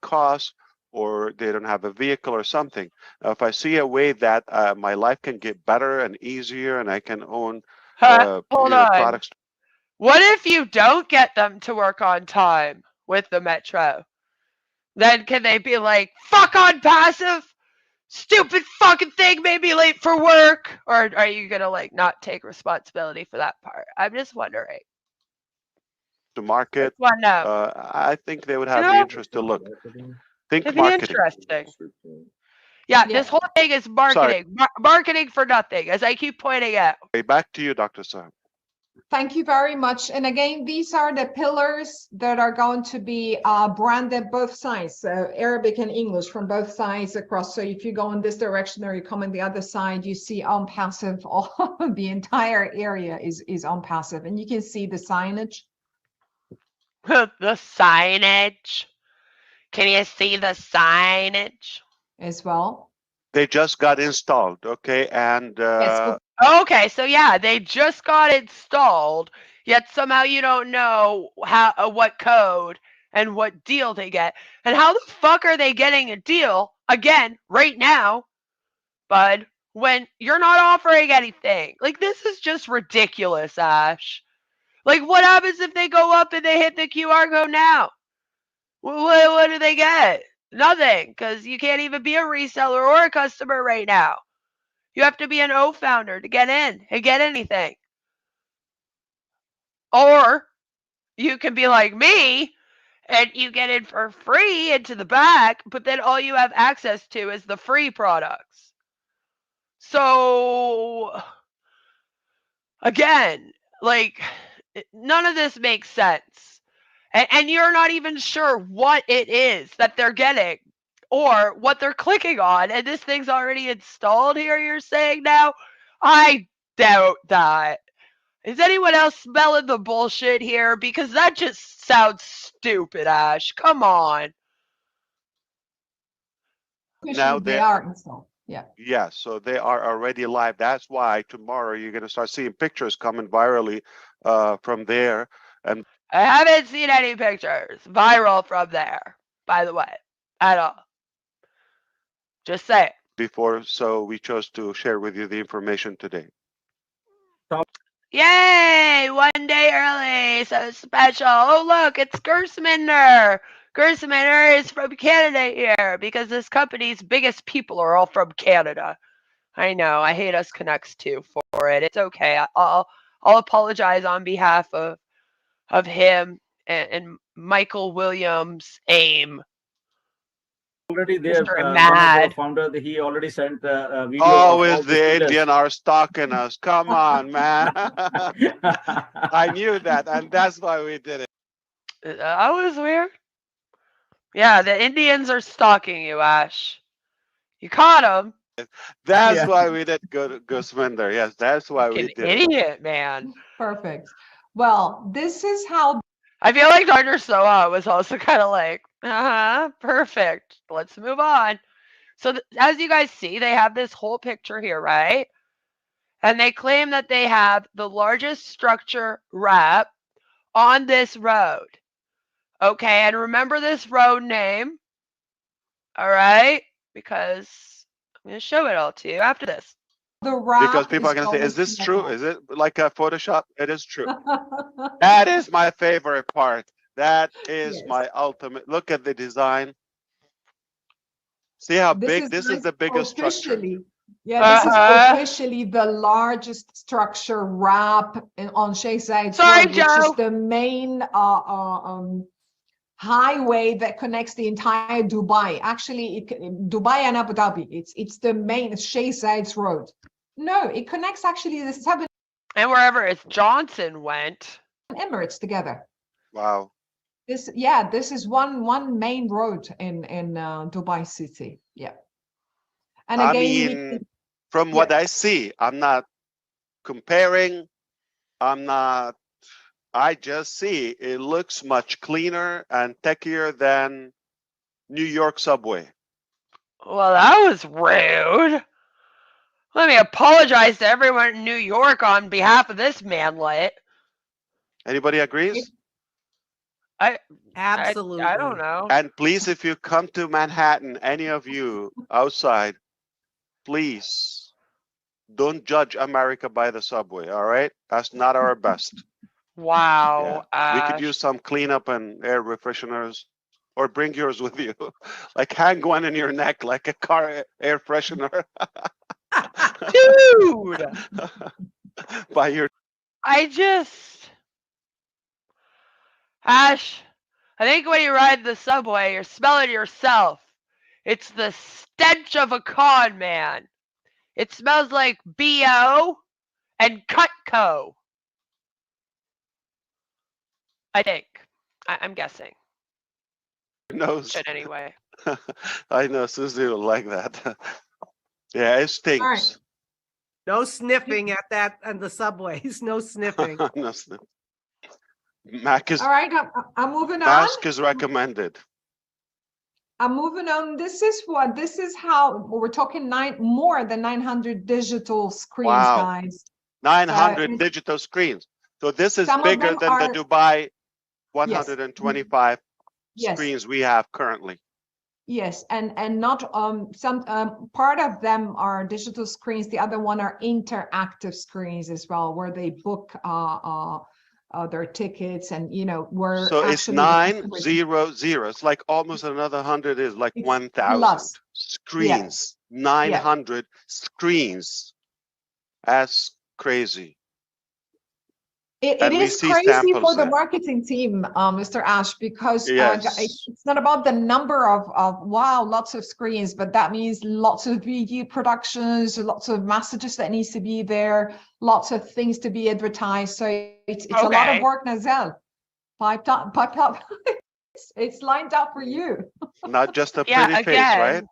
costs, or they don't have a vehicle or something. If I see a way that my life can get better and easier and I can own Hold on. products. What if you don't get them to work on time with the metro? Then can they be like, fuck ONPASSIVE? Stupid fucking thing made me late for work? Or are you going to like not take responsibility for that part? I'm just wondering. To market, I think they would have the interest to look. Think marketing. Interesting. Yeah, this whole thing is marketing. Marketing for nothing, as I keep pointing out. Back to you, Dr. Soha. Thank you very much. And again, these are the pillars that are going to be branded both sides, so Arabic and English from both sides across. So if you go in this direction or you come in the other side, you see ONPASSIVE. All the entire area is ONPASSIVE, and you can see the signage. The signage. Can you see the signage? As well. They just got installed, okay? And okay, so yeah, they just got installed, yet somehow you don't know what code and what deal they get. And how the fuck are they getting a deal again right now, bud, when you're not offering anything? Like, this is just ridiculous, Ash. Like, what happens if they go up and they hit the QR code now? What do they get? Nothing, because you can't even be a reseller or a customer right now. You have to be an O founder to get in and get anything. Or you can be like me and you get in for free into the back, but then all you have access to is the free products. So, again, like, none of this makes sense. And you're not even sure what it is that they're getting or what they're clicking on. And this thing's already installed here, you're saying now? I doubt that. Is anyone else smelling the bullshit here? Because that just sounds stupid, Ash. Come on. Now they are installed. Yeah. Yeah, so they are already live. That's why tomorrow you're going to start seeing pictures coming virally from there. And I haven't seen any pictures viral from there, by the way, at all. Just say it. Before, so we chose to share with you the information today. Yay! 1 day early, so special. Oh, look, it's Gersminder. Gersminder is from Canada here because this company's biggest people are all from Canada. I know. I hate us Canucks too for it. It's okay. I'll I'll apologize on behalf of him and Michael Williams AIM. Already there, Mr. one of Mad. the founder, he already sent a video of Always all the Indian are stalking us. Come on, man. I knew that, and that's why we did it. That was weird. Yeah, the Indians are stalking you, Ash. You caught them. That's why we did Gusminder. Yes, that's why we did it. Idiot, man. Perfect. Well, this is how I feel like Dr. Soha was also kind of like, perfect. Let's move on. So as you guys see, they have this whole picture here, right? And they claim that they have the largest structure wrap on this road. Okay, and remember this road name. All right, because I'm going to show it all to you after this. the wrap Because people are going to say, going is this to true? Is it like a Photoshop? It is true. That is my favorite part. That is Yes. my ultimate. Look at the design. See how big? This is the biggest structure. officially, yeah, this is officially the largest structure wrap on Sheikh Sorry, Road, which is Joe. the main highway that connects the entire Dubai. Actually, Dubai and Abu Dhabi. It's the main Sheikh Zayed's Road. No, it connects actually the 7 And wherever it's Johnson went. Emirates together. Wow. This is one main road in Dubai city. Yeah. And I again, mean, from what I see, I'm not comparing. I just see it looks much cleaner and techier than New York subway. Well, that was rude. Let me apologize to everyone in New York on behalf of this manlet. Anybody agrees? Absolutely. I don't know. And please, if you come to Manhattan, any of you outside, please don't judge America by the subway, all right? That's not our best. Wow. Yeah. We could use some cleanup and air refresheners, or bring yours with you. Like hang one in your neck like a car air freshener. Dude! By your Ash, I think when you ride the subway, you're smelling yourself. It's the stench of a con man. It smells like BO and Cutco. I think. I'm guessing. nose. Should anyway. I know Susie will like that. Yeah, it stinks. all right. No sniffing at that on the subways. No sniffing. No sniffing. Mac is All right, I'm moving on. mask is recommended. I'm moving on. This is how we're talking more than 900 digital screens, Wow. guys. 900 digital screens. So this is some of bigger them than are- the Dubai 125 Yes. screens we have currently. Yes, and not some part of them are digital screens. The other one are interactive screens as well, where they book their tickets, and where So it's actually 900. It's like almost another 100 is like It's 1,000 plus. screens. 900 screens. That's crazy. It And we is see crazy samples for the there. marketing team, Mr. Ash, because Yes. it's not about the number of lots of screens, but that means lots of video productions, lots of messages that needs to be there, lots of things to be advertised. So it's a lot of work, Nazelle. Piped up. It's lined up for you. Not just a Yeah, pretty face, right?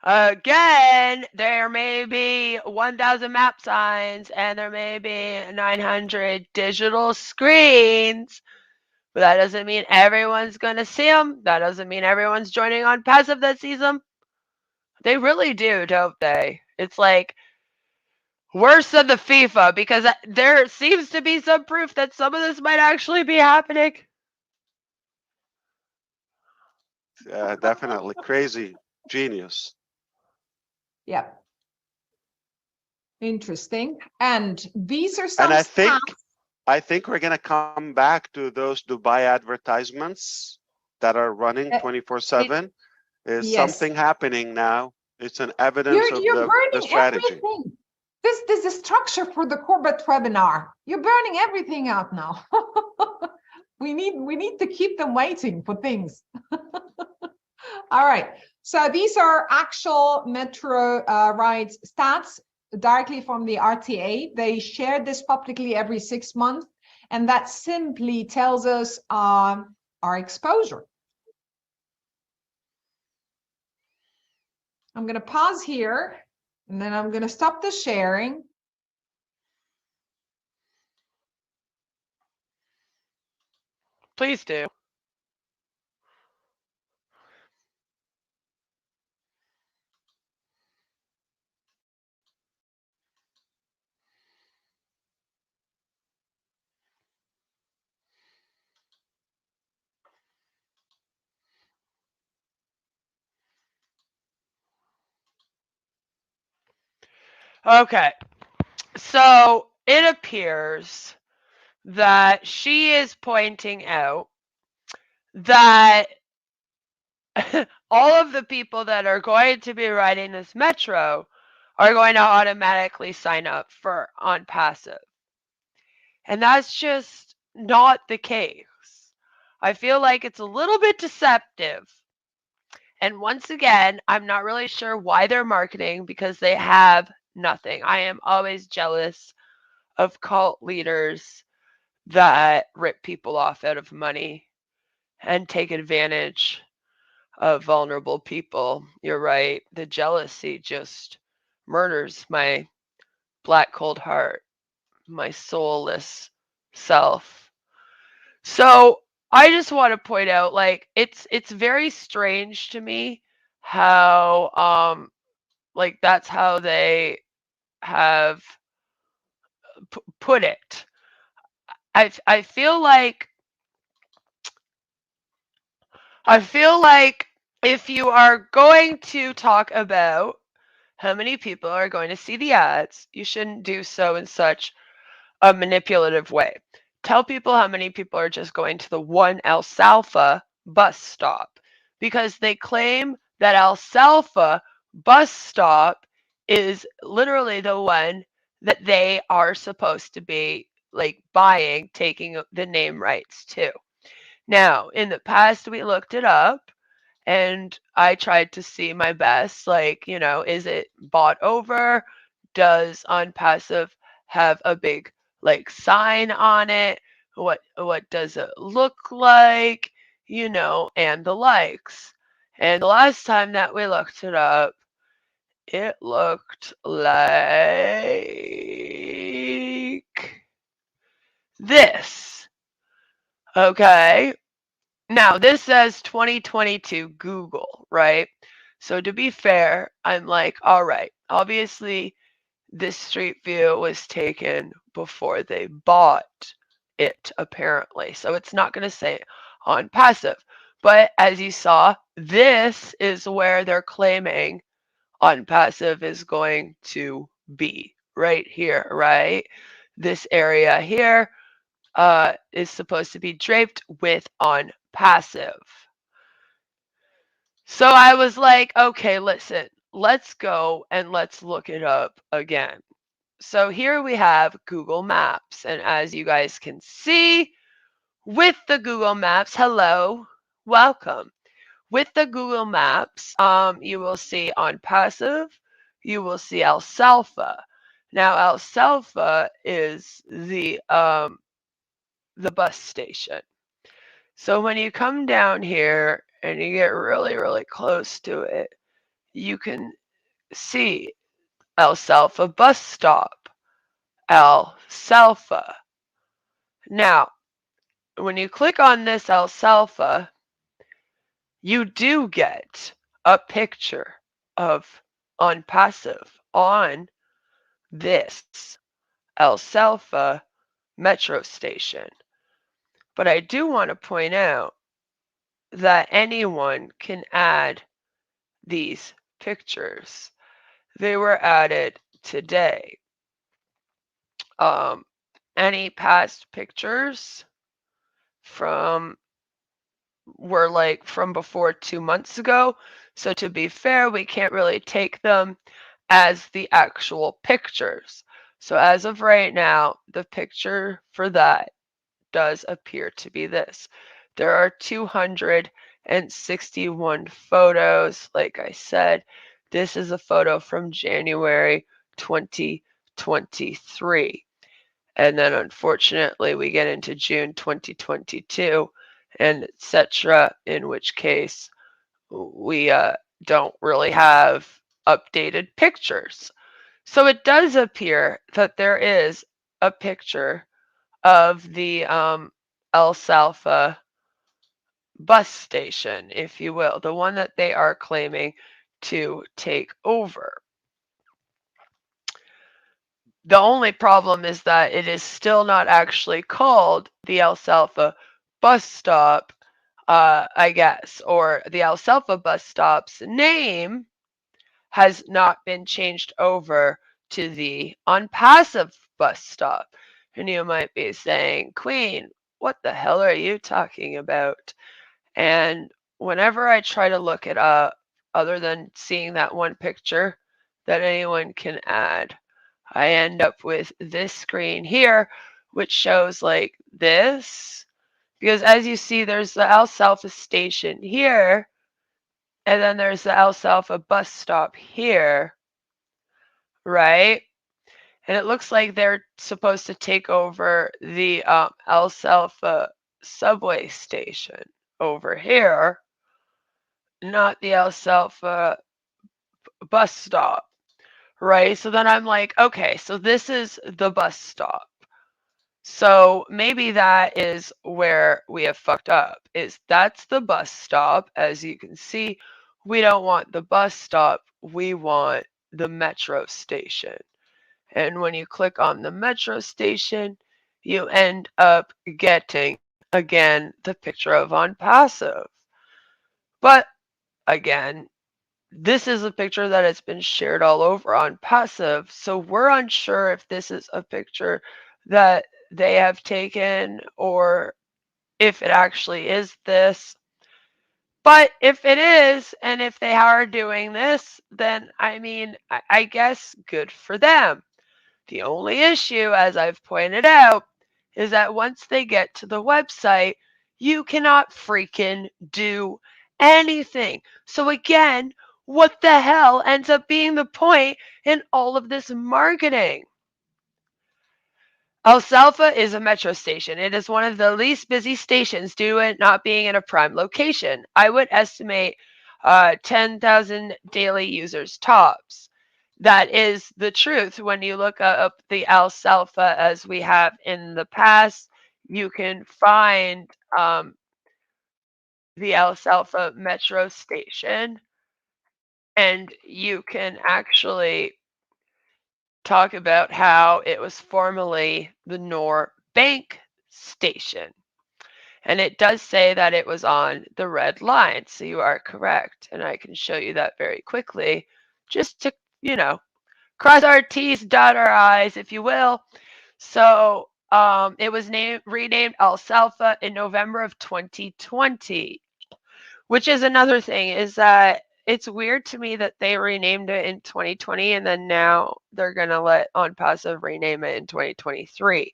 Again, there may be 1,000 map signs and there may be 900 digital screens, but that doesn't mean everyone's going to see them. That doesn't mean everyone's joining ONPASSIVE that sees them. They really do, don't they? It's like worse than the FIFA, because there seems to be some proof that some of this might actually be happening. Yeah, definitely. Crazy. Genius. Yeah. Interesting. And these are some And stats. I think we're going to come back to those Dubai advertisements that are running 24/7. There's yes. something happening now. It's an evidence You're of the burning strategy. everything. This is the structure for the corporate webinar. You're burning everything out now. we need to keep them waiting for things. All right. So these are actual metro rides stats directly from the RTA. They share this publicly every 6 months, and that simply tells us our exposure. I'm going to pause here, and then I'm going to stop the sharing. Please do. Okay, so it appears that she is pointing out that all of the people that are going to be riding this metro are going to automatically sign up for ONPASSIVE. And that's just not the case. I feel like it's a little bit deceptive. And once again, I'm not really sure why they're marketing because they have nothing. I am always jealous of cult leaders that rip people off out of money and take advantage of vulnerable people. You're right. The jealousy just murders my black cold heart, my soulless self. So I just want to point out, like, it's very strange to me how like that's how they have put it. I feel like if you are going to talk about how many people are going to see the ads, you shouldn't do so in such a manipulative way. Tell people how many people are just going to the one Alfalfa bus stop, because they claim that Alfalfa bus stop is literally the one that they are supposed to be like buying, taking the name rights to. Now, in the past, we looked it up and I tried to see my best, like, is it bought over? Does ONPASSIVE have a big like sign on it? What does it look like? And the likes. And the last time that we looked it up, it looked like this. Okay. Now, this says 2022 Google, right? So to be fair, I'm like, all right, obviously this street view was taken before they bought it, apparently. So it's not going to say ONPASSIVE. But as you saw, this is where they're claiming ONPASSIVE is going to be, right here, right? This area here is supposed to be draped with ONPASSIVE. So I was like, okay, listen, let's go and let's look it up again. So here we have Google Maps. And as you guys can see, with the Google Maps, hello, welcome. With the Google Maps, you will see ONPASSIVE, you will see Alfalfa. Now, Alfalfa is the bus station. So when you come down here and you get really, really close to it, you can see Alfalfa bus stop, Alfalfa. Now, when you click on this Alfalfa, you do get a picture of ONPASSIVE on this Alfalfa metro station. But I do want to point out that anyone can add these pictures. They were added today. Any past pictures were like from before 2 months ago. So to be fair, we can't really take them as the actual pictures. So as of right now, the picture for that does appear to be this. There are 261 photos. Like I said, this is a photo from January 2023. And then unfortunately, we get into June 2022 and etc., in which case we don't really have updated pictures. So it does appear that there is a picture of the Alfalfa bus station, if you will, the one that they are claiming to take over. The only problem is that it is still not actually called the Alfalfa bus stop, I guess, or the Alfalfa bus stop's name has not been changed over to the ONPASSIVE bus stop. And you might be saying, Queen, what the hell are you talking about? And whenever I try to look it up, other than seeing that one picture that anyone can add, I end up with this screen here, which shows like this. Because as you see, there's the Alfalfa station here, and then there's the Alfalfa bus stop here, right? And it looks like they're supposed to take over the Alfalfa subway station over here, not the Alfalfa bus stop, right? So then I'm like, okay, so this is the bus stop. So maybe that is where we have fucked up, is that's the bus stop. As you can see, we don't want the bus stop, we want the metro station. And when you click on the metro station, you end up getting, again, the picture of ONPASSIVE. But again, this is a picture that has been shared all over ONPASSIVE, so we're unsure if this is a picture that they have taken or if it actually is this. But if it is, and if they are doing this, then I mean, I guess good for them. The only issue, as I've pointed out, is that once they get to the website, you cannot freaking do anything. So again, what the hell ends up being the point in all of this marketing? Alfalfa is a metro station. It is one of the least busy stations due to it not being in a prime location. I would estimate 10,000 daily users tops. That is the truth. When you look up the Alfalfa as we have in the past, you can find the Alfalfa metro station, and you can actually talk about how it was formerly the Nor Bank station. And it does say that it was on the red line, so you are correct. And I can show you that very quickly, just to, cross our T's, dot our I's, if you will. So it was renamed Alfalfa in November of 2020, which is another thing, is that it's weird to me that they renamed it in 2020 and then now they're going to let ONPASSIVE rename it in 2023.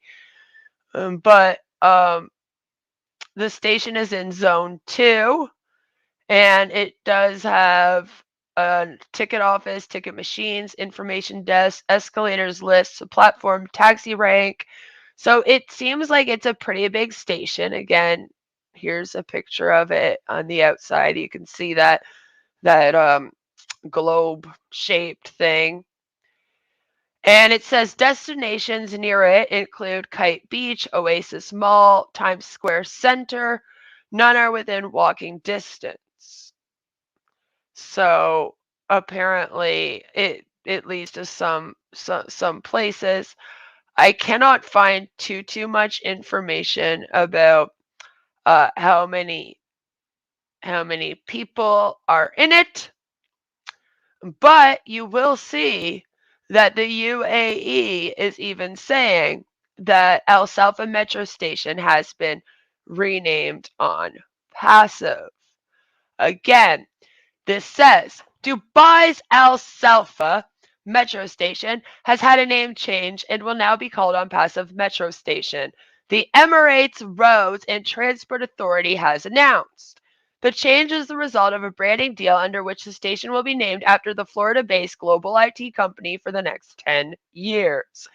But the station is in Zone 2, and it does have a ticket office, ticket machines, information desk, escalators lists, a platform, taxi rank. So it seems like it's a pretty big station. Again, here's a picture of it on the outside. You can see that globe-shaped thing. And it says destinations near it include Kite Beach, Oasis Mall, Times Square Center. None are within walking distance. So apparently it leads to some places. I cannot find too much information about how many people are in it, but you will see that the UAE is even saying that Alfalfa metro station has been renamed ONPASSIVE. Again, this says Dubai's Alfalfa Metro Station has had a name change and will now be called ONPASSIVE Metro Station. The Emirates Roads and Transport Authority has announced. The change is the result of a branding deal under which the station will be named after the Florida-based global IT company for the next 10 years.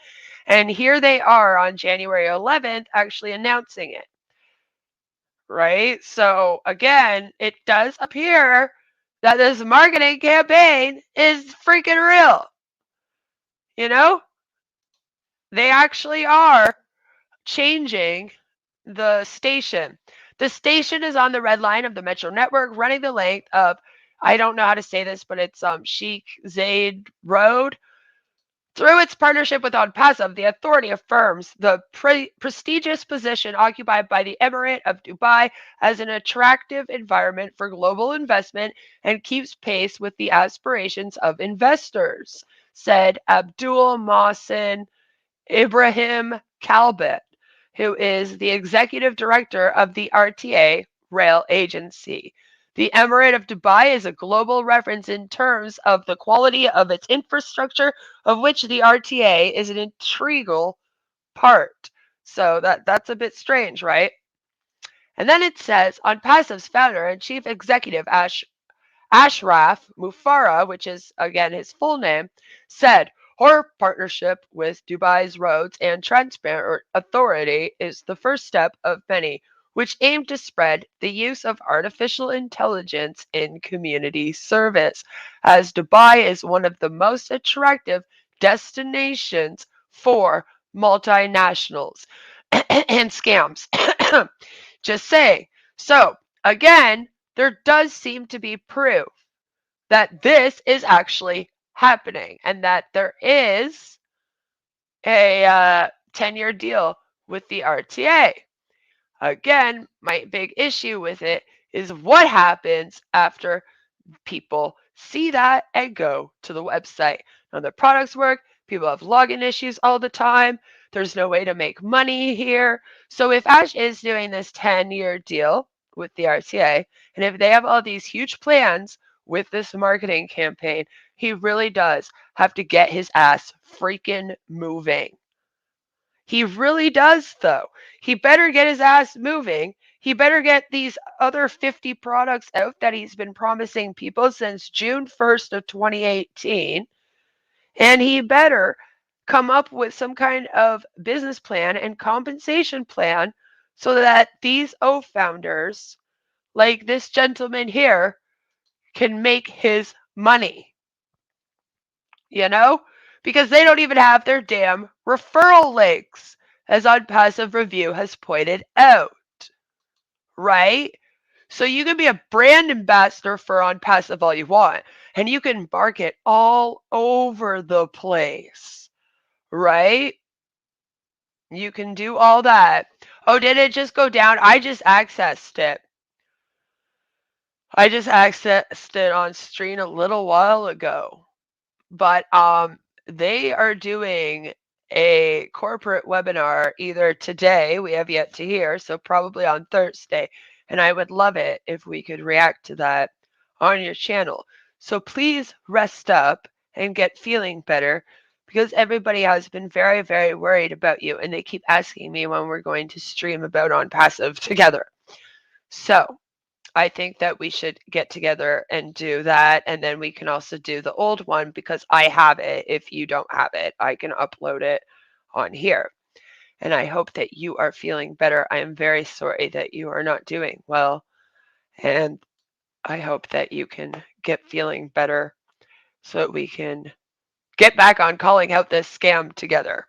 And here they are on January 11th actually announcing it. Right? So again, it does appear that this marketing campaign is freaking real. You know? They actually are changing the station. The station is on the red line of the Metro network, running the length of, I don't know how to say this, but it's Sheikh Zayed Road. Through its partnership with ONPASSIVE, the authority affirms the prestigious position occupied by the Emirate of Dubai as an attractive environment for global investment and keeps pace with the aspirations of investors, said Abdul Mohsen Ibrahim Kalbet, who is the executive director of the RTA Rail Agency. The Emirate of Dubai is a global reference in terms of the quality of its infrastructure, of which the RTA is an integral part. So that's a bit strange, right? And then it says, ONPASSIVE's founder and chief executive, Ashraf Mufareh, which is, again, his full name, said, our partnership with Dubai's Roads and Transport Authority is the first step of many, which aim to spread the use of artificial intelligence in community service, as Dubai is one of the most attractive destinations for multinationals and scams. Just saying. So, again, there does seem to be proof that this is actually happening and that there is a 10-year deal with the RTA. Again, my big issue with it is what happens after people see that and go to the website. Now, the products work. People have login issues all the time. There's no way to make money here. So if Ash is doing this 10-year deal with the RTA, and if they have all these huge plans with this marketing campaign, he really does have to get his ass freaking moving. He really does, though. He better get his ass moving. He better get these other 50 products out that he's been promising people since June 1st of 2018. And he better come up with some kind of business plan and compensation plan so that these founders, like this gentleman here, can make his money. You know? Because they don't even have their damn referral links, as ONPASSIVE Review has pointed out. Right? So you can be a brand ambassador for ONPASSIVE all you want, and you can market all over the place. Right? You can do all that. Oh, did it just go down? I just accessed it. I just accessed it on stream a little while ago. But they are doing a corporate webinar either today, we have yet to hear, so probably on Thursday. And I would love it if we could react to that on your channel. So please rest up and get feeling better, because everybody has been very, very worried about you. And they keep asking me when we're going to stream about ONPASSIVE together. So I think that we should get together and do that. And then we can also do the old one, because I have it. If you don't have it, I can upload it on here. And I hope that you are feeling better. I am very sorry that you are not doing well. And I hope that you can get feeling better so that we can get back on calling out this scam together.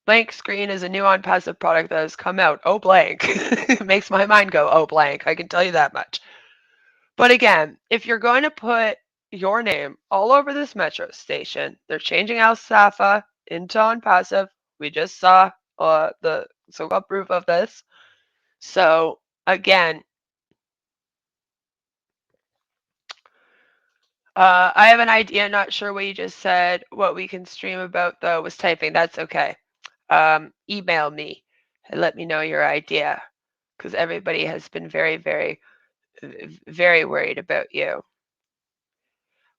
Blank Screen is a new ONPASSIVE product that has come out. Oh, blank. It makes my mind go, oh, blank. I can tell you that much. But again, if you're going to put your name all over this metro station, they're changing Al Safa into ONPASSIVE. We just saw the so-called proof of this. So again, I have an idea. Not sure what you just said. What we can stream about, though, was typing. That's okay. Email me and let me know your idea, because everybody has been very, very, very worried about you.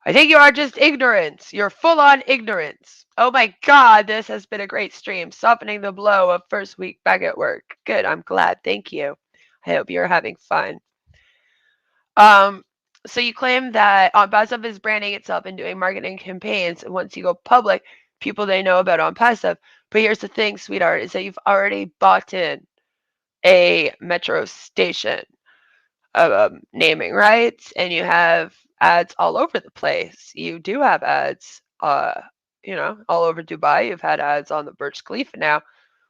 I think you are just ignorance. You're full on ignorance. Oh my God, this has been a great stream, softening the blow of first week back at work. Good, I'm glad. Thank you. I hope you're having fun. So you claim that OnPassive is branding itself and doing marketing campaigns, and once you go public, people they know about OnPassive. But here's the thing, sweetheart, is that you've already bought in a metro station naming rights, and you have ads all over the place. You do have ads, all over Dubai. You've had ads on the Burj Khalifa now.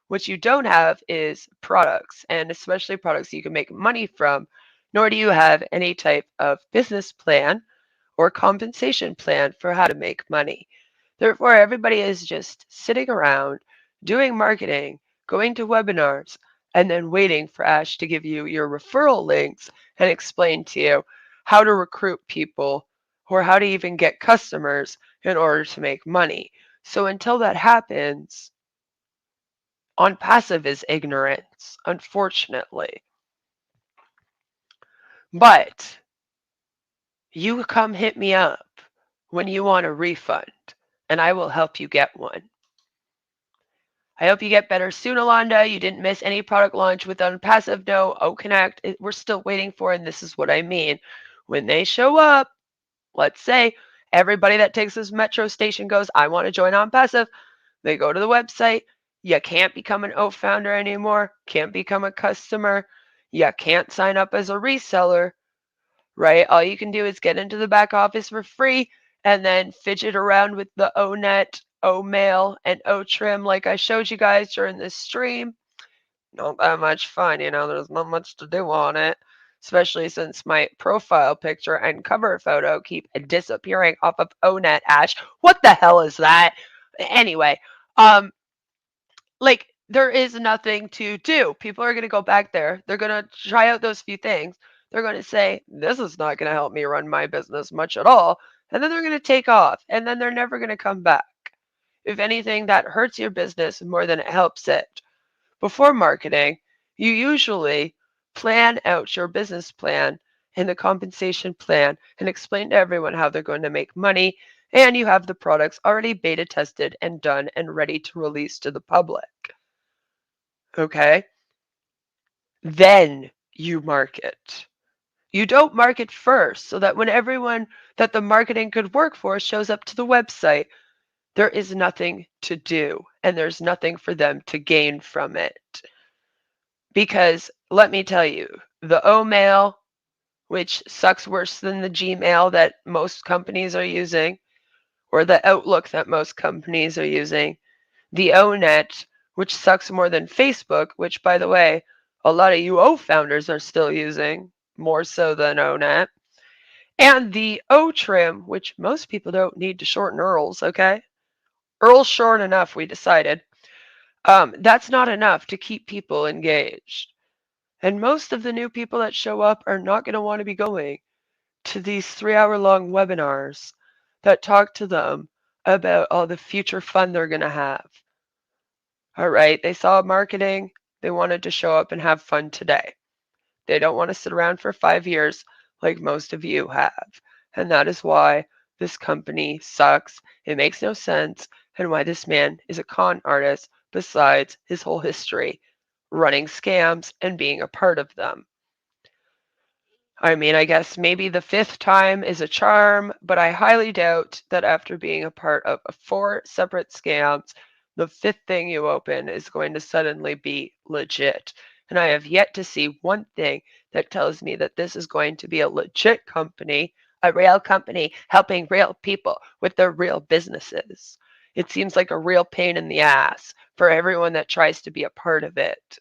What you don't have is products, and especially products you can make money from, nor do you have any type of business plan or compensation plan for how to make money. Therefore, everybody is just sitting around doing marketing, going to webinars, and then waiting for Ash to give you your referral links and explain to you how to recruit people or how to even get customers in order to make money. So until that happens, OnPassive is ignorance, unfortunately. But you come hit me up when you want a refund, and I will help you get one. I hope you get better soon, Alonda. You didn't miss any product launch with OnPassive. No, OConnect, we're still waiting for, and this is what I mean. When they show up, let's say everybody that takes this metro station goes, I want to join OnPassive. They go to the website. You can't become an O founder anymore. Can't become a customer. You can't sign up as a reseller, right? All you can do is get into the back office for free and then fidget around with the ONet, OMail, and OTrim like I showed you guys during this stream. Not that much fun, there's not much to do on it, especially since my profile picture and cover photo keep disappearing off of ONet, Ash. What the hell is that? Anyway, there is nothing to do. People are going to go back there. They're going to try out those few things. They're going to say, this is not going to help me run my business much at all. And then they're going to take off, and then they're never going to come back. If anything, that hurts your business more than it helps it. Before marketing, you usually plan out your business plan and the compensation plan and explain to everyone how they're going to make money, and you have the products already beta tested and done and ready to release to the public. Okay? Then you market. You don't market first so that when everyone that the marketing could work for shows up to the website, there is nothing to do and there's nothing for them to gain from it. Because let me tell you, the OMail, which sucks worse than the Gmail that most companies are using, or the Outlook that most companies are using, the ONet, which sucks more than Facebook, which, by the way, a lot of UO founders are still using, more so than ONet, and the OTrim, which most people don't need to shorten URLs, okay? URL's short enough, we decided. That's not enough to keep people engaged. And most of the new people that show up are not going to want to be going to these 3-hour-long webinars that talk to them about all the future fun they're going to have. All right, they saw marketing. They wanted to show up and have fun today. They don't want to sit around for 5 years like most of you have. And that is why this company sucks. It makes no sense. And why this man is a con artist besides his whole history running scams and being a part of them. I mean, I guess maybe the 5th time is a charm, but I highly doubt that after being a part of 4 separate scams, the 5th thing you open is going to suddenly be legit. And I have yet to see one thing that tells me that this is going to be a legit company, a real company helping real people with their real businesses. It seems like a real pain in the ass for everyone that tries to be a part of it.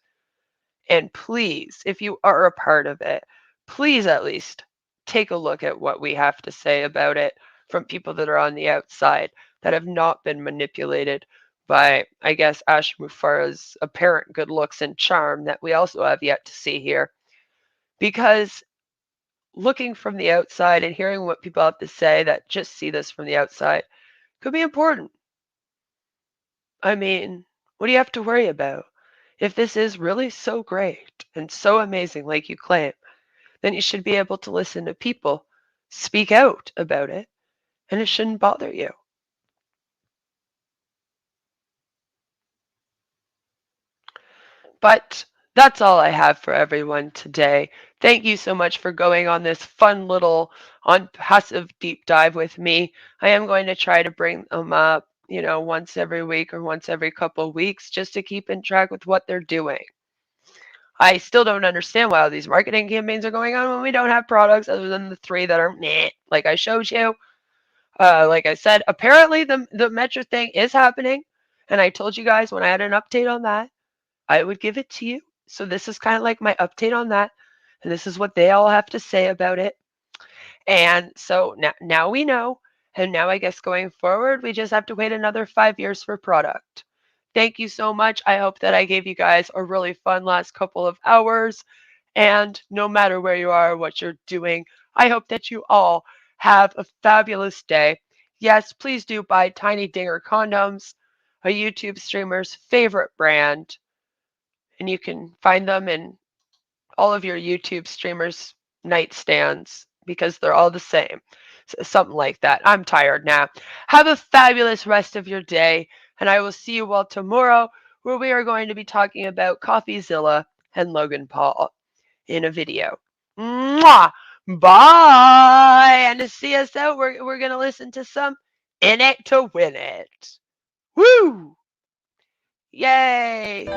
And please, if you are a part of it, please at least take a look at what we have to say about it from people that are on the outside that have not been manipulated by, I guess, Ash Mufareh's apparent good looks and charm that we also have yet to see here. Because looking from the outside and hearing what people have to say that just see this from the outside could be important. I mean, what do you have to worry about? If this is really so great and so amazing like you claim, then you should be able to listen to people speak out about it and it shouldn't bother you. But that's all I have for everyone today. Thank you so much for going on this fun little ONPASSIVE deep dive with me. I am going to try to bring them up, once every week or once every couple of weeks, just to keep in track with what they're doing. I still don't understand why all these marketing campaigns are going on when we don't have products other than the 3 that are meh, like I showed you. Like I said, apparently the Metro thing is happening, and I told you guys when I had an update on that, I would give it to you. So this is kind of like my update on that, and this is what they all have to say about it. And so now we know, and now I guess going forward, we just have to wait another 5 years for product. Thank you so much. I hope that I gave you guys a really fun last couple of hours. And no matter where you are, what you're doing, I hope that you all have a fabulous day. Yes, please do buy Tiny Dinger condoms, a YouTube streamer's favorite brand. And you can find them in all of your YouTube streamers' nightstands because they're all the same. Something like that. I'm tired now. Have a fabulous rest of your day, and I will see you all tomorrow, where we are going to be talking about CoffeeZilla and Logan Paul in a video. Mwah! Bye! And to see us out, we're going to listen to some In It to Win It. Woo! Yay!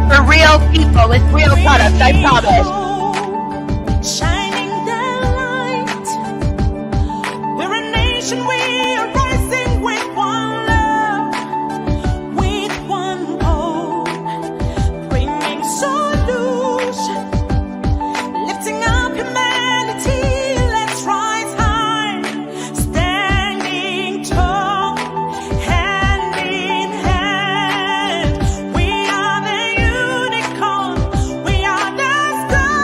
For real people with real products, I promise. Shining their light. We're a nation, we are rising with one love, with one hope, bringing solution, lifting up humanity. Let's rise high, standing tall, hand in hand. We are the unicorn, we are the stars.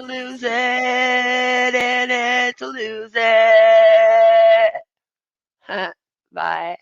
lose it, in it to lose it. Bye.